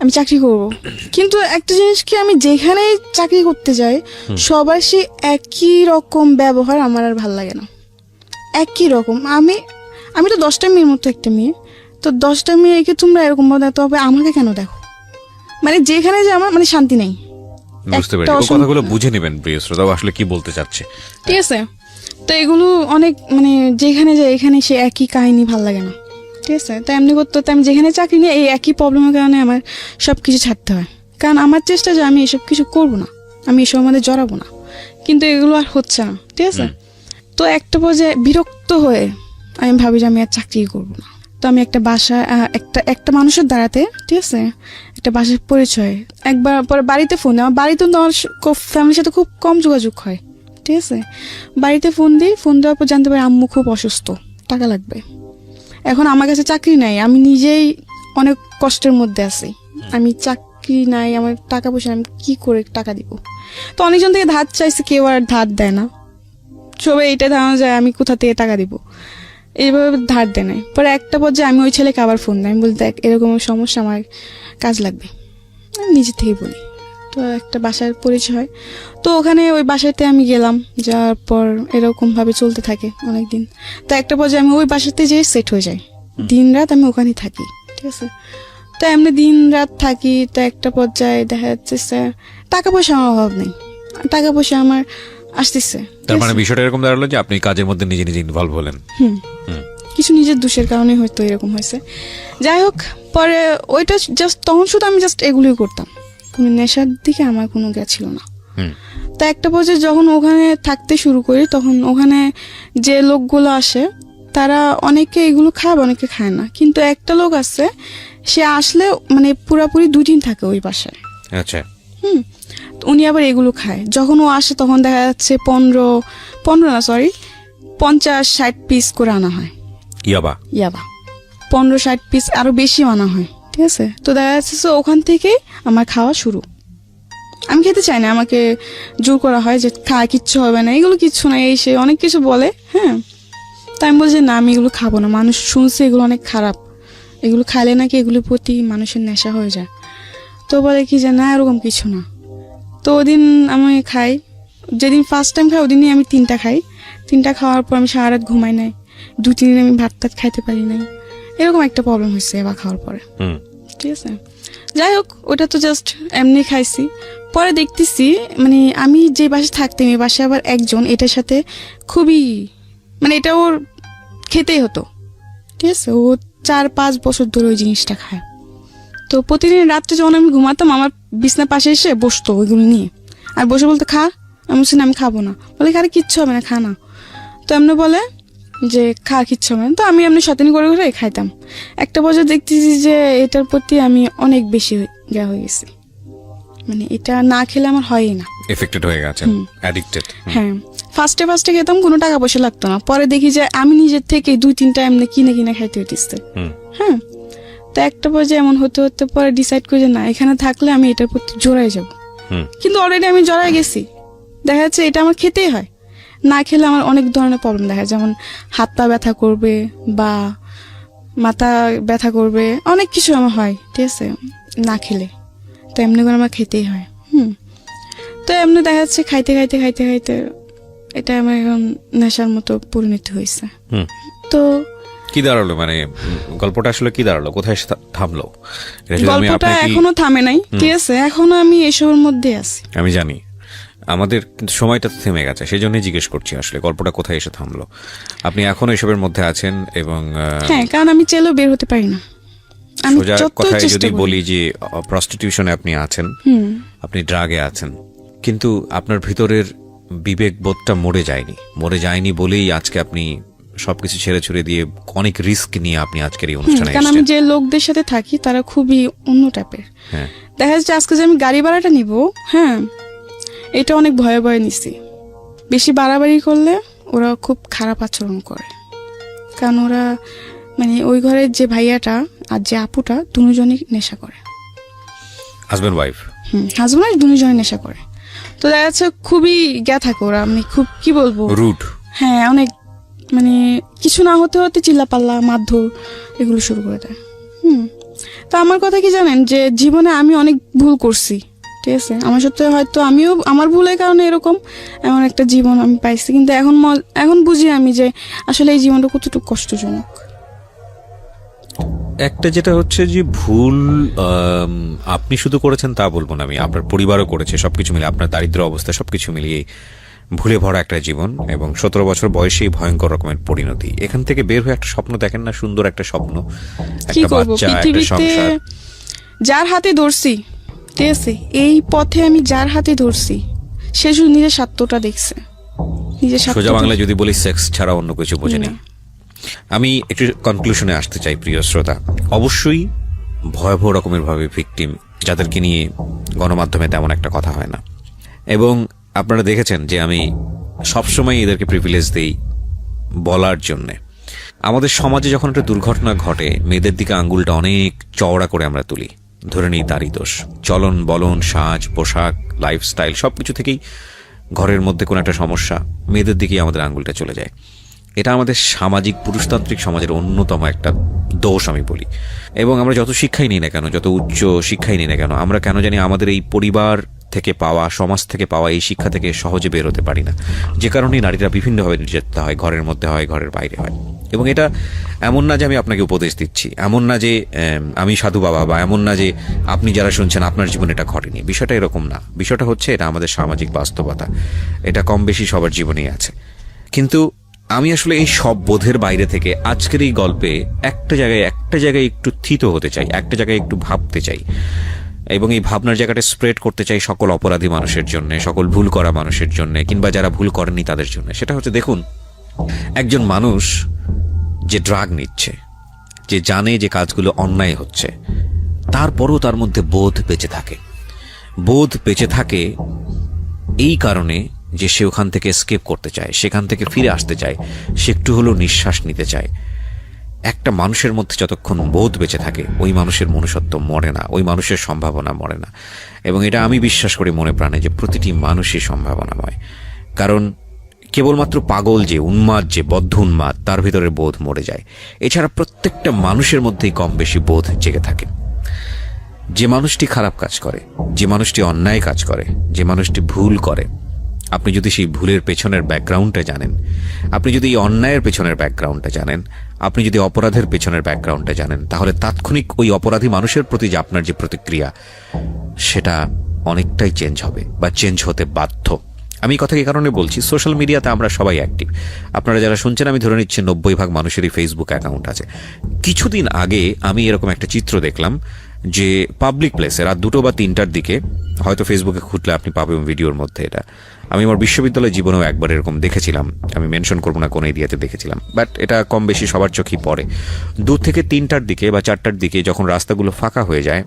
আমি চাকরি করব। কিন্তু একটা জিনিস কি, আমি যেখানে চাকরি করতে যাই সবার সে একই রকম ব্যবহার, আমার আর ভাল লাগে না। একই রকম, আমি তো 10টা মেয়ের মতো একটা মেয়ে, তো 10টা মেয়েকে তোমরা এরকম ভাবে দেখো, তবে আমাকে কেন দেখো, মানে যেখানে যে আমার মানে শান্তি নেই। বুঝতে পেরেছি। ও কথাগুলো বুঝে নেবেন প্রিয় শ্রোতা, আসলে কি বলতে চাচ্ছে, ঠিক আছে। তো এগুলো অনেক মানে যেখানে যায় এখানে সে একই কাহিনী, ভাল লাগে না, ঠিক আছে। তাই এমনি করতে হতো, আমি যেখানে চাকরি নিয়ে এই একই প্রবলেমের কারণে আমার সবকিছু ছাড়তে হয়, কারণ আমার চেষ্টা যে আমি এসব কিছু করবো না, আমি এসব মধ্যে জড়াবো না, কিন্তু এগুলো আর হচ্ছে না, ঠিক আছে। তো একটা পর্যায়ে বিরক্ত হয়ে আমি ভাবি যে আমি আর চাকরি করবো না। তো আমি একটা বাসা একটা মানুষের দ্বারাতে, ঠিক আছে, একটা বাসার পরিচয় একবার পরে বাড়িতে ফোন দেয়। আমার বাড়িতে তো আমার ফ্যামিলির সাথে খুব কম যোগাযোগ হয়, ঠিক আছে। বাড়িতে ফোন দেওয়ার পর জানতে পারি আম্মু খুব অসুস্থ, টাকা লাগবে। এখন আমার কাছে চাকরি নাই, আমি নিজেই অনেক কষ্টের মধ্যে আছি, আমি চাকরি নাই, আমার টাকা পয়সা, আমি কি করে টাকা দিব। তো অনেকজন থেকে ধার চাইছে, কেউ আর ধার দেয় না, সবাই এটা ধারণা যায় আমি কোথা থেকে টাকা দিব, এইভাবে ধার দেয় নাই। পরে একটা পর্যায়ে আমি ওই ছেলেকে আবার ফোন দেয়, আমি বলি দেখ এরকম সমস্যা, আমার কাজ লাগবে, আমি নিজে থেকে বলি। তো একটা বাসার পরিচয়, তো ওখানে ওই বাসাতে আমি গেলাম, যাওয়ার পর এরকম ভাবে চলতে থাকে অনেকদিন। তো একটা পর্যায়ে আমি ওই বাসাতে যেয়ে সেট হয়ে যাই, দিন রাত আমি ওখানেই থাকি, ঠিক আছে। তো এমনি দিন রাত থাকি। তো একটা পর্যায়ে দেখা যাচ্ছে টাকা পয়সা আমার অভাব নেই, টাকা পয়সা আমার আসতেছে। তার মানে বিষয়টা এরকম দাঁড়ালো যে আপনি কাজের মধ্যে নিজে নিজে ইনভলভ হলেন। কিছু নিজের দোষের কারণে হয়তো এরকম হয়েছে। যাই হোক, পরে ওইটা জাস্ট তখন শুধু আমি জাস্ট এগুলোই করতাম, কোনো নেশার দিকে আমার কোনো ছিল না। তা একটা পর্যায়ে যখন ওখানে থাকতে শুরু করি, তখন ওখানে যে লোকগুলো আসে তারা অনেকে এগুলো খায়, অনেকে খায় না। কিন্তু একটা লোক আছে, সে আসলে মানে পুরাপুরি 2 দিন থাকে ওই বাসায়। আচ্ছা। তো উনি আবার এগুলো খায়। যখন ও আসে তখন দেখা যাচ্ছে 50-60 পিস করে আনা হয় ইয়াবা। 50-60 পিস আরো বেশি আনা হয়, ঠিক আছে। তো দেখা যাচ্ছে ওখান থেকে আমার খাওয়া শুরু। আমি খেতে চাই না, আমাকে জোর করা হয় যে কিচ্ছু হবে না, এগুলো কিচ্ছু না, এই সে অনেক কিছু বলে। হ্যাঁ, তাই আমি বলছি না, আমি এগুলো খাবো না। মানুষ শুনছে এগুলো অনেক খারাপ, এগুলো খাইলে নাকি এগুলোর প্রতি মানুষের নেশা হয়ে যায়। তো বলে কি যে না, এরকম কিছু না। তো ওদিন আমি খাই, যেদিন ফার্স্ট টাইম খাই ওদিনই আমি 3টা খাই। 3টা খাওয়ার পর আমি সারা রাত ঘুমাই নাই, 2-3 দিন আমি ভাত টাত খাইতে পারি নাই। এরকম একটা প্রবলেম হয়েছে এবার খাওয়ার পরে, ঠিক আছে। যাই হোক, ওটা তো জাস্ট এমনি খাইছি। পরে দেখতেছি মানে আমি যে বাসায় থাকতাম, এই বাসায় আবার একজন এটার সাথে খুবই মানে এটা ওর খেতেই হতো, ঠিক আছে। ও 4-5 বছর ধরে ওই জিনিসটা খায়। তো প্রতিদিন রাত্রে যখন আমি ঘুমাতাম, আমার বিছনার পাশে এসে বসতো ওইগুলো নিয়ে, আর বসে বলতে খা। আমি বলছি না, আমি খাবো না। বলে আরে কিচ্ছু হবে না, খা না। তো এমনি বলে যে খা, কিচ্ছু হবে না। তো আমি এমনি শতানি করে করে খাইতাম। একটা বছর দেখতেছি যে এটার প্রতি আমি অনেক বেশি হয়ে গেছি, মানে এটা না খেলে আমার হয়ই না, এফেক্টেড হয়ে গেছে, অ্যাডিক্টেড। হ্যাঁ, ফার্স্টে খেতাম, কোনো টাকা পয়সা লাগতো না। পরে দেখি যে আমি নিজের থেকে 2-3টা এমনি কিনে খাইতে হইতেছে। হ্যাঁ, তো একটা পর্যায়ে এমন হতে হতে পরে ডিসাইড করি যে না, এখানে থাকলে আমি এটার প্রতি জড়াই যাব। কিন্তু অলরেডি আমি জড়াই গেছি। দেখা যাচ্ছে এটা আমার খেতেই হয়, না খেলে আমার অনেক ধরনের প্রবলেম দেখা যায়, যেমন হাত পা ব্যথা করবে বা মাথা ব্যথা করবে, অনেক কিছু আমার হয়, ঠিক আছে, না খেলে। তো এমনি করে আমার খেতেই হয়। তো এমনি দেখা যাচ্ছে খাইতে এটা আমার এখন নেশার মতো পরিণত হয়েছে। তো কি দাঁড়ালো, মানে গল্পটা আসলে কি দাঁড়ালো, কোথায় এসে থামলো? গল্পটা এখনো থামে নাই, ঠিক আছে, এখনো আমি এসবের মধ্যে আছি। আমি জানি আমাদের কিন্তু সময়টা তো থেমে গেছে, সেই জন্যই জিজ্ঞেস করছি আসলে গল্পটা কোথায় এসে থামলো। আপনি এখনো এসবের মধ্যে আছেন এবং হ্যাঁ, কারণ আমি চাইলেও বের হতে পারি না। আমি সোজা যত কথায় চেষ্টা যদি করি। বলি যে প্রস্টিটিউশনে আপনি আছেন, আপনি ড্রাগে আছেন, কিন্তু আপনার ভিতরের বিবেক বোধটা মরে যায়নি বলেই আজকে আপনি সবকিছু ছেড়ে ছুড়ে দিয়ে অনেক রিস্ক নিয়ে আপনি আজকের এই অনুষ্ঠানে কারণ আমি এসেছেন। যে লোকদের সাথে থাকি তারা খুবই অন্য টাইপের। হ্যাঁ, দেখা যাচ্ছে আজকে যে আমি গাড়ি ভাড়াটা নিব, হ্যাঁ, এটা অনেক ভয়ে নিছি। বেশি বাড়াবাড়ি করলে ওরা খুব খারাপ আচরণ করে, কারণ ওরা মানে ওই ঘরের যে ভাইয়াটা আর যে আপুটা দুজনই নেশা করে, হাজবেন্ড ওয়াইফ। হাজবেন্ড ওয়াইফ দুজনই নেশা করে। তো দেখা যাচ্ছে খুবই থাকে ওরা, আমি খুব কি বলবো, রুড। হ্যাঁ, অনেক মানে কিছু না হতে হতে চিল্লাপাল্লা মারধর এগুলো শুরু করে দেয়। তা আমার কথা কি জানেন, যে জীবনে আমি অনেক ভুল করছি, ঠিক আছে, আমার সাথে হয়তো আমিও আমার ভুলের কারণে এরকম এমন একটা জীবন আমি পাইছি। কিন্তু এখন বুঝি আমি যে আসলে এই জীবনটা কতটুকু কষ্টজনক। একটা যেটা হচ্ছে যে ভুল আপনি শুধু করেছেন তা বলবো না আমি, আপনার পরিবারও করেছে, সবকিছু মিলিয়ে আপনার দারিদ্র অবস্থা সবকিছু মিলিয়ে ভুলে ভরা একটা জীবন এবং 17 বছর বয়সেই ভয়ঙ্কর রকমের পরিণতি। এখান থেকে বের হয়ে একটা স্বপ্ন দেখেন না, সুন্দর একটা স্বপ্ন, কি একটা করবো, বাচ্চা, একটা পৃথিবীতে সংসার। যার হাতে ধরছি, ঠিক আছে, এই পথে আমি যার হাতে ধরছি সে শুধু নিজের স্বার্থটা দেখছে, নিজের সোজা স্বার্থটা। বাংলায় যদি বলি সেক্স ছাড়া অন্য কিছু বোঝেনি। আমি একটু কনক্লুশনে আসতে চাই প্রিয় শ্রোতা। অবশ্যই ভয়াবহ রকমের ভাবে ভিকটিম যাদেরকে নিয়ে গণমাধ্যমে তেমন একটা কথা হয় না, এবং আপনারা দেখেছেন যে আমি সবসময় এদেরকে প্রিভিলেজ দেই বলার জন্যে। আমাদের সমাজে যখন একটা দুর্ঘটনা ঘটে, মেয়েদের দিকে আঙ্গুলটা অনেক চওড়া করে আমরা তুলি, ধরে নিই তারই দোষ। চলন বলন, সাজ পোশাক, লাইফস্টাইল সবকিছু থেকেই ঘরের মধ্যে কোনো একটা সমস্যা, মেয়েদের দিকেই আমাদের আঙ্গুলটা চলে যায়। এটা আমাদের সামাজিক পুরুষতান্ত্রিক সমাজের অন্যতম একটা দোষ আমি বলি। এবং আমরা যত শিক্ষাই নিই না কেন, যত উচ্চ শিক্ষাই নিই না কেন, আমরা কেন জানি আমাদের এই পরিবার থেকে পাওয়া, সমাজ থেকে পাওয়া এই শিক্ষা থেকে সহজে বের হতে পারি না, যে কারণে নারীরা বিভিন্নভাবে নির্যাতিত হয়, ঘরের মধ্যে হয়, ঘরের বাইরে হয়। এবং এটা এমন না যে আমি আপনাকে উপদেশ দিচ্ছি, এমন না যে আমি সাধু বাবা, বা এমন না যে আপনি যারা শুনছেন আপনার জীবনে এটা ঘটেনি। বিষয়টা এরকম না। বিষয়টা হচ্ছে এটা আমাদের সামাজিক বাস্তবতা, এটা কম বেশি সবার জীবনেই আছে। কিন্তু আমি আসলে এই সব বোধের বাইরে থেকে আজকের এই গল্পে একটা জায়গায় একটু থিত হতে চাই, একটা জায়গায় একটু ভাবতে চাই, এবং এই ভাবনার জায়গাটা স্প্রেড করতে চাই সকল অপরাধী মানুষের জন্য, সকল ভুল করা মানুষের জন্য, কিংবা যারা ভুল করেনি তাদের জন্য। সেটা হচ্ছে, দেখুন, একজন মানুষ যে ড্রাগ নিচ্ছে, যে জানে যে কাজগুলো অন্যায় হচ্ছে, তারপরও তার মধ্যে বোধ বেঁচে থাকে। বোধ বেঁচে থাকে এই কারণে যে সে ওখান থেকে এস্কেপ করতে চায়, সেখান থেকে ফিরে আসতে চায়, সে একটু হলেও নিঃশ্বাস নিতে চায়। একটা মানুষের মধ্যে যতক্ষণ বোধ বেঁচে থাকে, ওই মানুষের মনুষ্যত্ব মরে না, ওই মানুষের সম্ভাবনা মরে না। এবং এটা আমি বিশ্বাস করি মনে প্রাণে যে প্রতিটি মানুষই সম্ভাবনাময়। কারণ কেবলমাত্র পাগল যে, উন্মাদ যে, বদ্ধ উন্মাদ, তার ভিতরে বোধ মরে যায়। এছাড়া প্রত্যেকটা মানুষের মধ্যেই কম বেশি বোধ জেগে থাকে। যে মানুষটি খারাপ কাজ করে, যে মানুষটি অন্যায় কাজ করে, যে মানুষটি ভুল করে, আপনি যদি সেই ভুলের পেছনের ব্যাকগ্রাউন্ডটা জানেন, আপনি যদি এই অন্যায়ের পেছনের ব্যাকগ্রাউন্ডটা জানেন, আপনি যদি অপরাধের পেছনের ব্যাকগ্রাউন্ডটা জানেন, তাহলে তাৎক্ষণিক ওই অপরাধী মানুষের প্রতি যে আপনার যে প্রতিক্রিয়া, সেটা অনেকটাই চেঞ্জ হবে বা চেঞ্জ হতে বাধ্য। আমি এই কথা এই কারণে বলছি, সোশ্যাল মিডিয়াতে আমরা সবাই অ্যাক্টিভ। আপনারা যারা শুনছেন, আমি ধরে নিচ্ছি 90% মানুষেরই ফেসবুক অ্যাকাউন্ট আছে। কিছুদিন আগে আমি এরকম একটা চিত্র দেখলাম যে পাবলিক প্লেসে রাত 2টো বা 3টার দিকে, হয়তো ফেসবুকে খুঁজলে আপনি পাবেন ভিডিওর মধ্যে। এটা আমি আমার বিশ্ববিদ্যালয় জীবনেও একবার এরকম দেখেছিলাম, আমি মেনশন করবো না কোন এরিয়াতে দেখেছিলাম, বাট এটা কম বেশি সবার চোখেই পড়ে। 2 থেকে 3টার দিকে বা 4টার দিকে যখন রাস্তাগুলো ফাঁকা হয়ে যায়,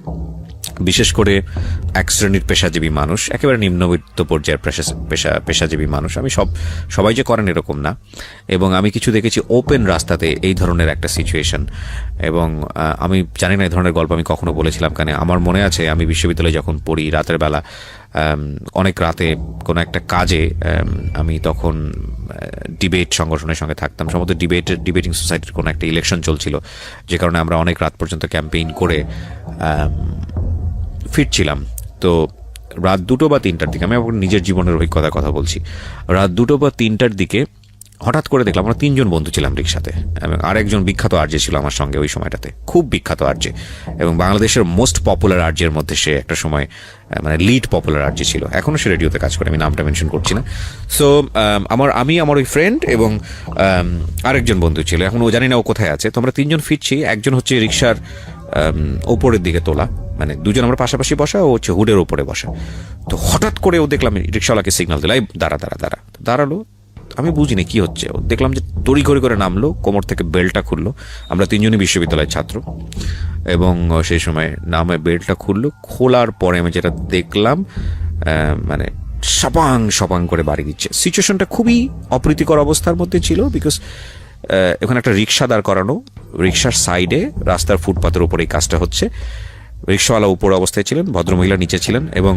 বিশেষ করে এক শ্রেণীর পেশাজীবী মানুষ, একেবারে নিম্নবিত্ত পর্যায়ের পেশাজীবী মানুষ, আমি সবাই যে করেন এরকম না, এবং আমি কিছু দেখেছি ওপেন রাস্তাতে এই ধরনের একটা সিচুয়েশন। এবং আমি জানি না এই ধরনের গল্প আমি কখনো বলেছিলাম কেন। আমার মনে আছে আমি বিশ্ববিদ্যালয়ে যখন পড়ি, রাতের বেলা অনেক রাতে কোনো একটা কাজে, আমি তখন ডিবেট সংগঠনের সঙ্গে থাকতাম, সম্ভবত ডিবেটিং সোসাইটির কোনো একটা ইলেকশন চলছিল, যে কারণে আমরা অনেক রাত পর্যন্ত ক্যাম্পেইন করে ফিরছিলাম। তো রাত 2টো বা 3টার দিকে, আমি আমার নিজের জীবনের অভিজ্ঞতার কথা বলছি, রাত 2টো বা 3টার দিকে হঠাৎ করে দেখলাম, আমরা 3জন বন্ধু ছিলাম রিক্সাতে, এবং আরেকজন বিখ্যাত আরজে ছিল আমার সঙ্গে ওই সময়টাতে, খুব বিখ্যাত আরজে, এবং বাংলাদেশের মোস্ট পপুলার আরজের মধ্যে সে একটা সময় মানে লিড পপুলার আরজে ছিল। এখনো সে রেডিওতে কাজ করে, আমি নামটা মেনশন করছি না। সো আমার ওই ফ্রেন্ড এবং আরেকজন বন্ধু ছিল, এখন ও জানি না ও কোথায় আছে। তো আমরা 3জন ফিরছি, একজন হচ্ছে রিক্সার ওপরের দিকে তোলা, মানে দুজন আমরা পাশাপাশি বসা, ও হচ্ছে হুডের ওপরে বসা। তো হঠাৎ করে ও দেখলাম রিক্সাওয়ালাকে সিগন্যাল দিল, দাঁড়ালো। আমি বুঝিনি কি হচ্ছে, ও দেখলাম যে তড়িঘড়ি করে নামলো, কোমর থেকে বেল্টটা খুললো। আমরা 3জনই বিশ্ববিদ্যালয়ের ছাত্র, এবং সেই সময় নামে বেল্টটা খুললো। খোলার পরে আমি যেটা দেখলাম, মানে সপাং করে বাড়ি দিচ্ছে। সিচুয়েশনটা খুবই অপ্রীতিকর অবস্থার মধ্যে ছিল, বিকজ এখানে একটা রিক্সা দাঁড় করানো, রিক্সার সাইডে রাস্তার ফুটপাতের উপরে এই কাজটা হচ্ছে। রিক্সাওয়ালা উপরে অবস্থায় ছিলেন, ভদ্রমহিলা নিচে ছিলেন, এবং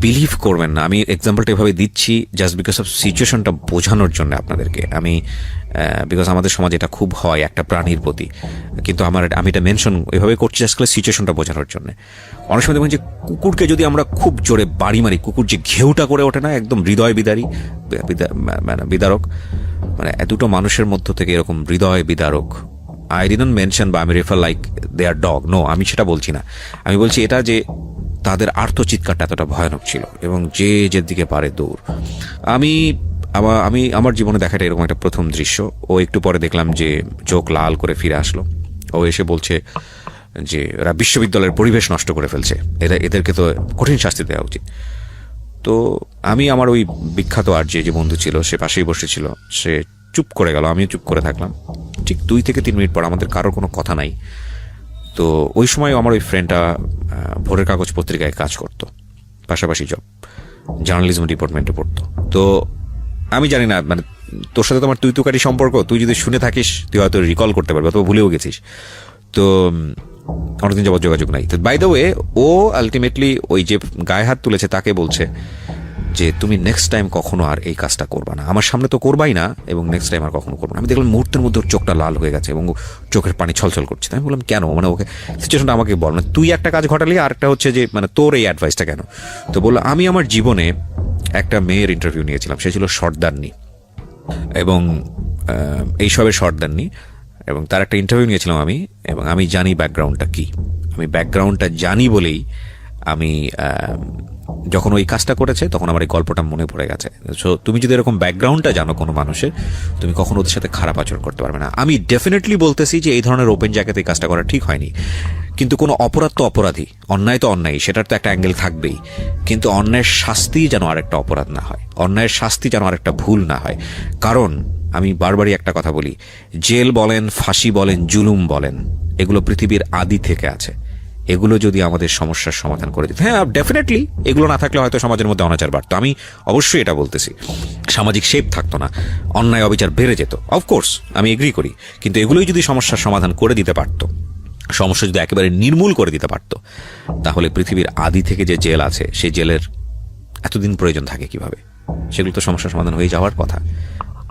বিলিভ করবেন না, আমি এক্সাম্পলটা এভাবে দিচ্ছি জাস্ট বিকজ অফ সিচুয়েশনটা বোঝানোর জন্য আপনাদেরকে। আমি বিকজ আমাদের সমাজে এটা খুব হয় একটা প্রাণীর প্রতি, কিন্তু আমি এটা মেনশন এভাবে করছি জাস্ট সিচুয়েশনটা বোঝানোর জন্য। অনেক সময় দেখবেন যে কুকুরকে যদি আমরা খুব জোরে বাড়ি মারি, কুকুর যে ঘেউটা করে ওঠে না, একদম হৃদয় বিদারক, মানে দুটো মানুষের মধ্য থেকে এরকম হৃদয় বিদারক, আই ডিডন্ট মেনশন বা আমি রেফার লাইক দে আর ডগ, নো, আমি সেটা বলছি না। আমি বলছি এটা যে তাদের আর্তচিৎকারটা এতটা ভয়ানক ছিল, এবং যে দিকে পারে দৌড়। আমি আমার জীবনে দেখাটা এরকম একটা প্রথম দৃশ্য। ও একটু পরে দেখলাম যে চোখ লাল করে ফিরে আসলো। ও এসে বলছে যে এরা বিশ্ববিদ্যালয়ের পরিবেশ নষ্ট করে ফেলছে, এদেরকে তো কঠিন শাস্তি দেওয়া উচিত। তো আমি আমার ওই বিখ্যাত আরজে যে বন্ধু ছিল, সে পাশেই বসেছিল, সে চুপ করে গেল, আমিও চুপ করে থাকলাম। ঠিক 2 থেকে 3 মিনিট পর আমাদের কারোর কোনো কথা নাই। তো ওই সময় আমার ওই ফ্রেন্ডটা ভোরের কাগজ পত্রিকায় কাজ করতো, পাশাপাশি জব, জার্নালিজম ডিপার্টমেন্টে পড়তো। তো আমি জানি না, মানে তোর সাথে তোমার তুই তুকারি সম্পর্ক, তুই যদি শুনে থাকিস তুই হয়তো রিকল করতে পারবি, অথবা ভুলেও গেছিস। তো অনেকদিন যাবত যোগাযোগ নাই। তো বাই দ্য ওয়ে, ও আলটিমেটলি ওই যে গায়ে হাত তুলেছে তাকে বলছে যে তুমি নেক্সট টাইম কখনো আর এই কাজটা করবা না, আমার সামনে তো করবাই না, এবং নেক্সট টাইম আর কখনো করবো না। আমি দেখলাম মুহূর্তের মধ্যে ওর চোখটা লাল হয়ে গেছে এবং চোখের পানি ছলছল করছে। আমি বললাম কেন, মানে ওকে সিচুয়েশনটা আমাকে বল, মানে তুই একটা কাজ ঘটালি, আর একটা হচ্ছে যে মানে তোর এই অ্যাডভাইসটা কেন? তো বললো আমি আমার জীবনে একটা মেয়ের ইন্টারভিউ নিয়েছিলাম, সে ছিল সর্দারনি, এবং এইসবের শর্ট দেননি, এবং তার একটা ইন্টারভিউ নিয়েছিলাম আমি, এবং আমি জানি ব্যাকগ্রাউন্ডটা কি। আমি ব্যাকগ্রাউন্ডটা জানি বলেই আমি যখন ওই কাজটা করেছে তখন আমার এই গল্পটা মনে পড়ে গেছে। সো তুমি যদি এরকম ব্যাকগ্রাউন্ডটা জানো কোনো মানুষের, তুমি কখনো ওদের সাথে খারাপ আচরণ করতে পারবে না। আমি ডেফিনেটলি বলতেছি যে এই ধরনের ওপেন জায়গাতে এই কাজটা করা ঠিক হয়নি, কিন্তু কোনো অপরাধ তো অপরাধী, অন্যায় তো অন্যায়, সেটার তো একটা অ্যাঙ্গেল থাকবেই। কিন্তু অন্যায়ের শাস্তি যেন আরেকটা অপরাধ না হয়, অন্যায়ের শাস্তি যেন আরেকটা ভুল না হয়। কারণ আমি বারবারই একটা কথা বলি, জেল বলেন, ফাঁসি বলেন, জুলুম বলেন, এগুলো পৃথিবীর আদি থেকে আছে। এগুলো যদি আমাদের সমস্যার সমাধান করে দিত, হ্যাঁ ডেফিনেটলি এগুলো না থাকলে হয়তো সমাজের মধ্যে অনাচার বাড়তো, আমি অবশ্যই এটা বলতেছি। সামাজিক শেপ থাকতো না, অন্যায় অবিচার বেড়ে যেত, অফকোর্স আমি এগ্রি করি। কিন্তু এগুলোই যদি সমস্যার সমাধান করে দিতে পারতো, সমস্যা যদি একেবারে নির্মূল করে দিতে পারতো, তাহলে পৃথিবীর আদি থেকে যে জেল আছে সেই জেলের এতদিন প্রয়োজন থাকে কিভাবে? সেগুলো তো সমস্যার সমাধান হয়ে যাওয়ার কথা।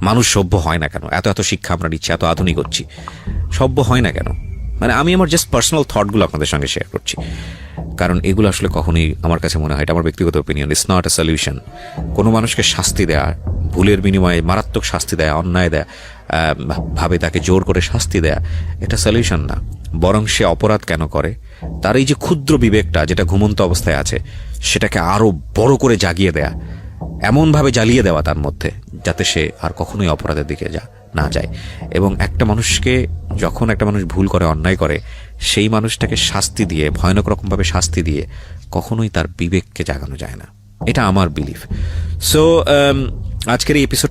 মানুষ সভ্য হয় না কেন? এত এত শিক্ষা আমরা নিচ্ছি, এত আধুনিক হচ্ছি, সভ্য হয় না কেন? মানে আমি আমার জাস্ট পার্সোনাল থটগুলো আপনাদের সঙ্গে শেয়ার করছি, কারণ এগুলো আসলে কখনোই আমার কাছে মনে হয়, এটা আমার ব্যক্তিগত opinion, it's not a solution. কোনো মানুষকে শাস্তি দেয়া, ভুলের বিনিময়ে মারাত্মক শাস্তি দেয়া, অন্যায় দেয়া, ভাবে তাকে জোর করে শাস্তি দেয়া, এটা সলিউশন না। বরং সে অপরাধ কেন করে, তার এই যে ক্ষুদ্র বিবেকটা যেটা ঘুমন্ত অবস্থায় আছে, সেটাকে আরো বড় করে জাগিয়ে দেয়া, এমনভাবে জ্বালিয়ে দেওয়া তার মধ্যে, যাতে সে আর কখনোই অপরাধের দিকে না যায়। এবং একটা মানুষকে, যখন একটা মানুষ ভুল করে, অন্যায় করে, সেই মানুষটাকে শাস্তি দিয়ে, ভয়ানক রকমভাবে শাস্তি দিয়ে কখনোই তার বিবেককে জাগানো যায় না। এটা আমার বিলিফ। সো আজকের এই এপিসোড